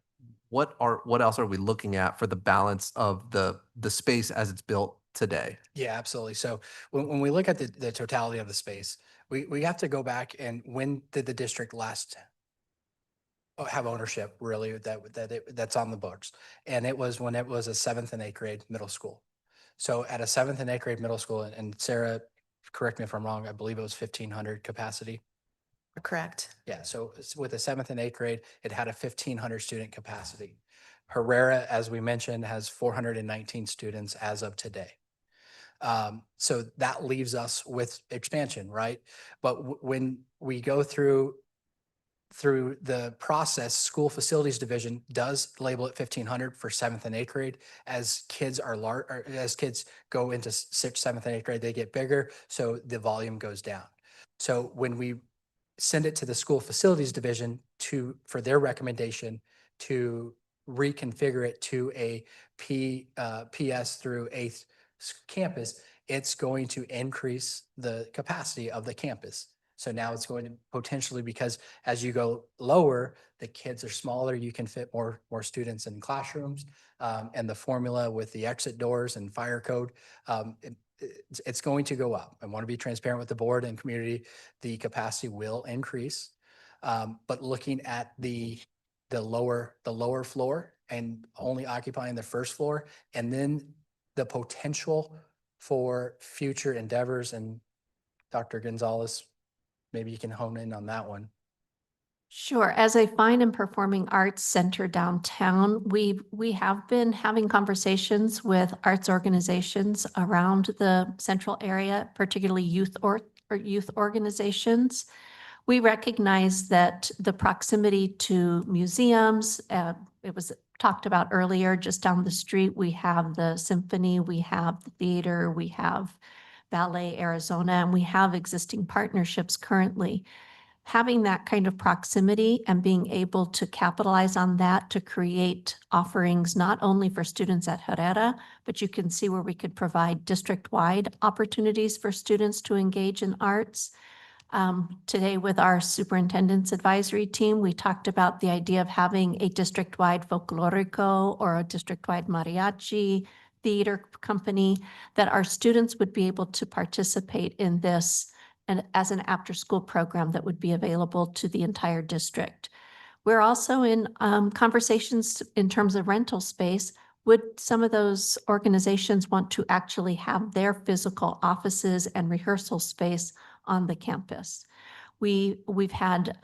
what else are we looking at for the balance of the space as it's built today? Yeah, absolutely. So when we look at the totality of the space, we have to go back and when did the district last have ownership really that's on the books? And it was when it was a 7th and 8th grade middle school. So at a 7th and 8th grade middle school, and Sarah, correct me if I'm wrong, I believe it was 1,500 capacity. Correct. Yeah, so with the 7th and 8th grade, it had a 1,500 student capacity. Herrera, as we mentioned, has 419 students as of today. So that leaves us with expansion, right? But when we go through the process, school facilities division does label it 1,500 for 7th and 8th grade. As kids as kids go into 6th, 7th, and 8th grade, they get bigger, so the volume goes down. So when we send it to the school facilities division for their recommendation to reconfigure it to a PS through 8th campus, it's going to increase the capacity of the campus. So now it's going to potentially, because as you go lower, the kids are smaller, you can fit more students in classrooms, and the formula with the exit doors and fire code, it's going to go up. I want to be transparent with the board and community. The capacity will increase, but looking at the lower floor and only occupying the first floor, and then the potential for future endeavors, and Dr. Gonzalez, maybe you can hone in on that one. Sure. As a fine and performing arts center downtown, we have been having conversations with arts organizations around the central area, particularly youth organizations. We recognize that the proximity to museums, it was talked about earlier, just down the street, we have the symphony, we have the theater, we have Ballet Arizona, and we have existing partnerships currently. Having that kind of proximity and being able to capitalize on that to create offerings not only for students at Herrera, but you can see where we could provide district-wide opportunities for students to engage in arts. Today with our superintendent's advisory team, we talked about the idea of having a district-wide folklorico or a district-wide mariachi theater company, that our students would be able to participate in this and as an after-school program that would be available to the entire district. We're also in conversations in terms of rental space. Would some of those organizations want to actually have their physical offices and rehearsal space on the campus? We've had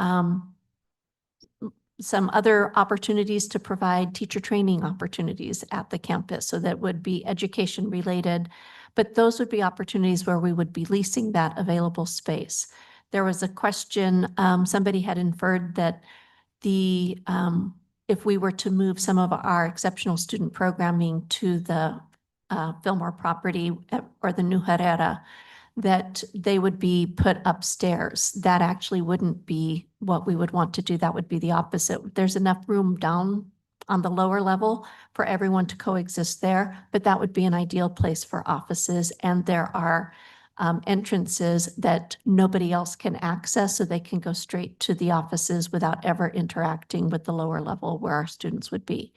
some other opportunities to provide teacher training opportunities at the campus, so that would be education related, but those would be opportunities where we would be leasing that available space. There was a question, somebody had inferred that if we were to move some of our exceptional student programming to the Fillmore property or the new Herrera, that they would be put upstairs. That actually wouldn't be what we would want to do. That would be the opposite. There's enough room down on the lower level for everyone to coexist there, but that would be an ideal place for offices. And there are entrances that nobody else can access, so they can go straight to the offices without ever interacting with the lower level where our students would be.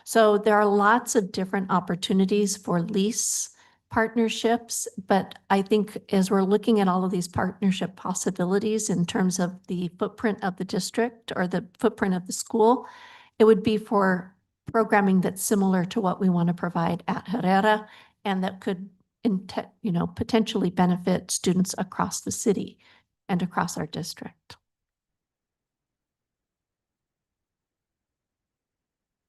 So there are lots of different opportunities for lease partnerships, but I think as we're looking at all of these partnership possibilities in terms of the footprint of the district or the footprint of the school, it would be for programming that's similar to what we want to provide at Herrera, and that could, potentially benefit students across the city and across our district.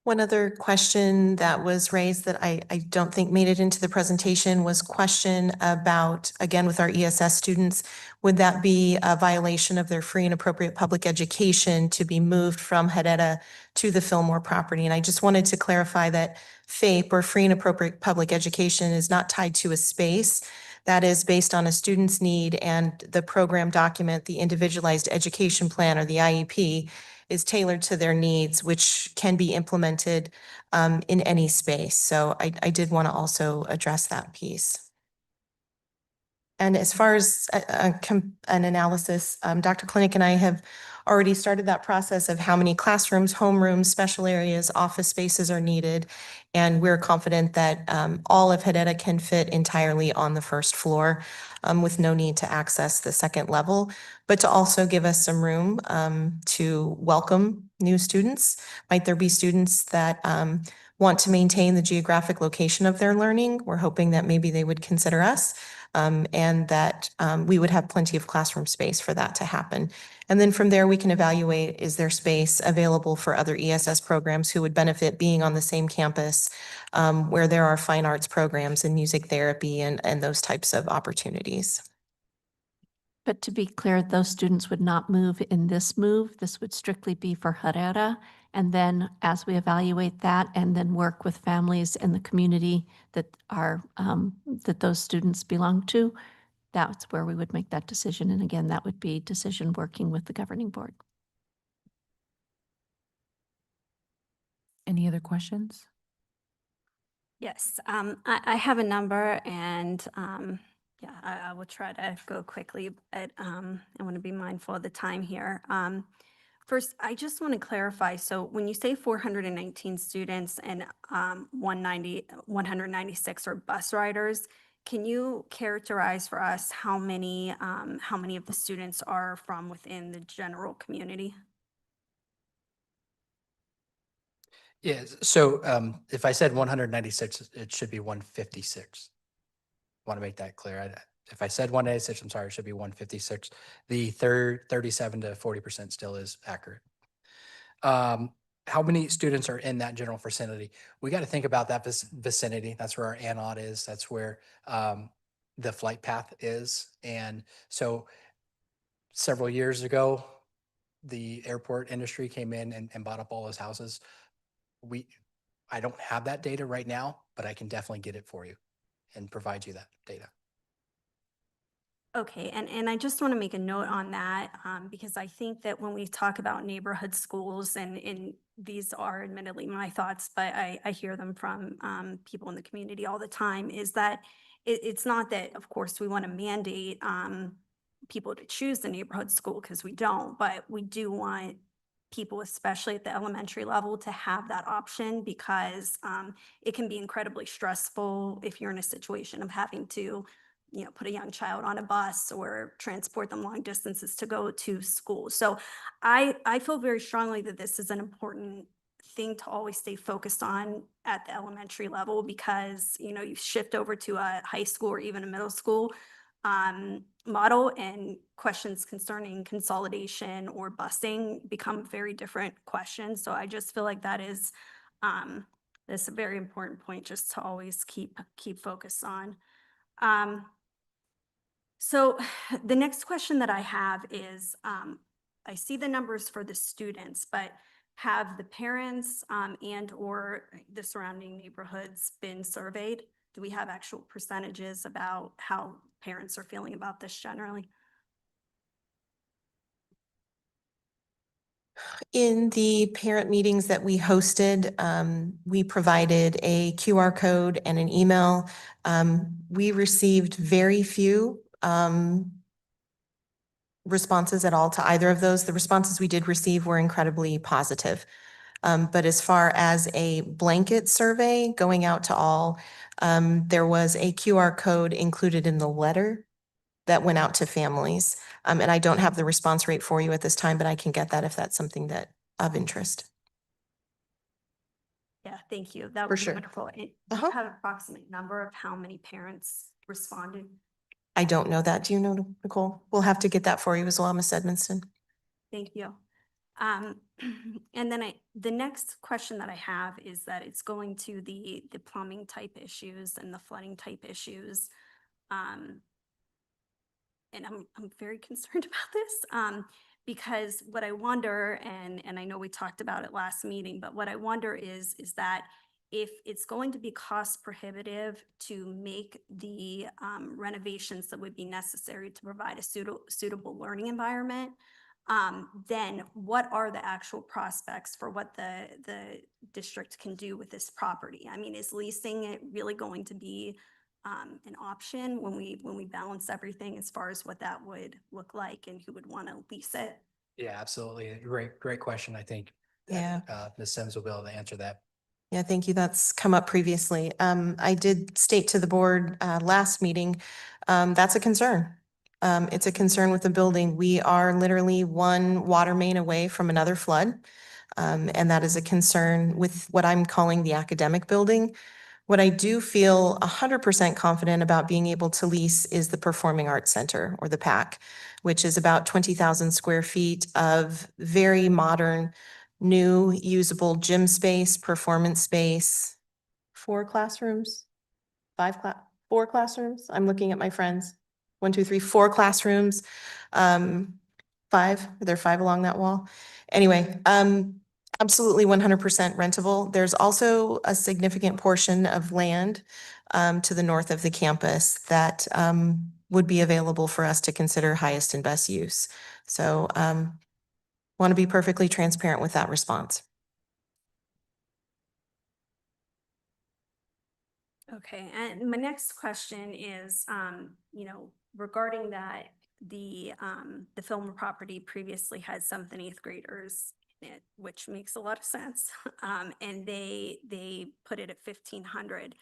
One other question that was raised that I don't think made it into the presentation was question about, again, with our ESS students, would that be a violation of their free and appropriate public education to be moved from Herrera to the Fillmore property? And I just wanted to clarify that FAPE, or free and appropriate public education, is not tied to a space. That is based on a student's need, and the program document, the individualized education plan, or the IEP, is tailored to their needs, which can be implemented in any space. So I did want to also address that piece. And as far as an analysis, Dr. Clinic and I have already started that process of how many classrooms, homerooms, special areas, office spaces are needed. And we're confident that all of Herrera can fit entirely on the first floor with no need to access the second level, but to also give us some room to welcome new students. Might there be students that want to maintain the geographic location of their learning? We're hoping that maybe they would consider us. And that we would have plenty of classroom space for that to happen. And then from there, we can evaluate, is there space available for other ESS programs who would benefit being on the same campus where there are fine arts programs and music therapy and those types of opportunities. But to be clear, those students would not move in this move. This would strictly be for Herrera. And then as we evaluate that and then work with families in the community that are, that those students belong to, that's where we would make that decision. And again, that would be decision working with the governing board. Any other questions? Yes, I have a number and yeah, I will try to go quickly, but I want to be mindful of the time here. First, I just want to clarify. So when you say 419 students and 196 are bus riders, can you characterize for us how many of the students are from within the general community? Yes, so if I said 196, it should be 156. Want to make that clear. If I said 196, I'm sorry, it should be 156. The 37 to 40% still is accurate. How many students are in that general vicinity? We got to think about that vicinity. That's where our ANOD is. That's where the flight path is. And so several years ago, the airport industry came in and bought up all those houses. I don't have that data right now, but I can definitely get it for you and provide you that data. Okay, and I just want to make a note on that because I think that when we talk about neighborhood schools, and these are admittedly my thoughts, but I hear them from people in the community all the time, is that it's not that, of course, we want to mandate people to choose the neighborhood school, because we don't, but we do want people, especially at the elementary level, to have that option, because it can be incredibly stressful if you're in a situation of having to put a young child on a bus or transport them long distances to go to school. So I feel very strongly that this is an important thing to always stay focused on at the elementary level, because, you shift over to a high school or even a middle school model, and questions concerning consolidation or busing become very different questions. So I just feel like that is that's a very important point just to always keep focus on. So the next question that I have is, I see the numbers for the students, but have the parents and or the surrounding neighborhoods been surveyed? Do we have actual percentages about how parents are feeling about this generally? In the parent meetings that we hosted, we provided a QR code and an email. We received very few responses at all to either of those. The responses we did receive were incredibly positive. But as far as a blanket survey going out to all, there was a QR code included in the letter that went out to families. And I don't have the response rate for you at this time, but I can get that if that's something that of interest. Yeah, thank you. That For would be sure. wonderful. Do you have an approximate number of how many parents responded? I don't know that. Do you know, Nicole? We'll have to get that for you as well, Ms. Edmonston. Thank you. And then the next question that I have is that it's going to the plumbing type issues and the flooding type issues. And I'm very concerned about this, because what I wonder, and I know we talked about it last meeting, but what I wonder is that if it's going to be cost prohibitive to make the renovations that would be necessary to provide a suitable learning environment, then what are the actual prospects for what the district can do with this property? I mean, is leasing it really going to be an option when we balance everything as far as what that would look like and who would want to lease it? Yeah, absolutely. Great question. I think Yeah. Ms. Sims will be able to answer that. Yeah, thank you. That's come up previously. I did state to the board last meeting, that's a concern. It's a concern with the building. We are literally one water main away from another flood. And that is a concern with what I'm calling the academic building. What I do feel 100% confident about being able to lease is the Performing Arts Center, or the PAC, which is about 20,000 square feet of very modern, new usable gym space, performance space, 4 classrooms, 4 classrooms. I'm looking at my friends. 1, 2, 3, 4 classrooms. 5, are there 5 along that wall? Anyway, absolutely 100% rentable. There's also a significant portion of land to the north of the campus that would be available for us to consider highest and best use. So want to be perfectly transparent with that response. Okay, and my next question is, regarding that, the Fillmore property previously had 7th and 8th graders in it, which makes a lot of sense. And they put it at 1,500.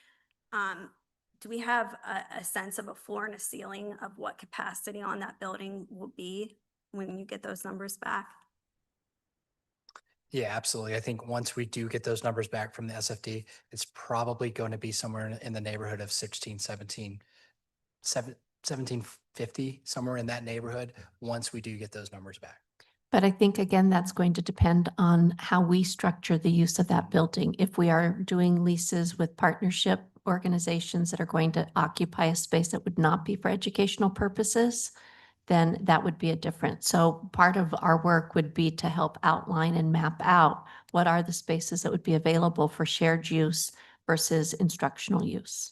Do we have a sense of a floor and a ceiling of what capacity on that building will be when you get those numbers back? Yeah, absolutely. I think once we do get those numbers back from the SFD, it's probably going to be somewhere in the neighborhood of 1750, somewhere in that neighborhood, once we do get those numbers back. But I think, again, that's going to depend on how we structure the use of that building. If we are doing leases with partnership organizations that are going to occupy a space that would not be for educational purposes, then that would be a different. So part of our work would be to help outline and map out what are the spaces that would be available for shared use versus instructional use.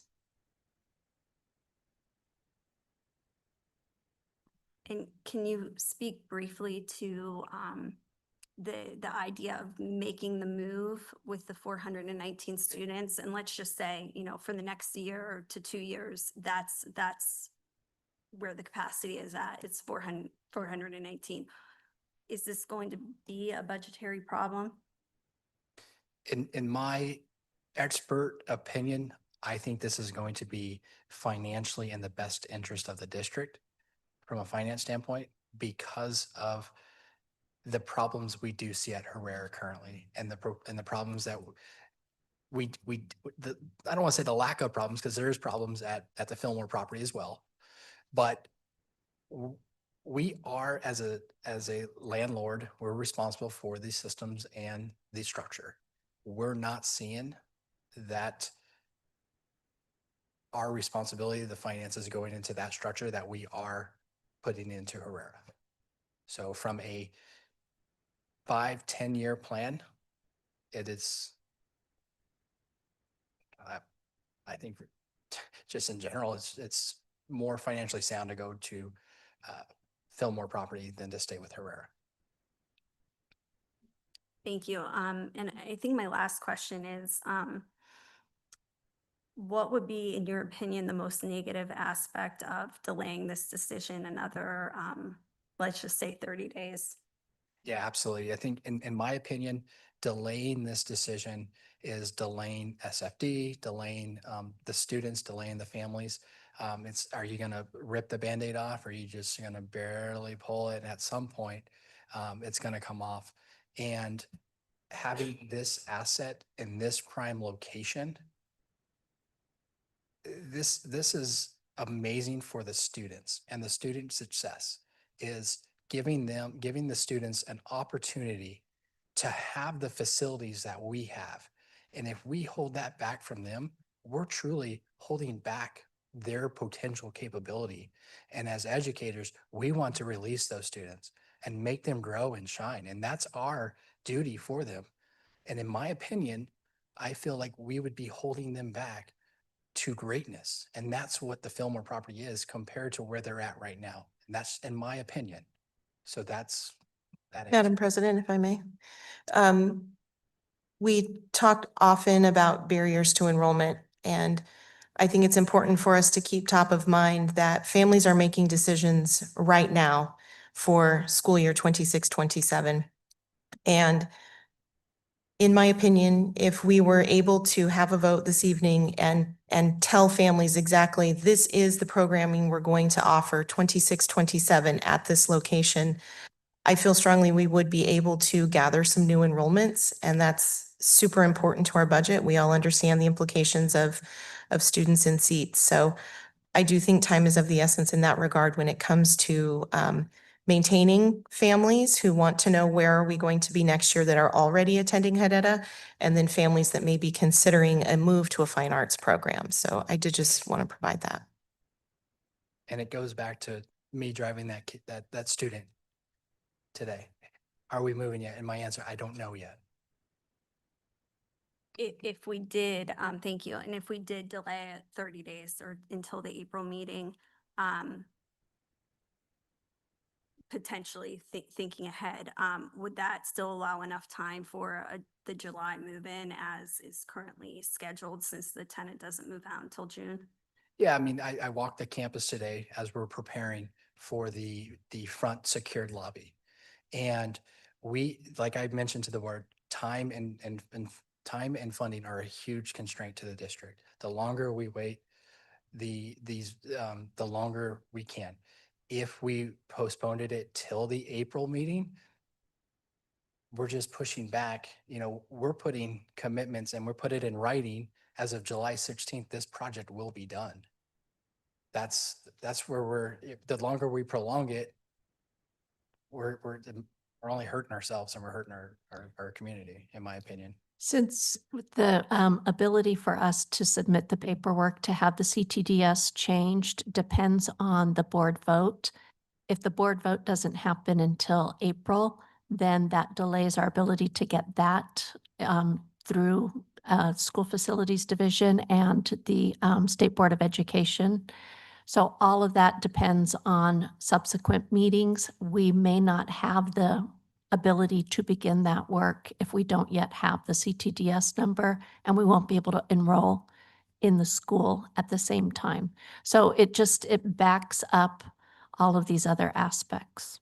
And can you speak briefly to the idea of making the move with the 419 students? And let's just say, for the next year to 2 years, that's where the capacity is at. It's 419. Is this going to be a budgetary problem? In my expert opinion, I think this is going to be financially in the best interest of the district from a finance standpoint, because of the problems we do see at Herrera currently, and the problems that I don't want to say the lack of problems, because there's problems at the Fillmore property as well. But we are, as a landlord, we're responsible for these systems and the structure. We're not seeing that our responsibility, the finances going into that structure that we are putting into Herrera. So from a 5-10 year plan, it is, I think just in general, it's more financially sound to go to Fillmore property than to stay with Herrera. Thank you. And I think my last question is, what would be, in your opinion, the most negative aspect of delaying this decision another, let's just say 30 days? Yeah, absolutely. I think in my opinion, delaying this decision is delaying SFD, delaying the students, delaying the families. Are you going to rip the Band-Aid off, or are you just going to barely pull it? And at some point, it's going to come off. And having this asset in this prime location, this is amazing for the students, and the student success is giving the students an opportunity to have the facilities that we have. And if we hold that back from them, we're truly holding back their potential capability. And as educators, we want to release those students and make them grow and shine. And that's our duty for them. And in my opinion, I feel like we would be holding them back to greatness. And that's what the Fillmore property is compared to where they're at right now. And that's in my opinion. So that's that. Madam President, if I may. We talked often about barriers to enrollment, and I think it's important for us to keep top of mind that families are making decisions right now for school year 26-27. And in my opinion, if we were able to have a vote this evening and tell families exactly, this is the programming we're going to offer 26-27 at this location, I feel strongly we would be able to gather some new enrollments, and that's super important to our budget. We all understand the implications of students in seats. So I do think time is of the essence in that regard when it comes to maintaining families who want to know where are we going to be next year that are already attending Herrera, and then families that may be considering a move to a fine arts program. So I did just want to provide that. And it goes back to me driving that kid, that student today. Are we moving yet? And my answer, I don't know yet. If we did, thank you, and if we did delay it 30 days or until the April meeting, potentially thinking ahead, would that still allow enough time for the July move-in as is currently scheduled, since the tenant doesn't move out until June? Yeah, I mean, I walked the campus today as we're preparing for the front secured lobby. And we, like I mentioned to the board, time and funding are a huge constraint to the district. The longer we wait, the longer we can. If we postponed it till the April meeting, we're just pushing back. You know, we're putting commitments and we're put it in writing as of July 16th, this project will be done. That's where the longer we prolong it, we're only hurting ourselves and we're hurting our community, in my opinion. Since the ability for us to submit the paperwork to have the CTDS changed depends on the board vote. If the board vote doesn't happen until April, then that delays our ability to get that through School Facilities Division and the State Board of Education. So all of that depends on subsequent meetings. We may not have the ability to begin that work if we don't yet have the CTDS number, and we won't be able to enroll in the school at the same time. So it backs up all of these other aspects.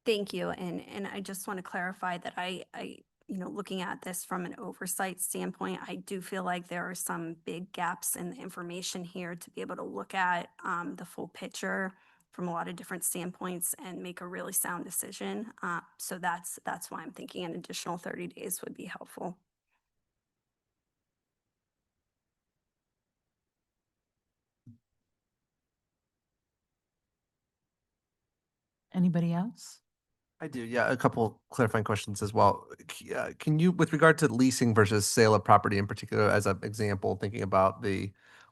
Thank you. And I just want to clarify that I, looking at this from an oversight standpoint, I do feel like there are some big gaps in the information here to be able to look at the full picture from a lot of different standpoints and make a really sound decision. So that's why I'm thinking an additional 30 days would be helpful. Anybody else? I do, yeah, a couple clarifying questions as well. Can you, with regard to leasing versus sale of property in particular, as an example, thinking about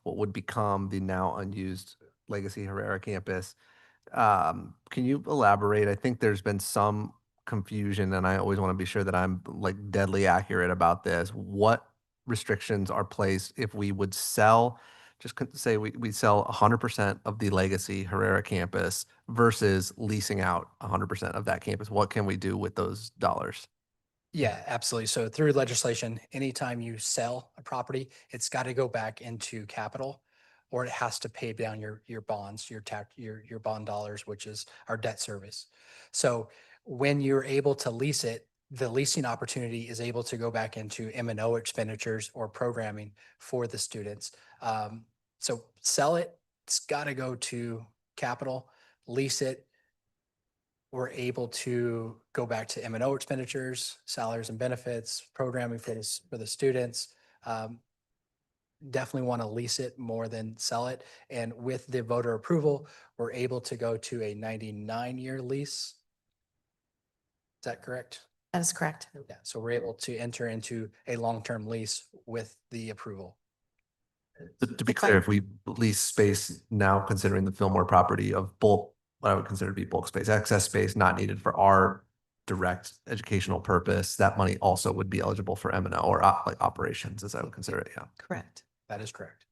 what would become the now unused Legacy Herrera campus, can you elaborate? I think there's been some confusion, and I always want to be sure that I'm like deadly accurate about this. What restrictions are placed if we would sell, say we sell 100% of the Legacy Herrera campus versus leasing out 100% of that campus? What can we do with those dollars? Yeah, absolutely. So through legislation, anytime you sell a property, it's got to go back into capital, or it has to pay down your bonds, your bond dollars, which is our debt service. So when you're able to lease it, the leasing opportunity is able to go back into M&O expenditures or programming for the students. So sell it, it's got to go to capital. Lease it, we're able to go back to M&O expenditures, salaries and benefits, programming for the students. definitely want to lease it more than sell it. And with the voter approval, we're able to go to a 99-year lease. Is that correct? That is correct. Yeah, so we're able to enter into a long-term lease with the approval. To be clear, if we lease space now, considering the Fillmore property of bulk, what I would consider to be bulk space, excess space not needed for our direct educational purpose, that money also would be eligible for M&O or like operations, as I would consider it. Yeah. Correct. That is correct.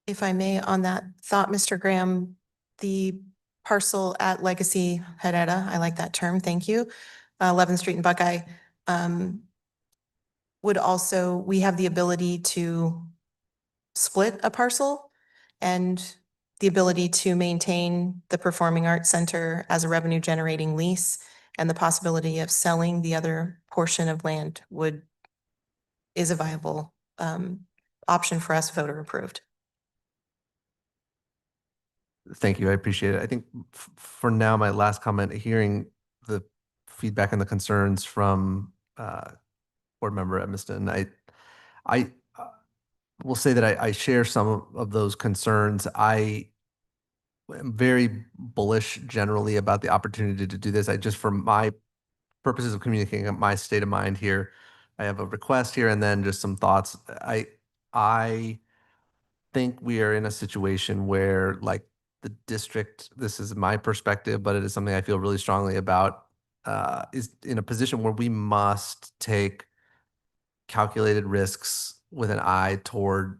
If I may, on that thought, Mr. Graham, the parcel at Legacy Herrera, I like that term, thank you, 11th Street and Buckeye, would also, we have the ability to split a parcel and the ability to maintain the Performing Arts Center as a revenue generating lease, and the possibility of selling the other portion of land is a viable option for us, voter approved. Thank you. I appreciate it. I think for now, my last comment, hearing the feedback and the concerns from board member Edmiston, I will say that I share some of those concerns. I am very bullish generally about the opportunity to do this. I just, for my purposes of communicating my state of mind here, I have a request here and then just some thoughts. I think we are in a situation where, like, the district, this is my perspective, but it is something I feel really strongly about, is in a position where we must take calculated risks with an eye toward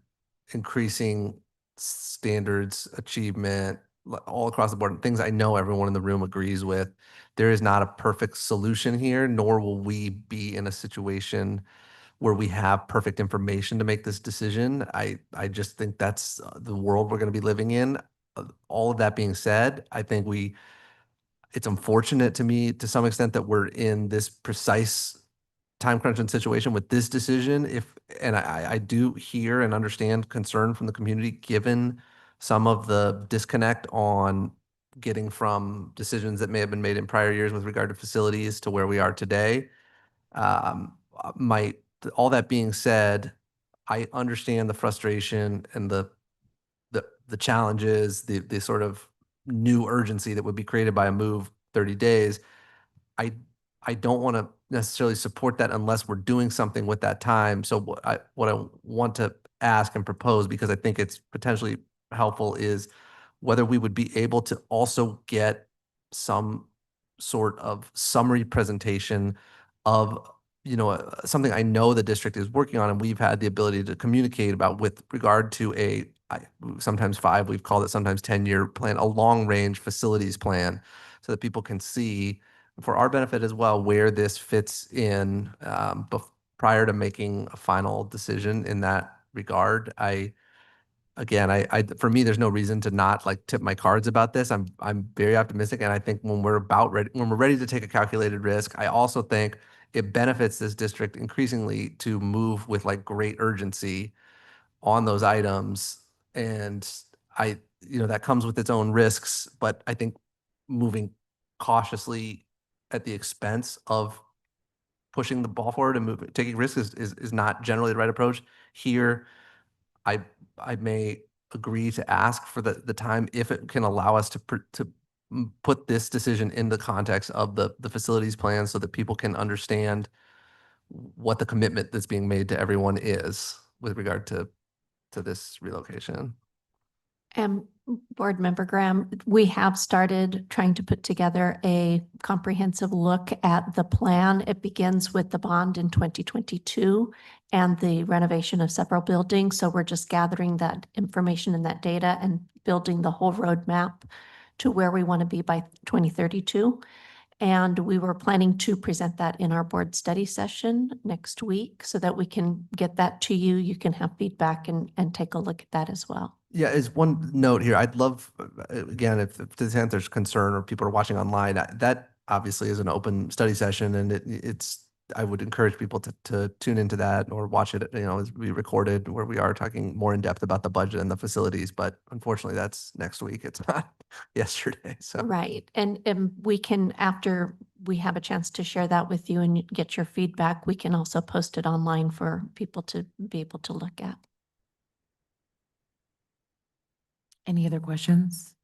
increasing standards, achievement, all across the board, things I know everyone in the room agrees with. There is not a perfect solution here, nor will we be in a situation where we have perfect information to make this decision. I just think that's the world we're going to be living in. All of that being said, I think it's unfortunate to me to some extent that we're in this precise time crunching situation with this decision. And I do hear and understand concern from the community, given some of the disconnect on getting from decisions that may have been made in prior years with regard to facilities to where we are today. All that being said, I understand the frustration and the challenges, the sort of new urgency that would be created by a move 30 days. I don't want to necessarily support that unless we're doing something with that time. So what I want to ask and propose, because I think it's potentially helpful, is whether we would be able to also get some sort of summary presentation of, something I know the district is working on and we've had the ability to communicate about with regard to sometimes 5, we've called it sometimes 10-year plan, a long-range facilities plan, so that people can see, for our benefit as well, where this fits in prior to making a final decision in that regard. For me, there's no reason to not tip my cards about this. I'm very optimistic, and I think when we're ready to take a calculated risk, I also think it benefits this district increasingly to move with great urgency on those items. And that comes with its own risks, but I think moving cautiously at the expense of pushing the ball forward and taking risks is not generally the right approach. Here, I may agree to ask for the time if it can allow us to put this decision in the context of the facilities plan, so that people can understand what the commitment that's being made to everyone is with regard to this relocation. And Board Member Graham, we have started trying to put together a comprehensive look at the plan. It begins with the bond in 2022 and the renovation of several buildings. So we're just gathering that information and that data and building the whole roadmap to where we want to be by 2032. And we were planning to present that in our board study session next week so that we can get that to you. You can have feedback and take a look at that as well. Yeah, as one note here, I'd love, again, if to the extent there's concern or people are watching online, that obviously is an open study session, and I would encourage people to tune into that or watch it, as we recorded, where we are talking more in depth about the budget and the facilities. But unfortunately, that's next week. It's not yesterday. So Right. And we can, after we have a chance to share that with you and get your feedback, we can also post it online for people to be able to look at. Any other questions?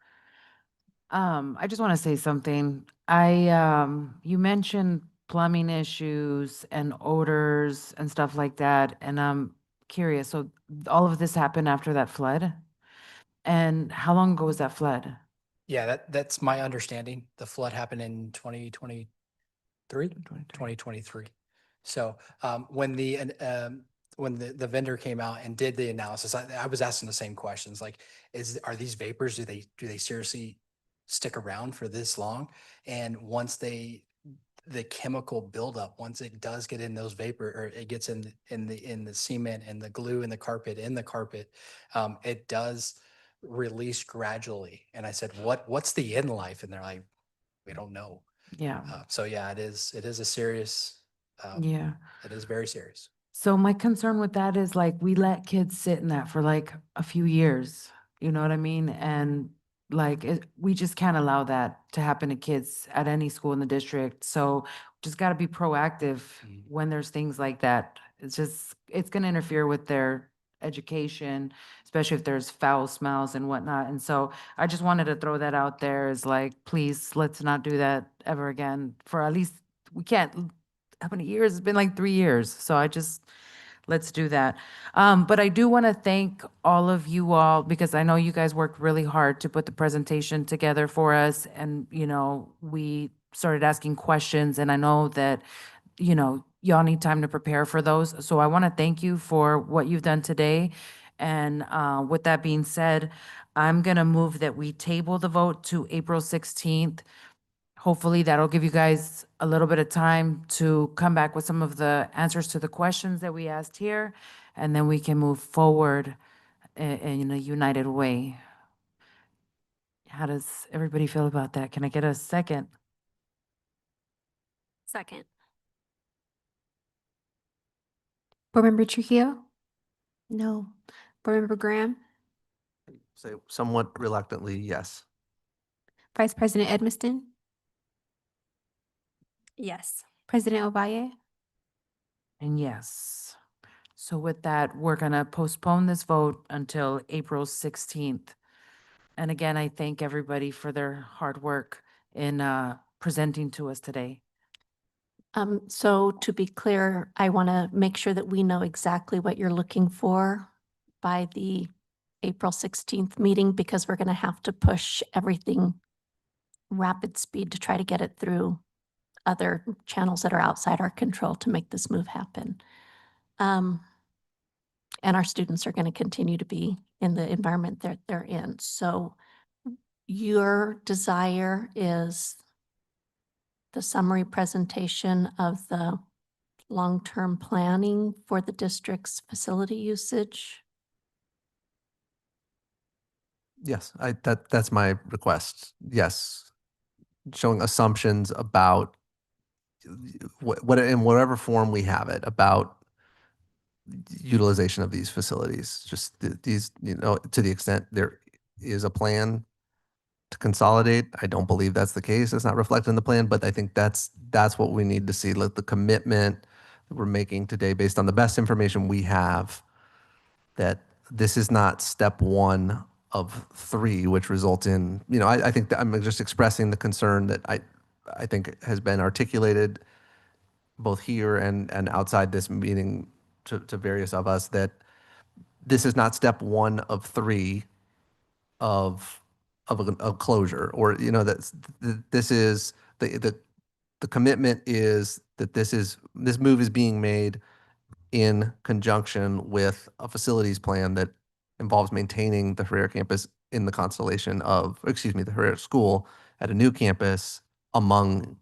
I just want to say something. You mentioned plumbing issues and odors and stuff like that, and I'm curious. So all of this happened after that flood? And how long ago was that flood? Yeah, that's my understanding. The flood happened in 2023. So when the vendor came out and did the analysis, I was asking the same questions, like, are these vapors, do they seriously stick around for this long? And once the chemical buildup, once it does get in those vapor, or it gets in the cement and the glue and the carpet, it does release gradually. And I said, what's the end life? And they're like, we don't know. Yeah. So yeah, it is a serious, Yeah. it is very serious. So my concern with that is like, we let kids sit in that for like a few years, you know what I mean? And like, we just can't allow that to happen to kids at any school in the district. So just got to be proactive when there's things like that. It's going to interfere with their education, especially if there's foul smells and whatnot. And so I just wanted to throw that out there as like, please, let's not do that ever again for at least, we can't, how many years? It's been like 3 years. So let's do that. But I do want to thank all of you all, because I know you guys worked really hard to put the presentation together for us. And, we started asking questions, and I know that, y'all need time to prepare for those. So I want to thank you for what you've done today. And with that being said, I'm going to move that we table the vote to April 16th. Hopefully that'll give you guys a little bit of time to come back with some of the answers to the questions that we asked here, and then we can move forward in a united way. How does everybody feel about that? Can I get a second? Second. Board Member Trujillo? No. Board Member Graham? Say somewhat reluctantly, yes. Vice President Edmiston? Yes. President Ovalle? And yes. So with that, we're going to postpone this vote until April 16th. And again, I thank everybody for their hard work in presenting to us today. So to be clear, I want to make sure that we know exactly what you're looking for by the April 16th meeting, because we're going to have to push everything rapid speed to try to get it through other channels that are outside our control to make this move happen. And our students are going to continue to be in the environment that they're in. So your desire is the summary presentation of the long-term planning for the district's facility usage? Yes, that's my request. Yes. Showing assumptions about what in whatever form we have it, about utilization of these facilities. Just these, to the extent there is a plan to consolidate. I don't believe that's the case. It's not reflected in the plan, but I think that's what we need to see. Like the commitment that we're making today based on the best information we have, that this is not step one of 3, which results in, I think that I'm just expressing the concern that I think has been articulated both here and outside this meeting to various of us, that this is not step 1 of 3 of a closure, or that this is the commitment is that this move is being made in conjunction with a facilities plan that involves maintaining the Herrera campus in the constellation of, the Herrera school at a new campus among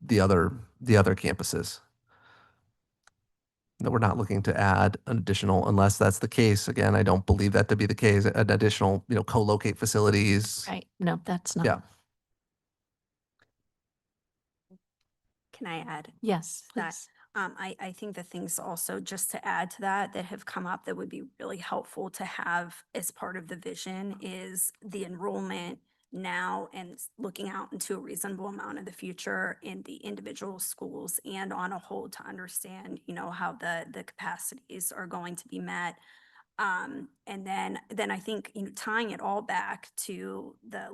the other campuses. That we're not looking to add an additional, unless that's the case. Again, I don't believe that to be the case, an additional, co-locate facilities. Right. No, that's not. Yeah. Can I add? Yes, That please. I think the things also, just to add to that have come up that would be really helpful to have as part of the vision is the enrollment now and looking out into a reasonable amount of the future in the individual schools and on a whole to understand, how the capacities are going to be met. And then I think, tying it all back to the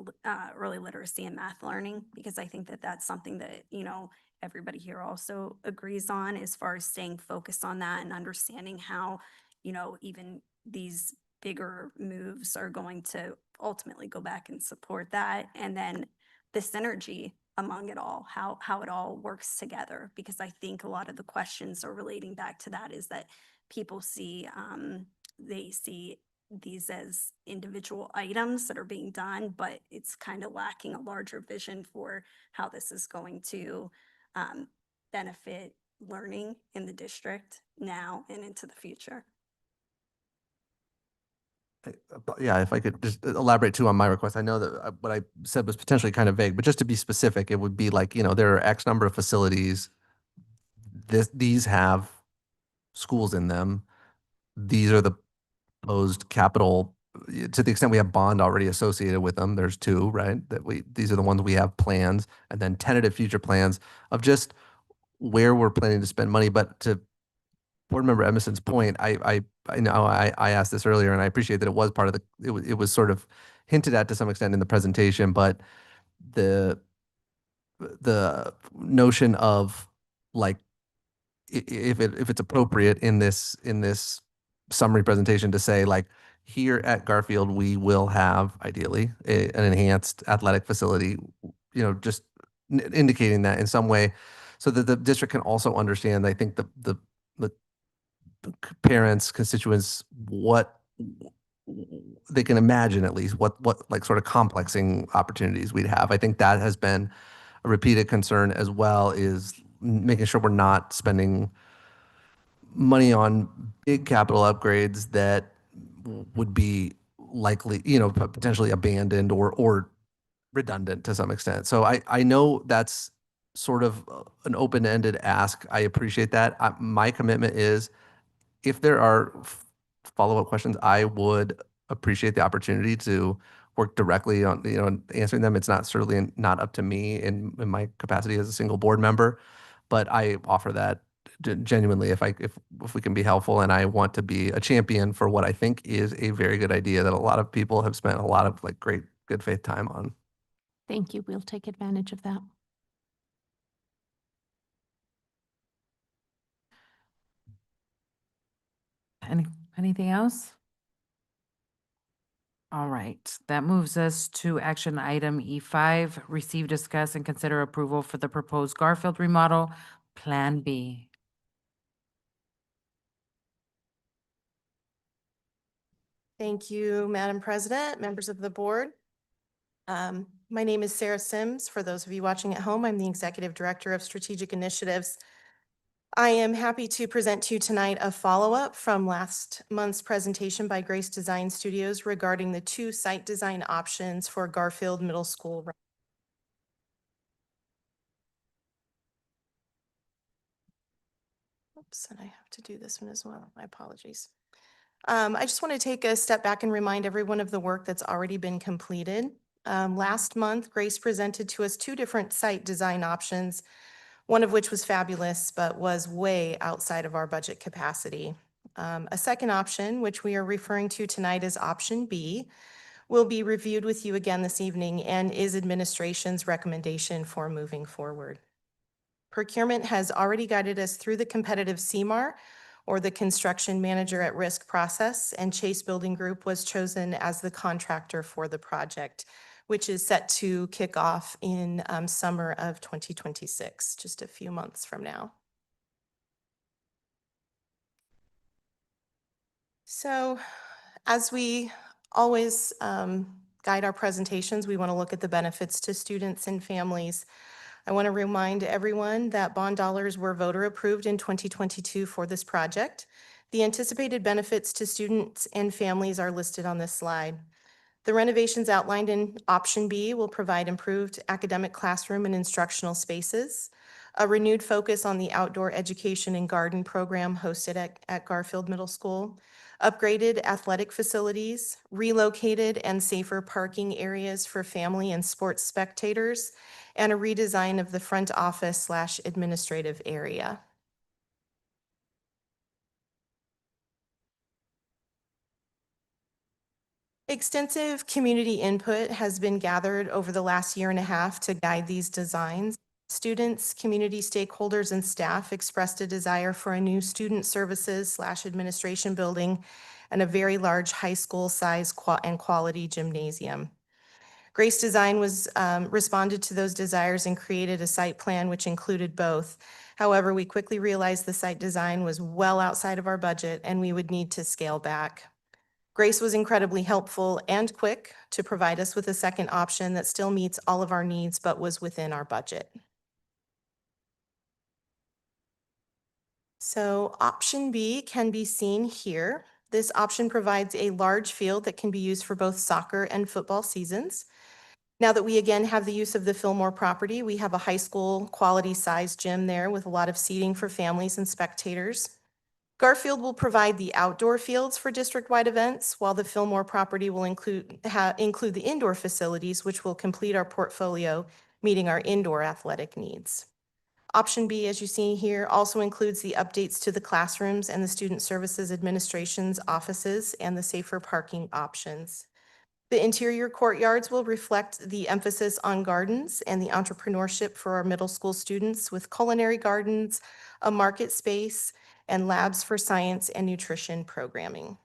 early literacy and math learning, because I think that that's something that, everybody here also agrees on as far as staying focused on that and understanding how, even these bigger moves are going to ultimately go back and support that. And then the synergy among it all, how it all works together, because I think a lot of the questions are relating back to that, is that people see, they see these as individual items that are being done, but it's kind of lacking a larger vision for how this is going to benefit learning in the district now and into the future. Yeah, if I could just elaborate too on my request. I know that what I said was potentially kind of vague, but just to be specific, it would be like, there are X number of facilities. These have schools in them. These are the proposed capital, to the extent we have bond already associated with them. There's two, right? These are the ones we have plans, and then tentative future plans of just where we're planning to spend money. But to Board Member Emerson's point, I know I asked this earlier, and I appreciate that it was part of it was sort of hinted at to some extent in the presentation, but the notion of like if it's appropriate in this summary presentation to say like, here at Garfield we will have ideally an enhanced athletic facility, just indicating that in some way, so that the district can also understand. I think the parents, constituents, what they can imagine at least what like sort of complexing opportunities we'd have. I think that has been a repeated concern as well, is making sure we're not spending money on big capital upgrades that would be likely, potentially abandoned or redundant to some extent. So I know that's sort of an open-ended ask. I appreciate that. My commitment is, if there are follow-up questions, I would appreciate the opportunity to work directly on, answering them. It's certainly not up to me in my capacity as a single board member, but I offer that genuinely if we can be helpful. And I want to be a champion for what I think is a very good idea that a lot of people have spent a lot of like great good faith time on. Thank you. We'll take advantage of that. Anything else? All right, that moves us to action item E5, receive, discuss, and consider approval for the proposed Garfield remodel, Plan B. Thank you, Madam President, members of the board. My name is Sarah Sims. For those of you watching at home, I'm the Executive Director of Strategic Initiatives. I am happy to present to you tonight a follow-up from last month's presentation by Grace Design Studios regarding the 2 site design options for Garfield Middle School. Oops, and I have to do this one as well. My apologies. I just want to take a step back and remind everyone of the work that's already been completed. Last month, Grace presented to us 2 different site design options, one of which was fabulous, but was way outside of our budget capacity. A second option, which we are referring to tonight as option B, will be reviewed with you again this evening and is administration's recommendation for moving forward. Procurement has already guided us through the competitive CMAR, or the Construction Manager at Risk process, and Chase Building Group was chosen as the contractor for the project, which is set to kick off in summer of 2026, just a few months from now. So, as we always guide our presentations, we want to look at the benefits to students and families. I want to remind everyone that bond dollars were voter approved in 2022 for this project. The anticipated benefits to students and families are listed on this slide. The renovations outlined in option B will provide improved academic classroom and instructional spaces, a renewed focus on the outdoor education and garden program hosted at Garfield Middle School, upgraded athletic facilities, relocated and safer parking areas for family and sports spectators, and a redesign of the front office/administrative area. Extensive community input has been gathered over the last year and a half to guide these designs. Students, community stakeholders, and staff expressed a desire for a new student services/administration building and a very large high school size and quality gymnasium. Grace Design was responded to those desires and created a site plan which included both. However, we quickly realized the site design was well outside of our budget and we would need to scale back. Grace was incredibly helpful and quick to provide us with a second option that still meets all of our needs but was within our budget. So option B can be seen here. This option provides a large field that can be used for both soccer and football seasons. Now that we again have the use of the Fillmore property, we have a high school quality size gym there with a lot of seating for families and spectators. Garfield will provide the outdoor fields for district-wide events, while the Fillmore property will include the indoor facilities, which will complete our portfolio, meeting our indoor athletic needs. Option B, as you see here, also includes the updates to the classrooms and the Student Services Administration's offices and the safer parking options. The interior courtyards will reflect the emphasis on gardens and the entrepreneurship for our middle school students with culinary gardens, a market space, and labs for science and nutrition programming.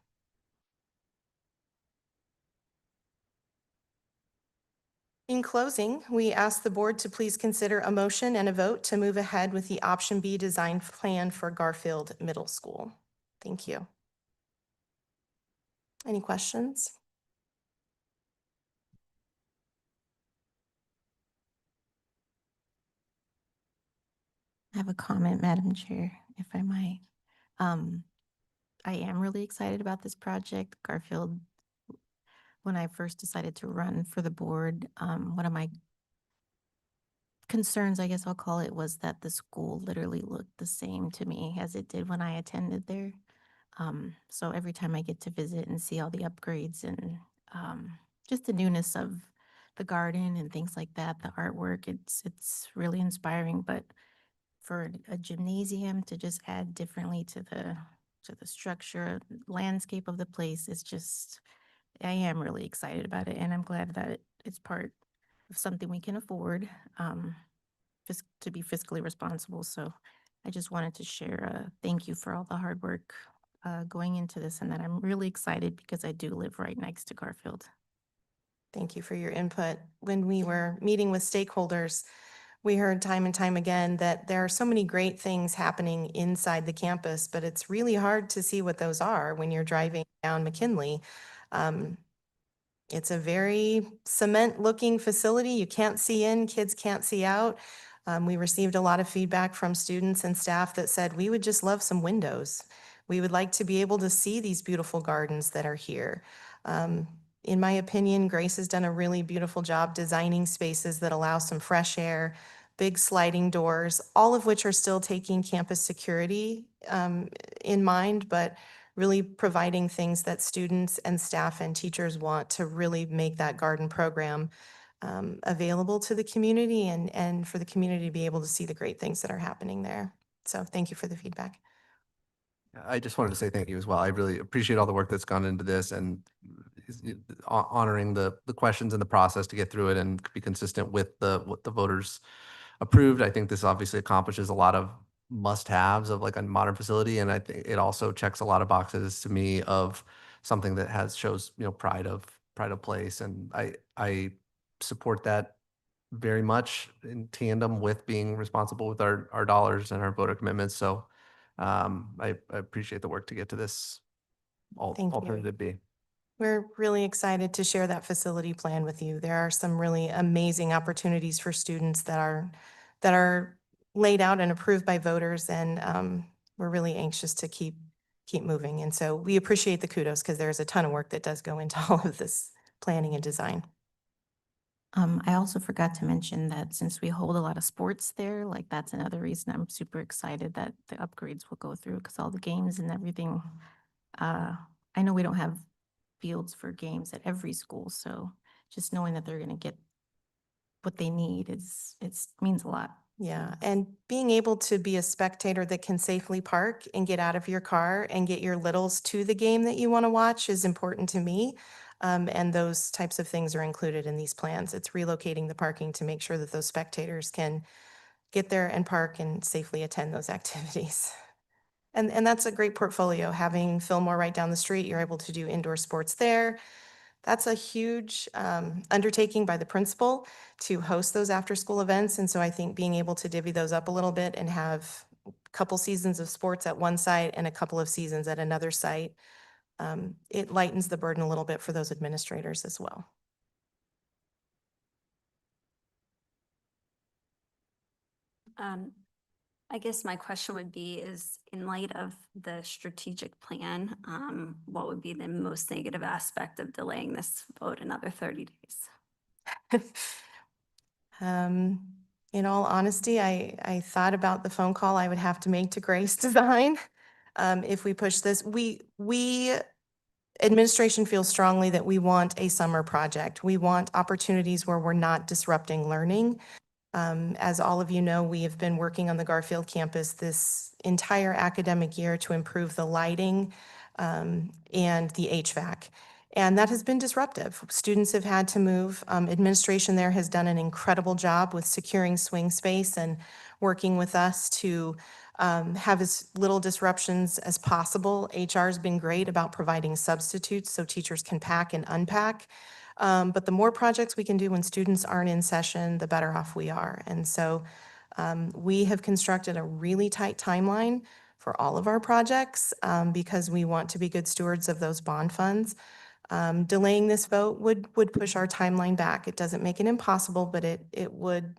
In closing, we ask the board to please consider a motion and a vote to move ahead with the option B design plan for Garfield Middle School. Thank you. Any questions? I have a comment, Madam Chair, if I might. I am really excited about this project. Garfield, when I first decided to run for the board, one of my concerns, I guess I'll call it, was that the school literally looked the same to me as it did when I attended there. So every time I get to visit and see all the upgrades and just the newness of the garden and things like that, the artwork, it's really inspiring. But for a gymnasium to just add differently to the structure, landscape of the place, it's just, I am really excited about it, and I'm glad that it's part of something we can afford to be fiscally responsible. So I just wanted to share a thank you for all the hard work going into this, and that I'm really excited because I do live right next to Garfield. Thank you for your input. When we were meeting with stakeholders, we heard time and time again that there are so many great things happening inside the campus, but it's really hard to see what those are when you're driving down McKinley. It's a very cement-looking facility. You can't see in, kids can't see out. We received a lot of feedback from students and staff that said, we would just love some windows. We would like to be able to see these beautiful gardens that are here. In my opinion, Grace has done a really beautiful job designing spaces that allow some fresh air, big sliding doors, all of which are still taking campus security in mind, but really providing things that students and staff and teachers want to really make that garden program available to the community and for the community to be able to see the great things that are happening there. So thank you for the feedback. I just wanted to say thank you as well. I really appreciate all the work that's gone into this and honoring the questions and the process to get through it and be consistent with what the voters approved. I think this obviously accomplishes a lot of must-haves of like a modern facility, and I think it also checks a lot of boxes to me of something that shows pride of place, and I support that very much in tandem with being responsible with our dollars and our voter commitments. So I appreciate the work to get to this Thank you. alternative B. We're really excited to share that facility plan with you. There are some really amazing opportunities for students that are laid out and approved by voters, and we're really anxious to keep moving. And so we appreciate the kudos because there's a ton of work that does go into all of this planning and design. I also forgot to mention that since we hold a lot of sports there, like that's another reason I'm super excited that the upgrades will go through, because all the games and everything I know we don't have fields for games at every school, so just knowing that they're going to get what they need means a lot. Yeah, and being able to be a spectator that can safely park and get out of your car and get your littles to the game that you want to watch is important to me. And those types of things are included in these plans. It's relocating the parking to make sure that those spectators can get there and park and safely attend those activities. And that's a great portfolio. Having Fillmore right down the street, you're able to do indoor sports there. That's a huge undertaking by the principal to host those after-school events. And so I think being able to divvy those up a little bit and have a couple seasons of sports at one site and a couple of seasons at another site, it lightens the burden a little bit for those administrators as well. I guess my question would be is, in light of the strategic plan, what would be the most negative aspect of delaying this vote another 30 days? In all honesty, I thought about the phone call I would have to make to Grace Design if we push this. We administration feels strongly that we want a summer project. We want opportunities where we're not disrupting learning. As all of you know, we have been working on the Garfield campus this entire academic year to improve the lighting and the HVAC. And that has been disruptive. Students have had to move. Administration there has done an incredible job with securing swing space and working with us to have as little disruptions as possible. HR has been great about providing substitutes so teachers can pack and unpack. But the more projects we can do when students aren't in session, the better off we are. And so we have constructed a really tight timeline for all of our projects because we want to be good stewards of those bond funds. Delaying this vote would push our timeline back. It doesn't make it impossible, but it would,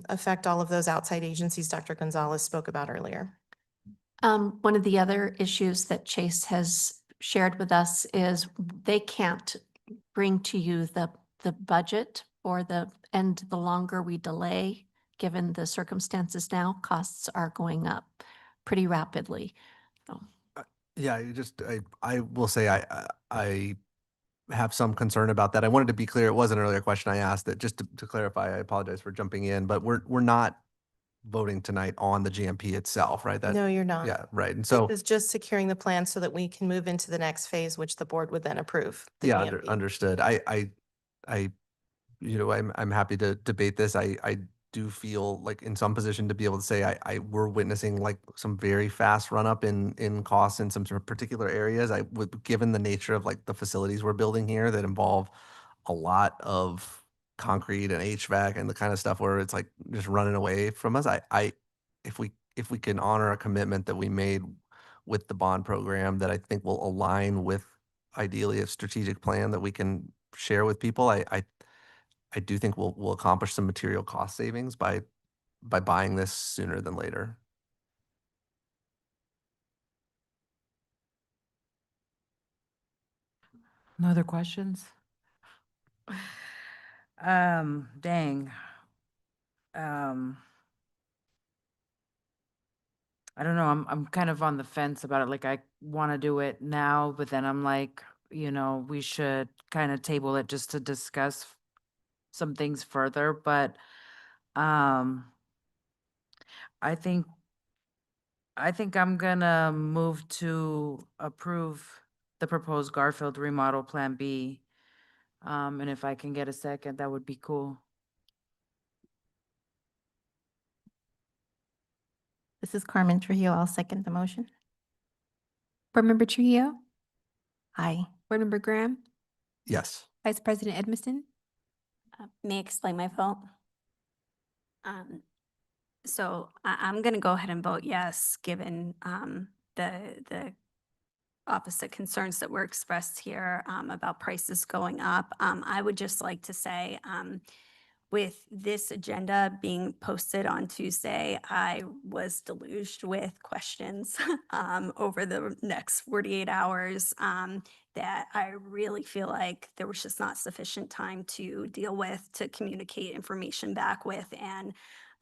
affect all of those outside agencies Dr. Gonzalez spoke about earlier. One of the other issues that Chase has shared with us is they can't bring to you the budget and the longer we delay, given the circumstances now, costs are going up pretty rapidly. So. Yeah, I will say I have some concern about that. I wanted to be clear. It was an earlier question I asked that just to clarify, I apologize for jumping in, but we're not voting tonight on the GMP itself, right? No, you're not. Yeah, right. And so This is just securing the plan so that we can move into the next phase, which the board would then approve. The yeah, GMP. understood. I'm happy to debate this. I do feel like in some position to be able to say we're witnessing like some very fast run up in costs in some sort of particular areas. Given the nature of like the facilities we're building here that involve a lot of concrete and HVAC and the kind of stuff where it's like just running away from us. If we can honor a commitment that we made with the bond program that I think will align with ideally a strategic plan that we can share with people, I do think we'll accomplish some material cost savings by buying this sooner than later. No other questions? Dang. I don't know. I'm kind of on the fence about it. Like I want to do it now, but then I'm like, we should kind of table it just to discuss some things further. But I think I'm gonna move to approve the proposed Garfield remodel Plan B. And if I can get a second, that would be cool. This is Carmen Trujillo. I'll second the motion. Board Member Trujillo, Aye. Board Member Graham, Yes. Vice President Edmiston. May I explain my vote? So I'm going to go ahead and vote yes, given the opposite concerns that were expressed here about prices going up. I would just like to say, with this agenda being posted on Tuesday, I was deluged with questions over the next 48 hours that I really feel like there was just not sufficient time to deal with, to communicate information back with. And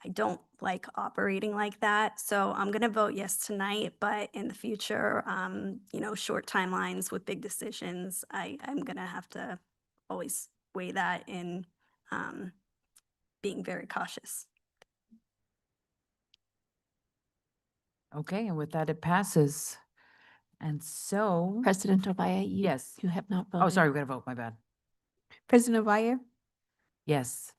I don't like operating like that. So I'm going to vote yes tonight, but in the future, short timelines with big decisions, I'm going to have to always weigh that in being very cautious. Okay, and with that, it passes. And so, President Ovaya, yes. you have not voted. Oh, sorry, we got to vote, my bad. President Ovaya? Yes.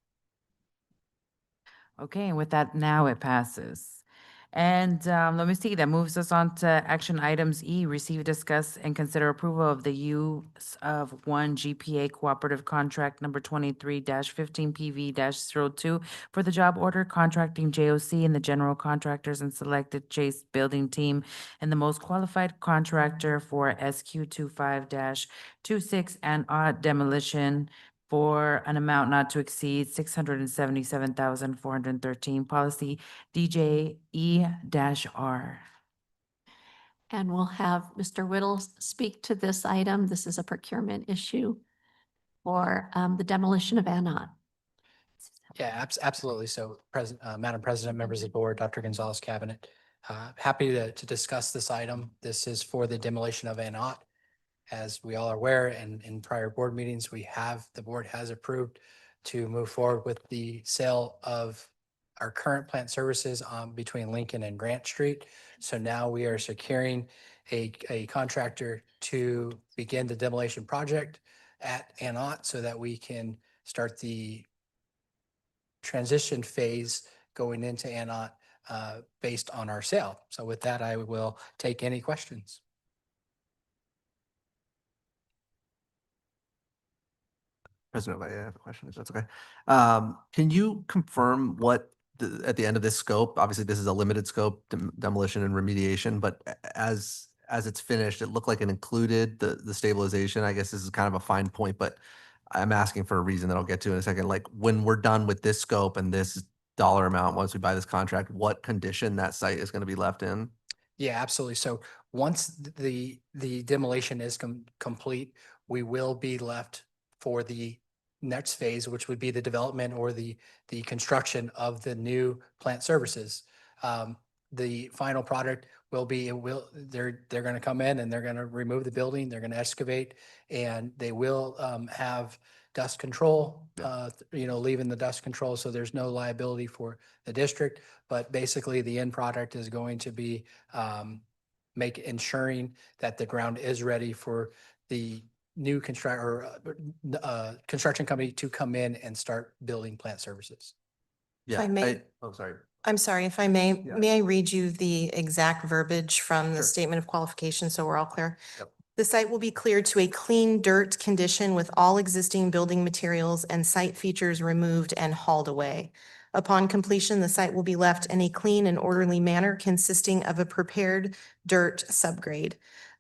Okay, and with that, now it passes. And let me see, that moves us on to action items E, receive, discuss, and consider approval of the use of one GPA cooperative contract number 23-15PV-02 for the job order contracting JOC and the general contractors and selected Chase building team and the most qualified contractor for SQ 25-26 and odd demolition for an amount not to exceed 677,413, policy DJE-R. And we'll have Mr. Whittle speak to this item. This is a procurement issue for the demolition of Anot. Yeah, absolutely. So Madam President, members of the board, Dr. Gonzalez, cabinet, happy to discuss this item. This is for the demolition of Anot. As we all are aware, and in prior board meetings, the board has approved to move forward with the sale of our current plant services between Lincoln and Grant Street. So now we are securing a contractor to begin the demolition project at Anot so that we can start the transition phase going into Anot based on our sale. So with that, I will take any questions. President, I have a question, if that's okay. Can you confirm what, at the end of this scope, obviously this is a limited scope, demolition and remediation, but as it's finished, it looked like it included the stabilization. I guess this is kind of a fine point, but I'm asking for a reason that I'll get to in a second. Like, when we're done with this scope and this dollar amount, once we buy this contract, what condition that site is going to be left in? Yeah, absolutely. So once the demolition is complete, we will be left for the next phase, which would be the development or the construction of the new plant services. The final product will be, they're going to come in and they're going to remove the building, they're going to excavate, and they will have dust control, leaving the dust control, so there's no liability for the district. But basically, the end product is going to be ensuring that the ground is ready for the new construction company to come in and start building plant services. If I may, Oh, sorry. I'm sorry, if I may, Yeah. may I read you the exact verbiage from the Sure. statement of qualification so we're all clear? Yep. The site will be cleared to a clean dirt condition with all existing building materials and site features removed and hauled away. Upon completion, the site will be left in a clean and orderly manner consisting of a prepared dirt subgrade.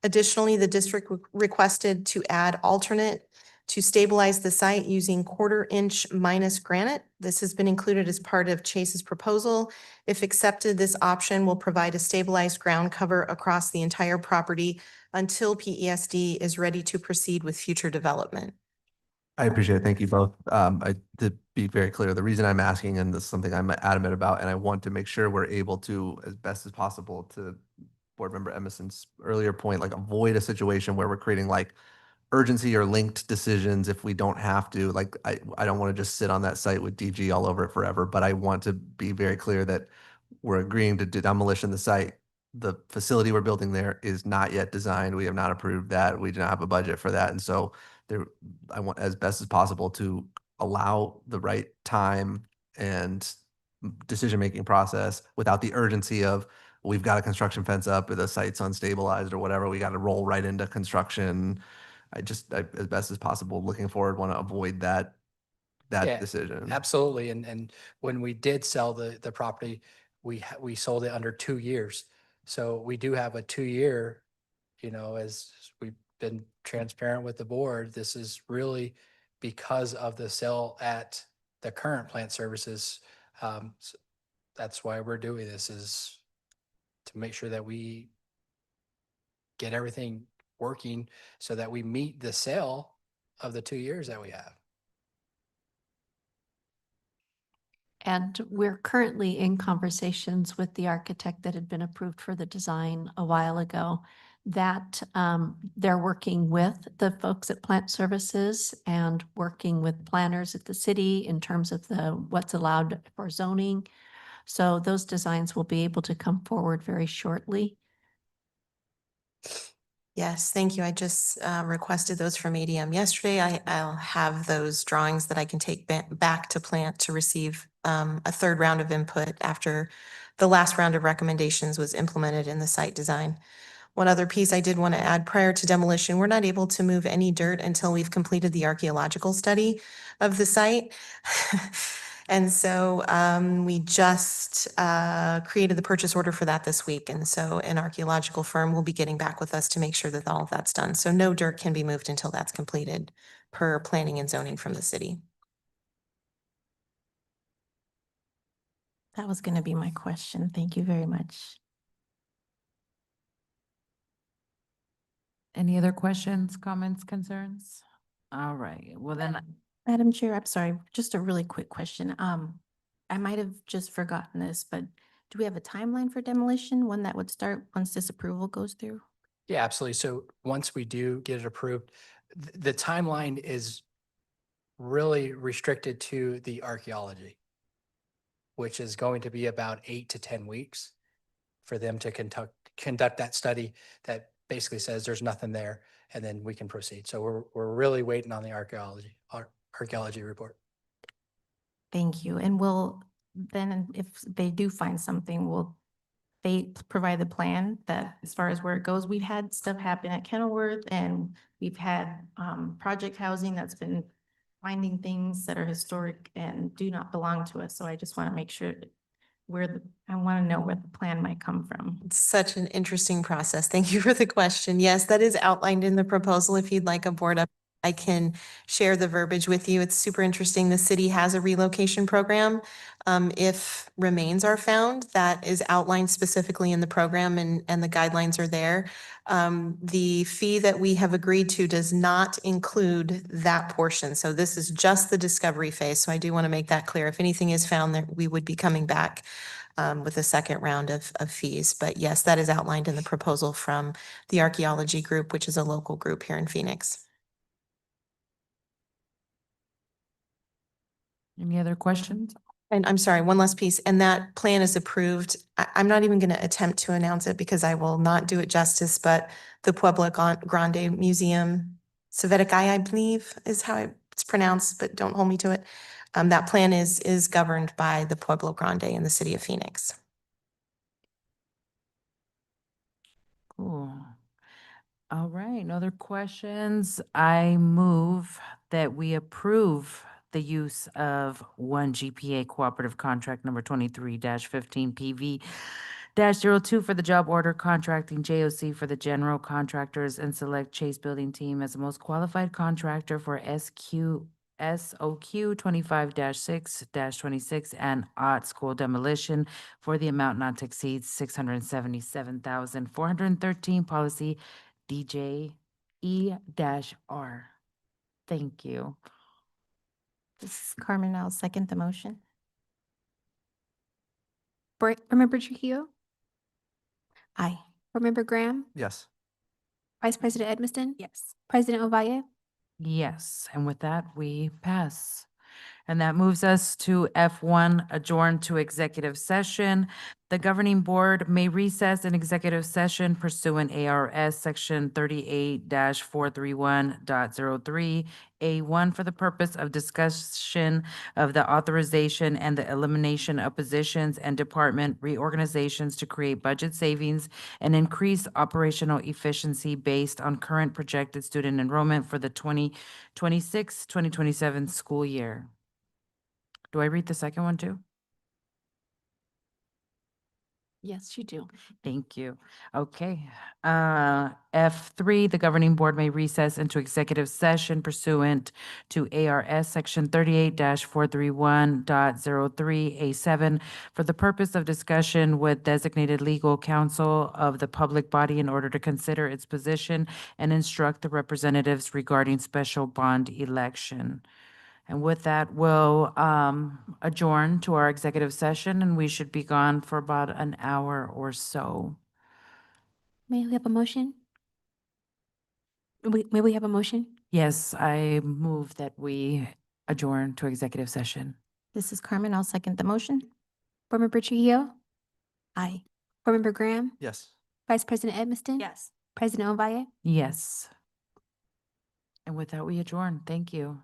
Additionally, the district requested to add alternate to stabilize the site using 1/4 inch minus granite. This has been included as part of Chase's proposal. If accepted, this option will provide a stabilized ground cover across the entire property until PESD is ready to proceed with future development. I appreciate it. Thank you both. To be very clear, the reason I'm asking, and this is something I'm adamant about, and I want to make sure we're able to, as best as possible, to Board Member Emerson's earlier point, like avoid a situation where we're creating like urgency or linked decisions if we don't have to. Like, I don't want to just sit on that site with DG all over it forever, but I want to be very clear that we're agreeing to demolition the site. The facility we're building there is not yet designed. We have not approved that. We do not have a budget for that. And so I want, as best as possible, to allow the right time and decision-making process without the urgency of, we've got a construction fence up or the site's unstabilized or whatever. We got to roll right into construction. I, as best as possible, looking forward, want to avoid that Yeah, decision. Absolutely. And when we did sell the property, we sold it under 2 years. So we do have a 2-year, as we've been transparent with the board, this is really because of the sale at the current plant services. So that's why we're doing this, is to make sure that we get everything working so that we meet the sale of the 2 years that we have. And we're currently in conversations with the architect that had been approved for the design a while ago, that they're working with the folks at Plant Services and working with planners at the city in terms of what's allowed for zoning. So those designs will be able to come forward very shortly. Yes, thank you. I just requested those from ADM yesterday. I'll have those drawings that I can take back to plant to receive a third round of input after the last round of recommendations was implemented in the site design. One other piece I did want to add, prior to demolition, we're not able to move any dirt until we've completed the archaeological study of the site. And so we just created the purchase order for that this week. And so an archaeological firm will be getting back with us to make sure that all of that's done. So no dirt can be moved until that's completed per planning and zoning from the city. That was going to be my question. Thank you very much. Any other questions, comments, concerns? All right, well then, Madam Chair, I'm sorry, just a really quick question. I might have just forgotten this, but do we have a timeline for demolition, when that would start once this approval goes through? Yeah, absolutely. So once we do get it approved, the timeline is really restricted to the archaeology, which is going to be about 8 to 10 weeks for them to conduct that study that basically says there's nothing there, and then we can proceed. So we're really waiting on the archaeology report. Thank you. And will, then if they do find something, will they provide the plan that as far as where it goes? We've had stuff happen at Kenilworth, and we've had project housing that's been finding things that are historic and do not belong to us. So I just want to make sure I want to know where the plan might come from. It's such an interesting process. Thank you for the question. Yes, that is outlined in the proposal. If you'd like a board up, I can share the verbiage with you. It's super interesting. The city has a relocation program. If remains are found, that is outlined specifically in the program, and the guidelines are there. The fee that we have agreed to does not include that portion. So this is just the discovery phase. So I do want to make that clear. If anything is found, that we would be coming back with a second round of fees. But yes, that is outlined in the proposal from the archaeology group, which is a local group here in Phoenix. any other questions? And I'm sorry, one last piece, and that plan is approved. I'm not even going to attempt to announce it because I will not do it justice, but the Pueblo Grande Museum, Sovetikai, I believe is how it's pronounced, but don't hold me to it. That plan is governed by the Pueblo Grande in the city of Phoenix. Cool. All right, no other questions. I move that we approve the use of one GPA cooperative contract number 23-15 PV -02 for the job order contracting JOC for the general contractors, and select Chase Building Team as the most qualified contractor for SOQ 25-6-26 and OT school demolition for the amount not to exceed $677,413, policy DJE-R. Thank you. This is Carmen. I'll second the motion. Board Member Trujillo, Aye. Board Member Graham, Yes. Vice President Edmiston, Yes. President Ovalle. Yes, and with that, we pass. And that moves us to F1, adjourn to executive session. The governing board may recess an executive session pursuant ARS Section 38-431.03A1 for the purpose of discussion of the authorization and the elimination of positions and department reorganizations to create budget savings and increase operational efficiency based on current projected student enrollment for the 2026-2027 school year. Do I read the second one too? Yes, you do. Thank you. Okay. F3, the governing board may recess into executive session pursuant to ARS Section 38-431.03A7 for the purpose of discussion with designated legal counsel of the public body in order to consider its position and instruct the representatives regarding special bond election. And with that, we'll adjourn to our executive session, and we should be gone for about an hour or so. May we have a motion? May we have a motion? Yes, I move that we adjourn to executive session. This is Carmen. I'll second the motion. Board Member Trujillo? Aye. Board Member Graham? Yes. Vice President Edmiston? Yes. President Ovalle? Yes. And with that, we adjourn. Thank you.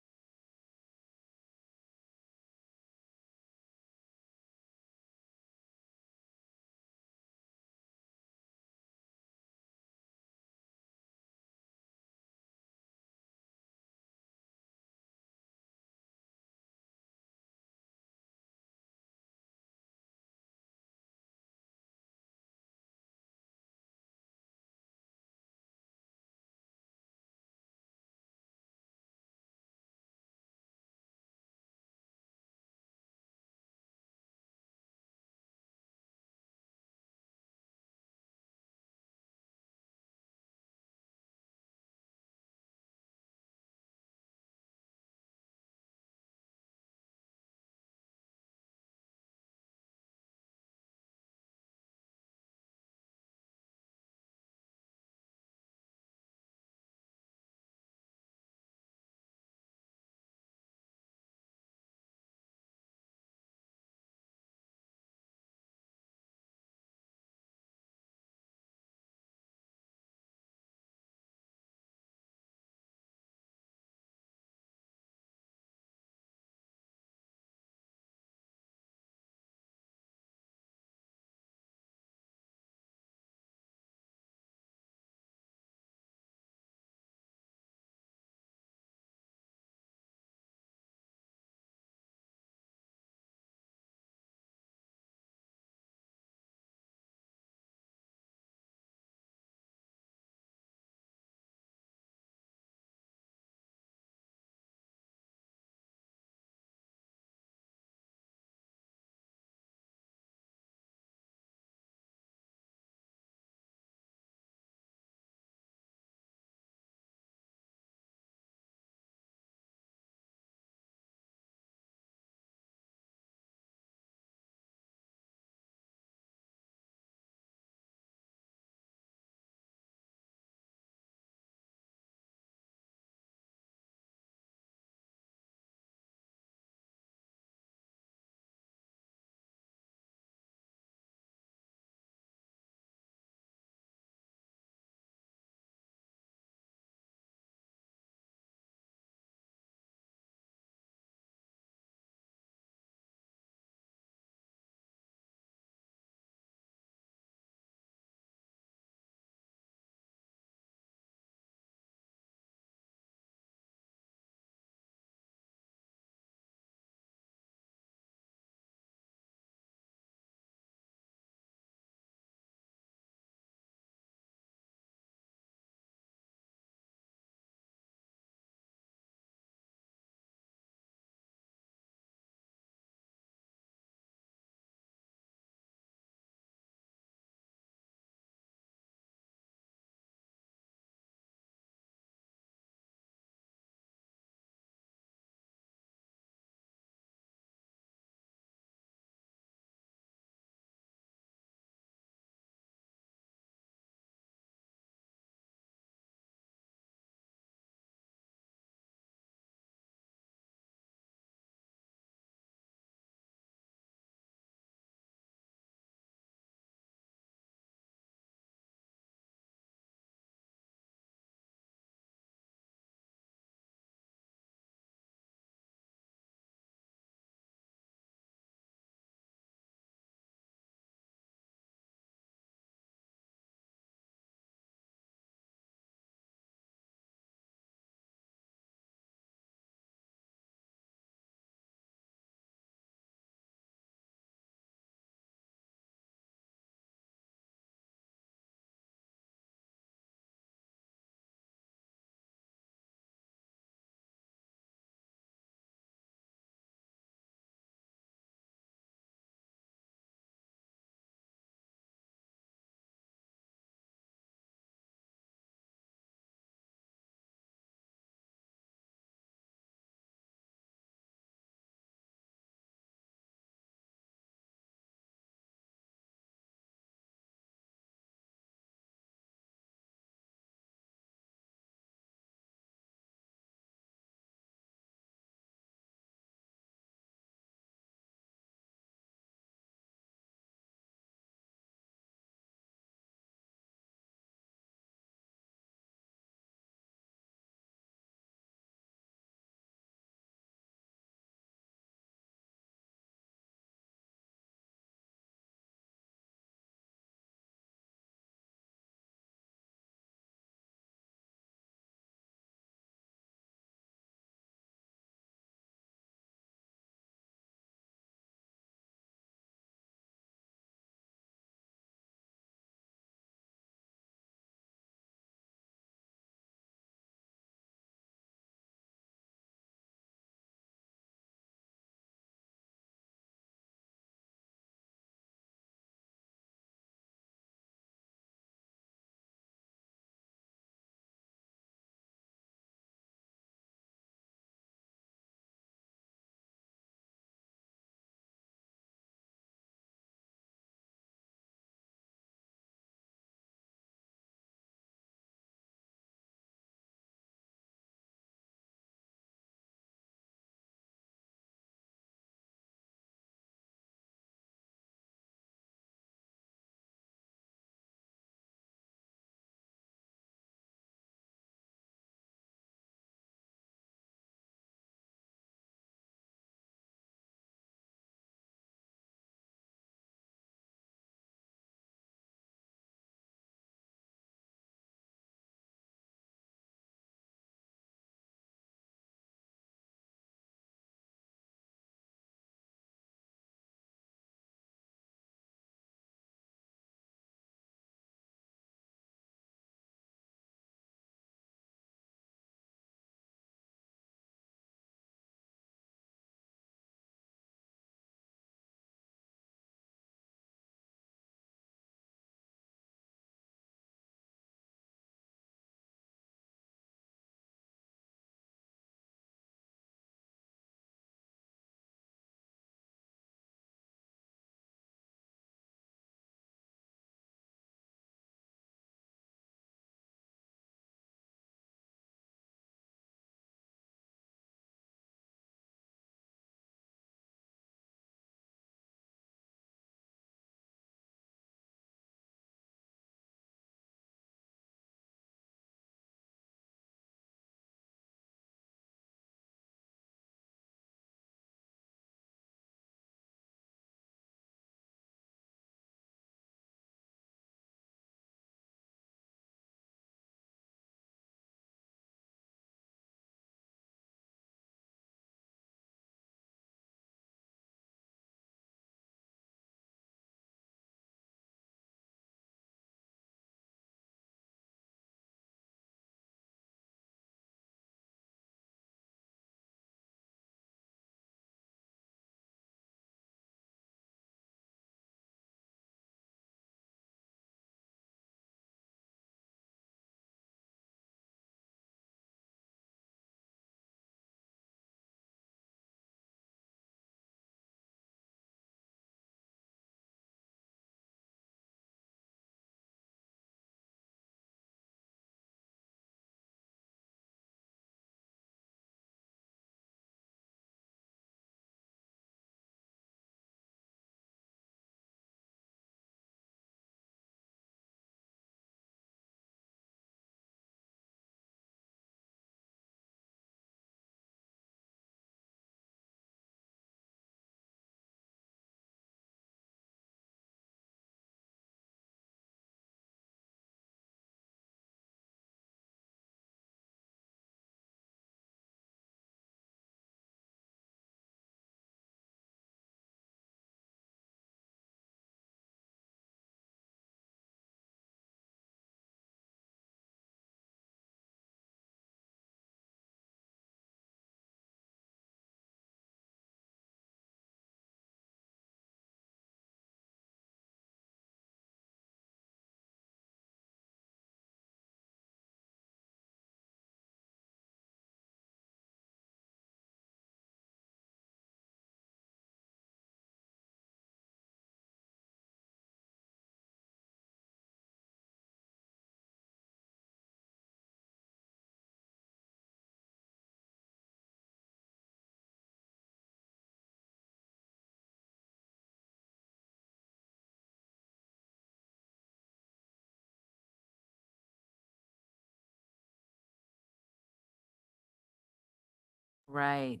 Right.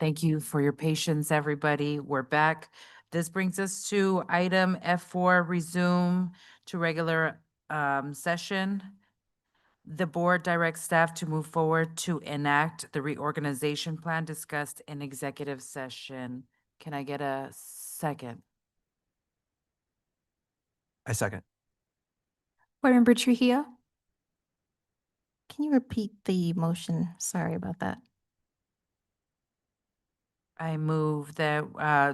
Thank you for your patience, everybody. We're back. This brings us to item F4, resume to regular session. The board directs staff to move forward to enact the reorganization plan discussed in executive session. Can I get a second? I second. Board Member Trujillo? Can you repeat the motion? Sorry about that. I move that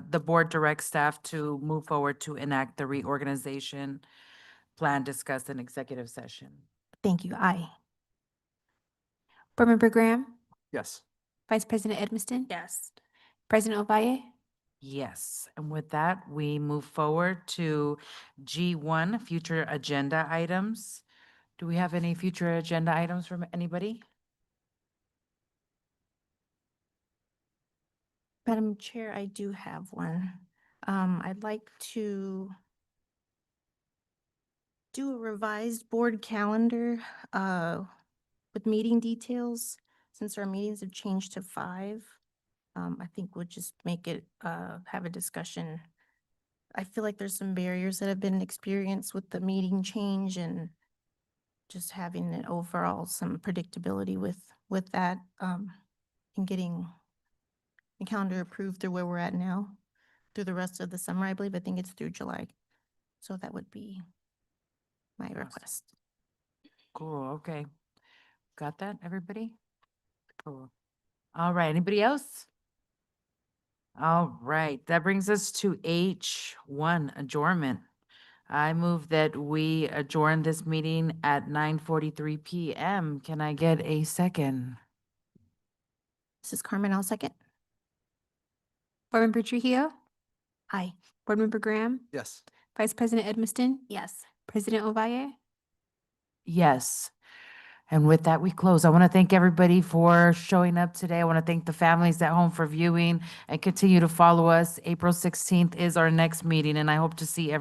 the board directs staff to move forward to enact the reorganization plan discussed in executive session. Thank you. Aye. Board Member Graham? Yes. Vice President Edmiston? Yes. President Ovalle? Yes, and with that, we move forward to G1, future agenda items. Do we have any future agenda items from anybody? Madam Chair, I do have one. I'd like to do a revised board calendar with meeting details. Since our meetings have changed to 5, I think we'll just make it, have a discussion. I feel like there's some barriers that have been experienced with the meeting change and just having an overall some predictability with that, and getting the calendar approved through where we're at now, through the rest of the summer, I believe. I think it's through July. So that would be my request. Cool, okay. Got that, everybody? Cool. All right, anybody else? All right, that brings us to H1, adjournment. I move that we adjourn this meeting at 9:43 PM. Can I get a second? This is Carmen. I'll second. Board Member Trujillo? Aye. Board Member Graham? Yes. Vice President Edmiston? Yes. President Ovalle? Yes. And with that, we close. I want to thank everybody for showing up today. I want to thank the families at home for viewing and continue to follow us. April 16th is our next meeting, and I hope to see everyone.